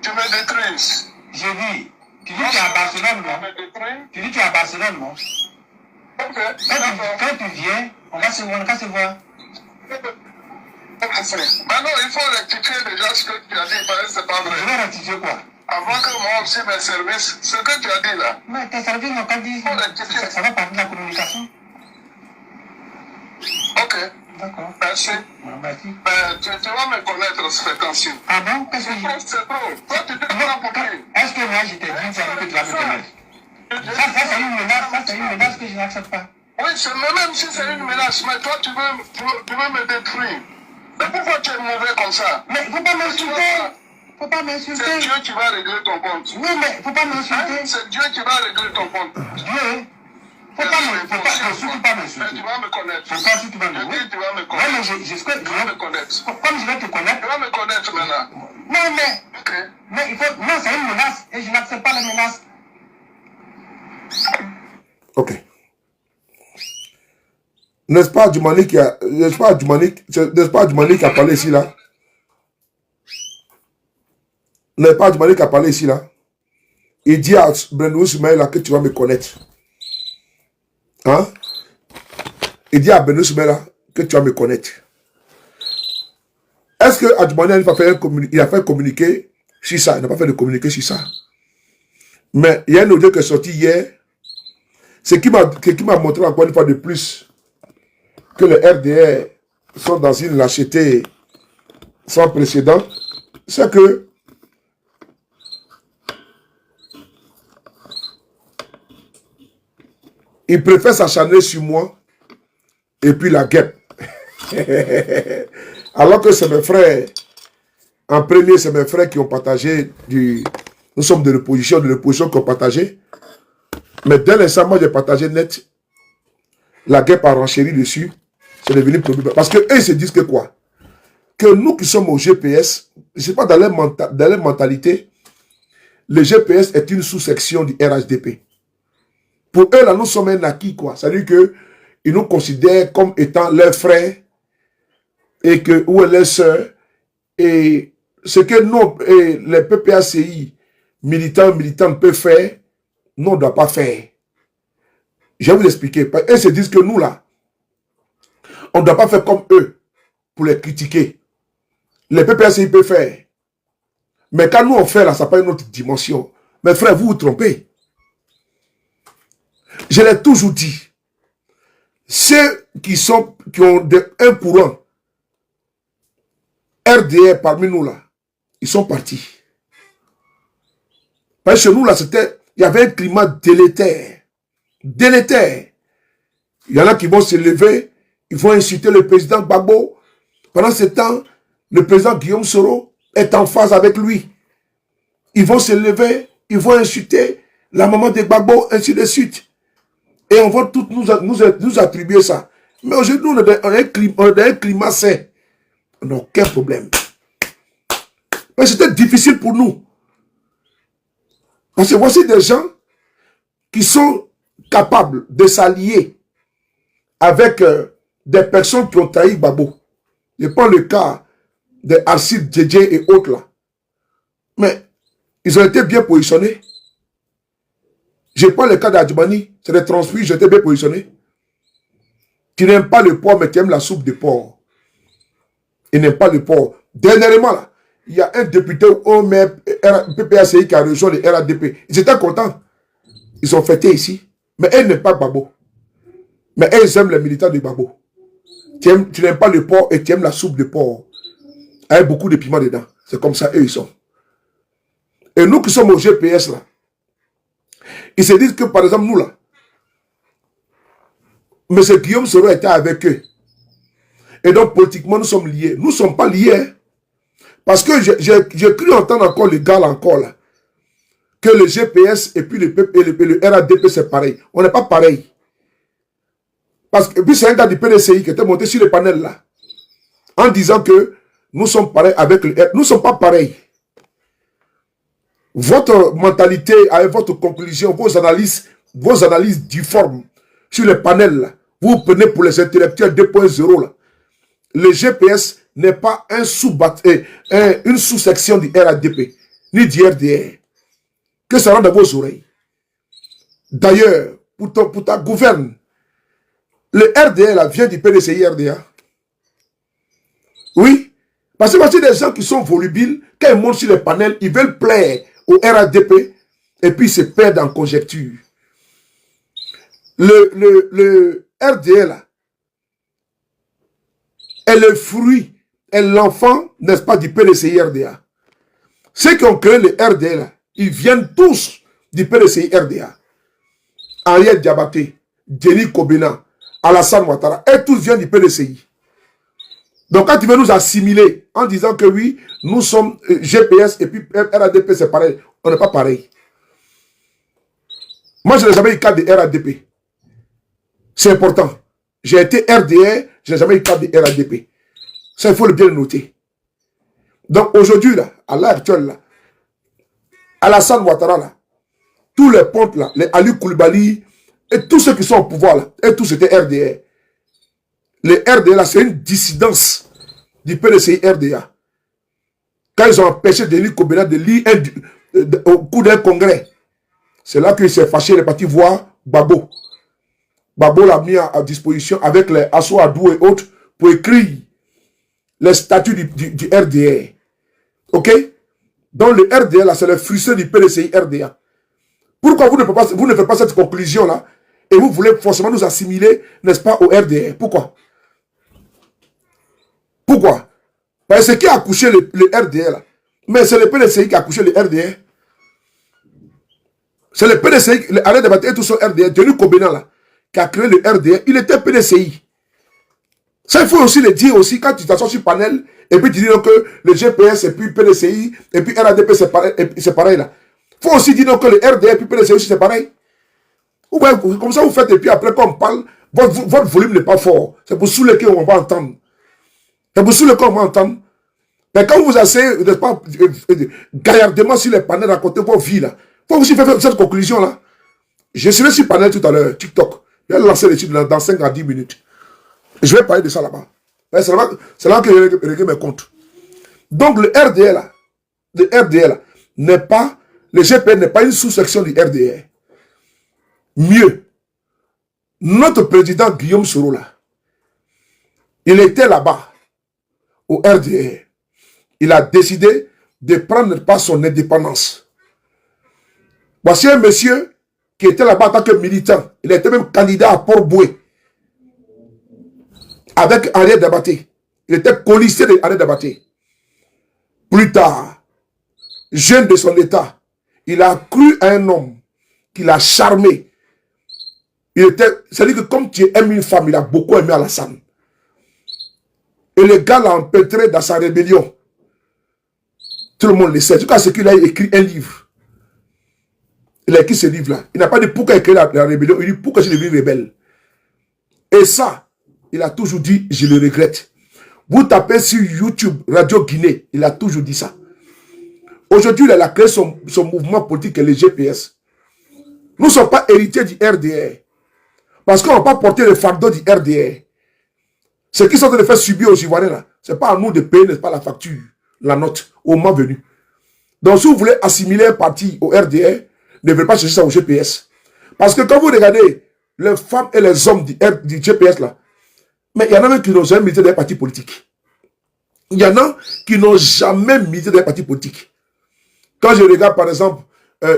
tu me détruises. J'ai dit. Tu dis que tu es à Barcelone, non? Tu dis que tu es à Barcelone, non? Ok. Quand tu viens, on va se voir. Maintenant, il faut rectifier déjà ce que tu as dit, parce que c'est pas vrai. Je vais rectifier quoi? Avant que moi aussi mes services, ce que tu as dit là. Mais tes services n'ont pas dit. Ça va parler de la communication. Ok. D'accord. Merci. Merci. Tu vas me connaître ce fait-ci. Ah bon? Qu'est-ce que C'est trop. Toi, tu te prends pour qui? Est-ce que moi, je t'ai dit que tu vas me connaître? Ça, c'est une menace. Ça, c'est une menace que je n'accepte pas. Oui, même si c'est une menace, mais toi, tu veux me détruire. Mais pourquoi tu es mauvais comme ça? Mais il ne faut pas m'insulter. Faut pas m'insulter. C'est Dieu qui va régler ton compte. Oui, mais faut pas m'insulter. C'est Dieu qui va régler ton compte. Dieu. Faut surtout pas m'insulter. Mais tu vas me connaître. Faut pas surtout pas m'insulter. Je dis, tu vas me Ouais, connaître. mais Tu vas me connaître. Comme je vais te connaître. Tu vas me connaître maintenant. Non, mais. Ok. Mais il faut. Non, c'est une menace. Et je n'accepte pas les menaces. Ok. N'est-ce pas Djoumani qui a parlé ici là? N'est-ce pas Djoumani qui a parlé ici là? Il dit à Brendo Soumaïla que tu vas me connaître. Hein? Il dit à Brendo Soumaïla que tu vas me connaître. Est-ce que Adjoumani il a fait communiquer sur ça? Il n'a pas fait de communiquer sur ça. Mais il y a un audio qui est sorti hier. Ce qui m'a montré encore une fois de plus que les RDR sont dans une lâcheté sans précédent, c'est que ils préfèrent s'acharner sur moi et puis la guêpe. Alors que c'est mes frères, en premier, c'est mes frères qui ont partagé nous sommes de l'opposition qui ont partagé. Mais dès l'instant, moi j'ai partagé net, la guêpe a renchéri dessus. C'est devenu problème. Parce que eux se disent que quoi? Que nous qui sommes au GPS, je ne sais pas, dans leur mentalité, le GPS est une sous-section du RHDP. Pour eux, là, nous sommes un acquis, quoi. C'est-à-dire qu'ils nous considèrent comme étant leurs frères et que, ou leurs sœurs. Et ce que nous, les PPACI, militants peuvent faire, nous, on ne doit pas faire. Je vais vous expliquer. Eux se disent que nous, là, on ne doit pas faire comme eux pour les critiquer. Les PPACI peuvent faire. Mais quand nous on fait là, ça pas une autre dimension. Mes frères, vous vous trompez. Je l'ai toujours dit. Ceux qui ont un courant RDR parmi nous là, ils sont partis. Parce que chez nous là, il y avait un climat délétère. Délétère. Il y en a qui vont se lever. Ils vont insulter le président Gbagbo. Pendant ce temps, le président Guillaume Soro est en phase avec lui. Ils vont se lever, ils vont insulter la maman de Gbagbo, ainsi de suite. Et on va tous nous attribuer ça. Mais aujourd'hui, on a un climat sain. On n'a aucun problème. Mais c'était difficile pour nous. Parce que voici des gens qui sont capables de s'allier avec des personnes qui ont trahi Gbagbo. Je prends le cas de Arsid Djedje et autres là. Mais ils ont été bien positionnés. Je prends le cas d'Adjoumani, c'est des transfuges, ils ont été bien positionnés. Tu n'aimes pas le porc, mais tu aimes la soupe de porc. Ils n'aiment pas le porc. Dernièrement, là, il y a un député au maire PPACI qui a rejoint le RADP. Ils étaient contents. Ils ont fêté ici. Mais elles n'aiment pas Gbagbo. Mais elles aiment les militants de Gbagbo. Tu n'aimes pas le porc et tu aimes la soupe de porc. Avec beaucoup de piment dedans. C'est comme ça, eux, ils sont. Et nous qui sommes au GPS, là, ils se disent que, par exemple, nous, là, M. Guillaume Soro était avec eux. Et donc, politiquement, nous sommes liés. Nous ne sommes pas liés. Hein. Parce que j'ai cru entendre encore les gars, là, encore, là, que le GPS et puis le RADP, c'est pareil. On n'est pas pareil. Parce que puis c'est un gars du PDCI qui était monté sur le panel là, en disant que nous sommes pareils avec le R. Nous ne sommes pas pareils. Votre mentalité, avec votre conclusion, vos analyses difformes sur le panel là, vous prenez pour les intellectuels 2.0 là. Le GPS n'est pas une sous-section du RADP, ni du RDR. Que ça rentre dans vos oreilles. D'ailleurs, pour ta gouverne, le RDR là, vient du PDCI RDA. Oui, parce que voici des gens qui sont volubiles, quand ils montent sur le panel, ils veulent plaire au RADP et puis ils se perdent en conjecture. Le RDA là, est le fruit, est l'enfant, n'est-ce pas, du PDCI RDA. Ceux qui ont créé le RDA là, ils viennent tous du PDCI RDA. Henriette Diabaté, Denis Kobena, Alassane Ouattara, et tous viennent du PDCI. Donc quand tu veux nous assimiler en disant que oui, nous sommes GPS et puis RADP c'est pareil, on n'est pas pareil. Moi je n'ai jamais eu cadre de RADP. C'est important. J'ai été RDR, je n'ai jamais eu cadre de RADP. Ça il faut le bien noter. Donc aujourd'hui là, à l'heure actuelle là, Alassane Ouattara là, tous les pontes là, les Ali Koulibaly et tous ceux qui sont au pouvoir là, et tous étaient RDR. Les RDA là, c'est une dissidence du PDCI RDA. Quand ils ont empêché Denis Kobena de lire au cours d'un congrès, c'est là qu'il s'est fâché, il est parti voir Babo. Babo l'a mis à disposition avec les Asso Adou et autres pour écrire les statuts du RDA. Ok? Donc le RDA là, c'est le frustré du PDCI RDA. Pourquoi vous ne faites pas cette conclusion là et vous voulez forcément nous assimiler, n'est-ce pas, au RDA? Pourquoi? Pourquoi? Parce que qui a accouché le RDA là? Mais c'est le PDCI qui a accouché le RDA. C'est le PDCI, l'arrêt de bataille et tout son RDA, Denis Kobena là, qui a créé le RDA, il était PDCI. Ça, il faut aussi le dire aussi, quand tu t'assois sur panel, et puis tu dis que le GPS et puis PDCI, et puis RADP c'est pareil là. Il faut aussi dire que le RDA et puis PDCI aussi c'est pareil. Ou bien, comme ça vous faites, et puis après quand on parle, votre volume n'est pas fort. C'est pour sous lequel on va entendre. C'est pour sous lequel on va entendre. Mais quand vous asseyez, n'est-ce pas, gaillardement sur les panels, raconter vos vies là, il faut aussi faire cette conclusion là. Je serai sur panel tout à l'heure, TikTok. Je vais lancer l'étude dans 5 à 10 minutes. Je vais parler de ça là-bas. C'est là que je règle mes comptes. Donc le RDA là, n'est pas, le GPN n'est pas une sous-section du RDA. Mieux, notre président Guillaume Soro là, il était là-bas, au RDA. Il a décidé de prendre pas son indépendance. Voici un monsieur qui était là-bas en tant que militant. Il était même candidat à Port-Boué. Avec Henriette Diabaté. Il était colistier de Henriette Diabaté. Plus tard, jeune de son état, il a cru à un homme qui l'a charmé. C'est-à-dire que comme tu aimes une femme, il a beaucoup aimé Alassane. Et le gars l'a empêtré dans sa rébellion. Tout le monde le sait. En tout cas, c'est qu'il a écrit un livre. Il a écrit ce livre-là. Il n'a pas dit pourquoi il a écrit la rébellion. Il dit pourquoi je devenu rebelle. Et ça, il a toujours dit, je le regrette. Vous tapez sur YouTube, Radio Guinée, il a toujours dit ça. Aujourd'hui, il a créé son mouvement politique, le GPS. Nous ne sommes pas héritiers du RDR. Parce qu'on n'a pas porté le fardeau du RDR. Ce qu'ils sont en train de faire subir aux Ivoiriens, là, ce n'est pas à nous de payer, n'est-ce pas, la facture, la note, au moment venu. Donc, si vous voulez assimiler un parti au RDR, ne devez pas chercher ça au GPS. Parce que quand vous regardez les femmes et les hommes du GPS, là, mais il y en a même qui n'ont jamais milité dans un parti politique. Il y en a qui n'ont jamais milité dans un parti politique. Quand je regarde, par exemple,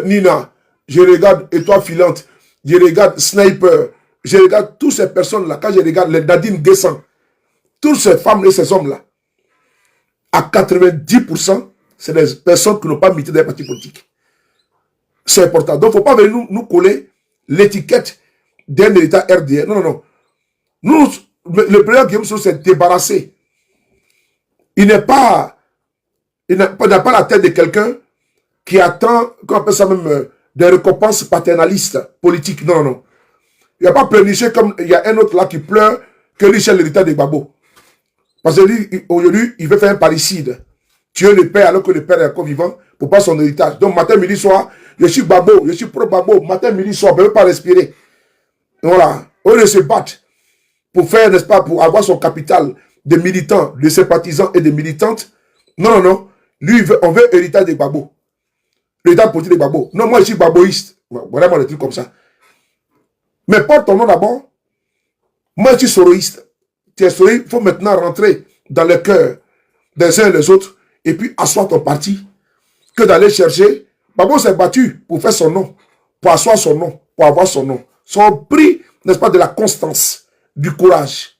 Nina, je regarde Étoile Filante, je regarde Sniper, je regarde toutes ces personnes-là, quand je regarde les Nadine Guessan, toutes ces femmes et ces hommes-là, à 90%, c'est des personnes qui n'ont pas milité dans un parti politique. C'est important. Donc, il ne faut pas venir nous coller l'étiquette d'un État RDR. Non, non, non. Nous, le président Guillaume Soro s'est débarrassé. Il n'a pas la tête de quelqu'un qui attend, qu'on appelle ça même, des récompenses paternalistes politiques. Non, non, non. Il n'a pas pleurniché comme il y a un autre là qui pleure que lui cherche l'héritage de Gbagbo. Parce que lui, aujourd'hui, il veut faire un parricide. Tuer le père alors que le père est encore vivant pour pas son héritage. Donc matin, midi, soir, je suis Gbagbo, je suis pro-Gbagbo. Matin, midi, soir, on ne peut pas respirer. Voilà. Au lieu de se battre pour faire, n'est-ce pas, pour avoir son capital de militants, de sympathisants et de militantes. Non, non, non. Lui, on veut héritage de Gbagbo. L'héritage politique de Gbagbo. Non, moi, je suis Gbagboïste. Vraiment, des trucs comme ça. Mais porte ton nom d'abord. Moi, je suis soroïste. Tu es soroïste, il faut maintenant rentrer dans le cœur des uns et des autres et puis asseoir ton parti que d'aller chercher. Gbagbo s'est battu pour faire son nom, pour asseoir son nom, pour avoir son nom. Son prix, n'est-ce pas, de la constance, du courage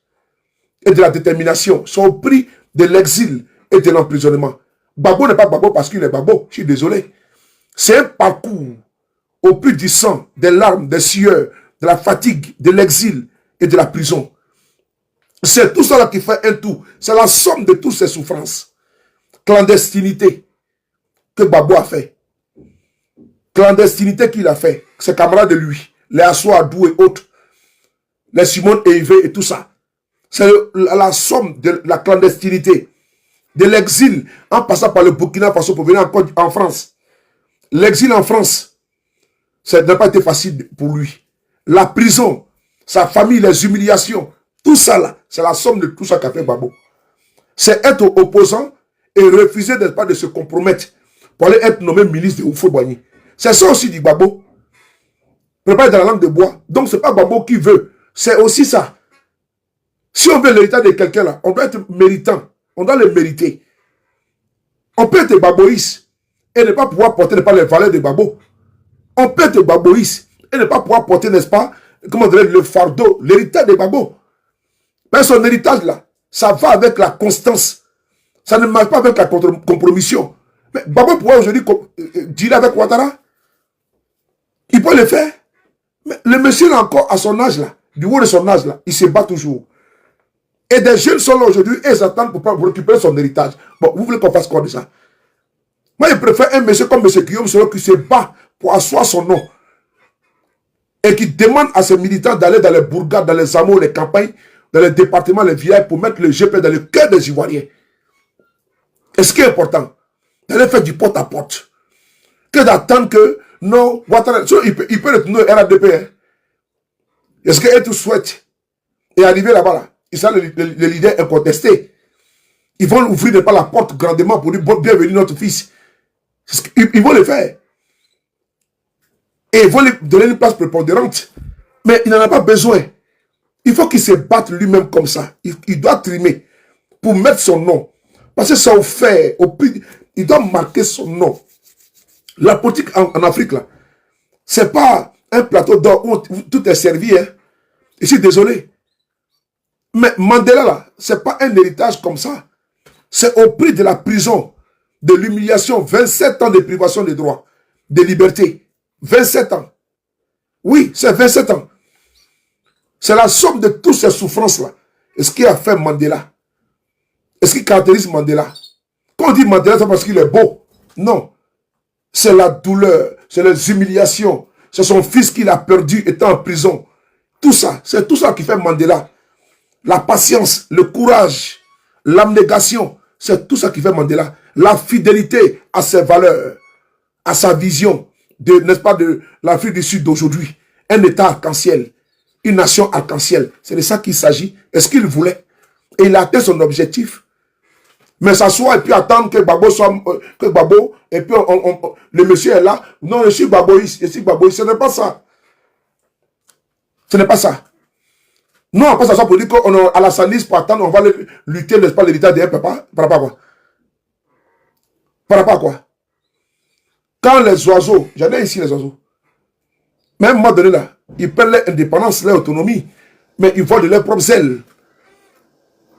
et de la détermination. Son prix de l'exil et de l'emprisonnement. Gbagbo n'est pas Gbagbo parce qu'il est Gbagbo. Je suis désolé. C'est un parcours au prix du sang, des larmes, des sueurs, de la fatigue, de l'exil et de la prison. C'est tout cela qui fait un tout. C'est la somme de toutes ces souffrances. Clandestinité que Gbagbo a fait. Clandestinité qu'il a fait. Ses camarades de lui. Les Assou Adou et autres. Les Simone Eivé et tout ça. C'est la somme de la clandestinité. De l'exil. En passant par le Burkina Faso pour venir en France. L'exil en France. Ça n'a pas été facile pour lui. La prison. Sa famille, les humiliations. Tout ça là, c'est la somme de tout ça qu'a fait Gbagbo. C'est être opposant et refuser pas de se compromettre pour aller être nommé ministre de Houphouët-Boigny. C'est ça aussi dit Gbagbo. Préparé dans la langue de bois. Donc c'est pas Gbagbo qui veut. C'est aussi ça. Si on veut l'héritage de quelqu'un là, on doit être méritant. On doit le mériter. On peut être Gbagboïste et ne pas pouvoir porter pas les valeurs de Gbagbo. On peut être Gbagboïste et ne pas pouvoir porter, n'est-ce pas, comment dire, le fardeau, l'héritage de Gbagbo. Mais son héritage là, ça va avec la constance. Ça ne marche pas avec la compromission. Mais Gbagbo pourrait aujourd'hui dealer avec Ouattara. Il peut le faire. Mais le monsieur là encore à son âge là, du haut de son âge là, il se bat toujours. Et des jeunes sont là aujourd'hui et ils attendent pour récupérer son héritage. Bon, vous voulez qu'on fasse quoi de ça? Moi, je préfère un monsieur comme M. Guillaume Soro qui se bat pour asseoir son nom. Et qui demande à ses militants d'aller dans les bourgades, dans les hameaux, les campagnes, dans les départements, les villages, pour mettre le GP dans le cœur des Ivoiriens. Et ce qui est important, d'aller faire du porte-à-porte. Que d'attendre que, non, Ouattara, il peut retourner au RADP. Hein. Est-ce qu'elle tout souhaite et arriver là-bas, là, ils sont les leaders incontestés. Ils vont ouvrir pas la porte grandement pour dire bienvenue notre fils. Ils vont le faire. Et ils vont lui donner une place prépondérante. Mais il n'en a pas besoin. Il faut qu'il se batte lui-même comme ça. Il doit trimer pour mettre son nom. Parce que ça fait, il doit marquer son nom. La politique en Afrique, là, c'est pas un plateau d'or où tout est servi. Hein. Je suis désolé. Mais Mandela, là, c'est pas un héritage comme ça. C'est au prix de la prison, de l'humiliation, 27 ans de privation des droits, de liberté. 27 ans. Oui, c'est 27 ans. C'est la somme de toutes ces souffrances-là. Et ce qui a fait Mandela. Et ce qui caractérise Mandela. Quand on dit Mandela, c'est parce qu'il est beau. Non. C'est la douleur, c'est les humiliations. C'est son fils qu'il a perdu étant en prison. Tout ça, c'est tout ça qui fait Mandela. La patience, le courage, l'abnégation, c'est tout ça qui fait Mandela. La fidélité à ses valeurs, à sa vision, n'est-ce pas, de l'Afrique du Sud d'aujourd'hui. Un État arc-en-ciel, une nation arc-en-ciel. C'est de ça qu'il s'agit. Est-ce qu'il voulait? Et il a atteint son objectif. Mais s'asseoir et puis attendre que Gbagbo soit... que Gbagbo, et puis le monsieur est là. Non, je suis Gbagboïste, je suis Gbagboïste. Ce n'est pas ça. Ce n'est pas ça. Non, on peut s'asseoir pour dire qu'à la sanise, pour attendre, on va lutter, n'est-ce pas, l'héritage d'un papa. Par rapport à quoi? Par rapport à quoi? Quand les oiseaux, j'en ai ici les oiseaux, même à un moment donné là, ils prennent leur indépendance, leur autonomie, mais ils volent de leurs propres ailes.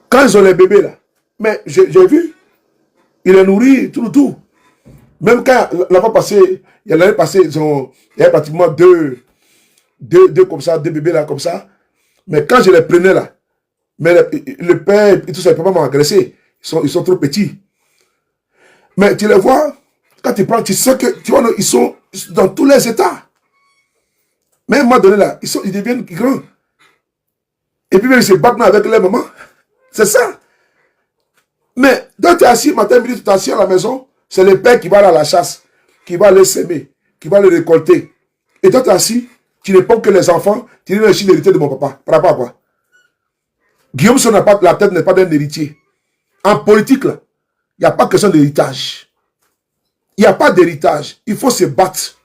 Quand ils ont les bébés là, mais j'ai vu, ils les nourrissent, tout. Même quand l'année passée, il y avait pratiquement deux comme ça, deux bébés là comme ça. Mais quand je les prenais là, mais le père et tout ça, il ne peut pas m'agresser. Ils sont trop petits. Mais tu les vois, quand tu prends, tu sais que tu vois, ils sont dans tous les états. Mais à un moment donné, là, ils deviennent grands. Et puis, ils se battent avec les mamans. C'est ça. Mais, quand tu es assis, matin, midi, tu es assis à la maison, c'est le père qui va aller à la chasse, qui va les s'aimer, qui va les récolter. Et toi, tu es assis, tu n'es pas que les enfants, tu es l'héritier de mon papa. Par rapport à quoi? Guillaume, la tête n'est pas d'un héritier. En politique, là, il n'y a pas question d'héritage. Il n'y a pas d'héritage. Il faut se battre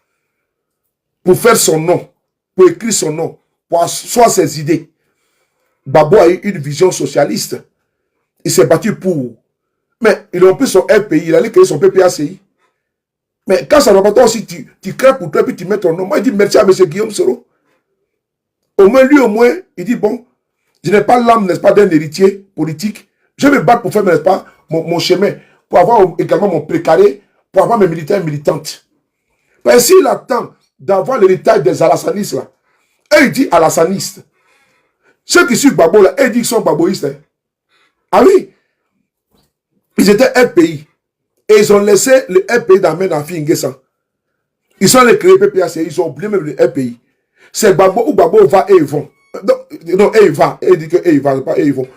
pour faire son nom, pour écrire son nom, pour asseoir ses idées. Gbagbo a eu une vision socialiste. Il s'est battu pour. Mais ils ont pris son RPI, il allait créer son PPACI. Mais quand ça ne va pas, toi aussi, tu crées pour toi, puis tu mets ton nom. Moi, il dit merci à M. Guillaume Soro. Au moins, lui, il dit bon, je n'ai pas l'âme, n'est-ce pas, d'un héritier politique. Je vais me battre pour faire, n'est-ce pas, mon chemin, pour avoir également mon précaré, pour avoir mes militaires et militantes. Mais s'il attend d'avoir l'héritage des alassanistes, là, et il dit alassanistes. Ceux qui suivent Gbagbo, là, ils disent qu'ils sont gbagboïstes. Hein. Ah oui, ils étaient RPI. Et ils ont laissé le RPI dans la main d'Afi Nguessan. Ils sont allés créer PPAC, ils ont oublié même le RPI. C'est Gbagbo où Gbagbo va et ils vont. Non, et il va. Et il dit que et il va, pas et ils vont.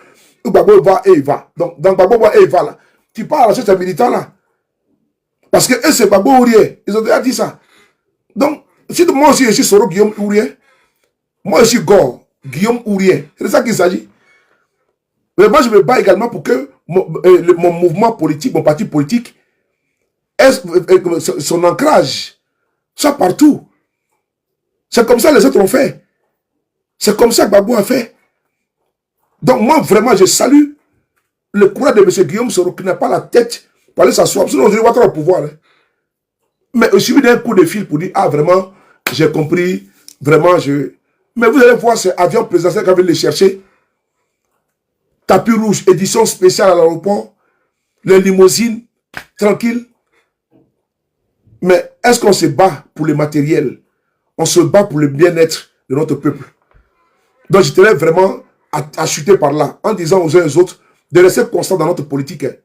Où Gbagbo va et il va. Donc, dans Gbagbo va et il va là. Tu parles à ces militants-là. Parce que eux, c'est Gbagbo Ourié. Ils ont déjà dit ça. Donc, si moi aussi je suis Soro Guillaume Ourié, moi je suis Gore Guillaume Ourié. C'est de ça qu'il s'agit. Mais moi, je me bats également pour que mon mouvement politique, mon parti politique, son ancrage soit partout. C'est comme ça que les autres ont fait. C'est comme ça que Gbagbo a fait. Donc moi, vraiment, je salue le courage de M. Guillaume Soro qui n'a pas la tête pour aller s'asseoir. Sinon, on va au pouvoir. Hein. Mais il suffit d'un coup de fil pour dire, ah, vraiment, j'ai compris, vraiment, je... Mais vous allez voir, c'est avion présidentiel qui va les chercher. Tapis rouge, édition spéciale à l'aéroport, les limousines, tranquille. Mais est-ce qu'on se bat pour le matériel? On se bat pour le bien-être de notre peuple. Donc je tenais vraiment à chuter par là, en disant aux uns et aux autres de rester constant dans notre politique. Hein.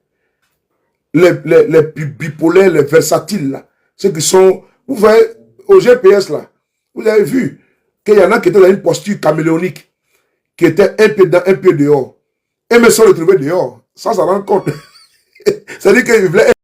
Les bipolaires, les versatiles, là, ceux qui sont... Vous voyez, au GPS, là, vous avez vu qu'il y en a qui étaient dans une posture caméléonique, qui était un peu dans, un peu dehors. Et me sont retrouvés dehors, sans s'en rendre compte. C'est-à-dire qu'ils voulaient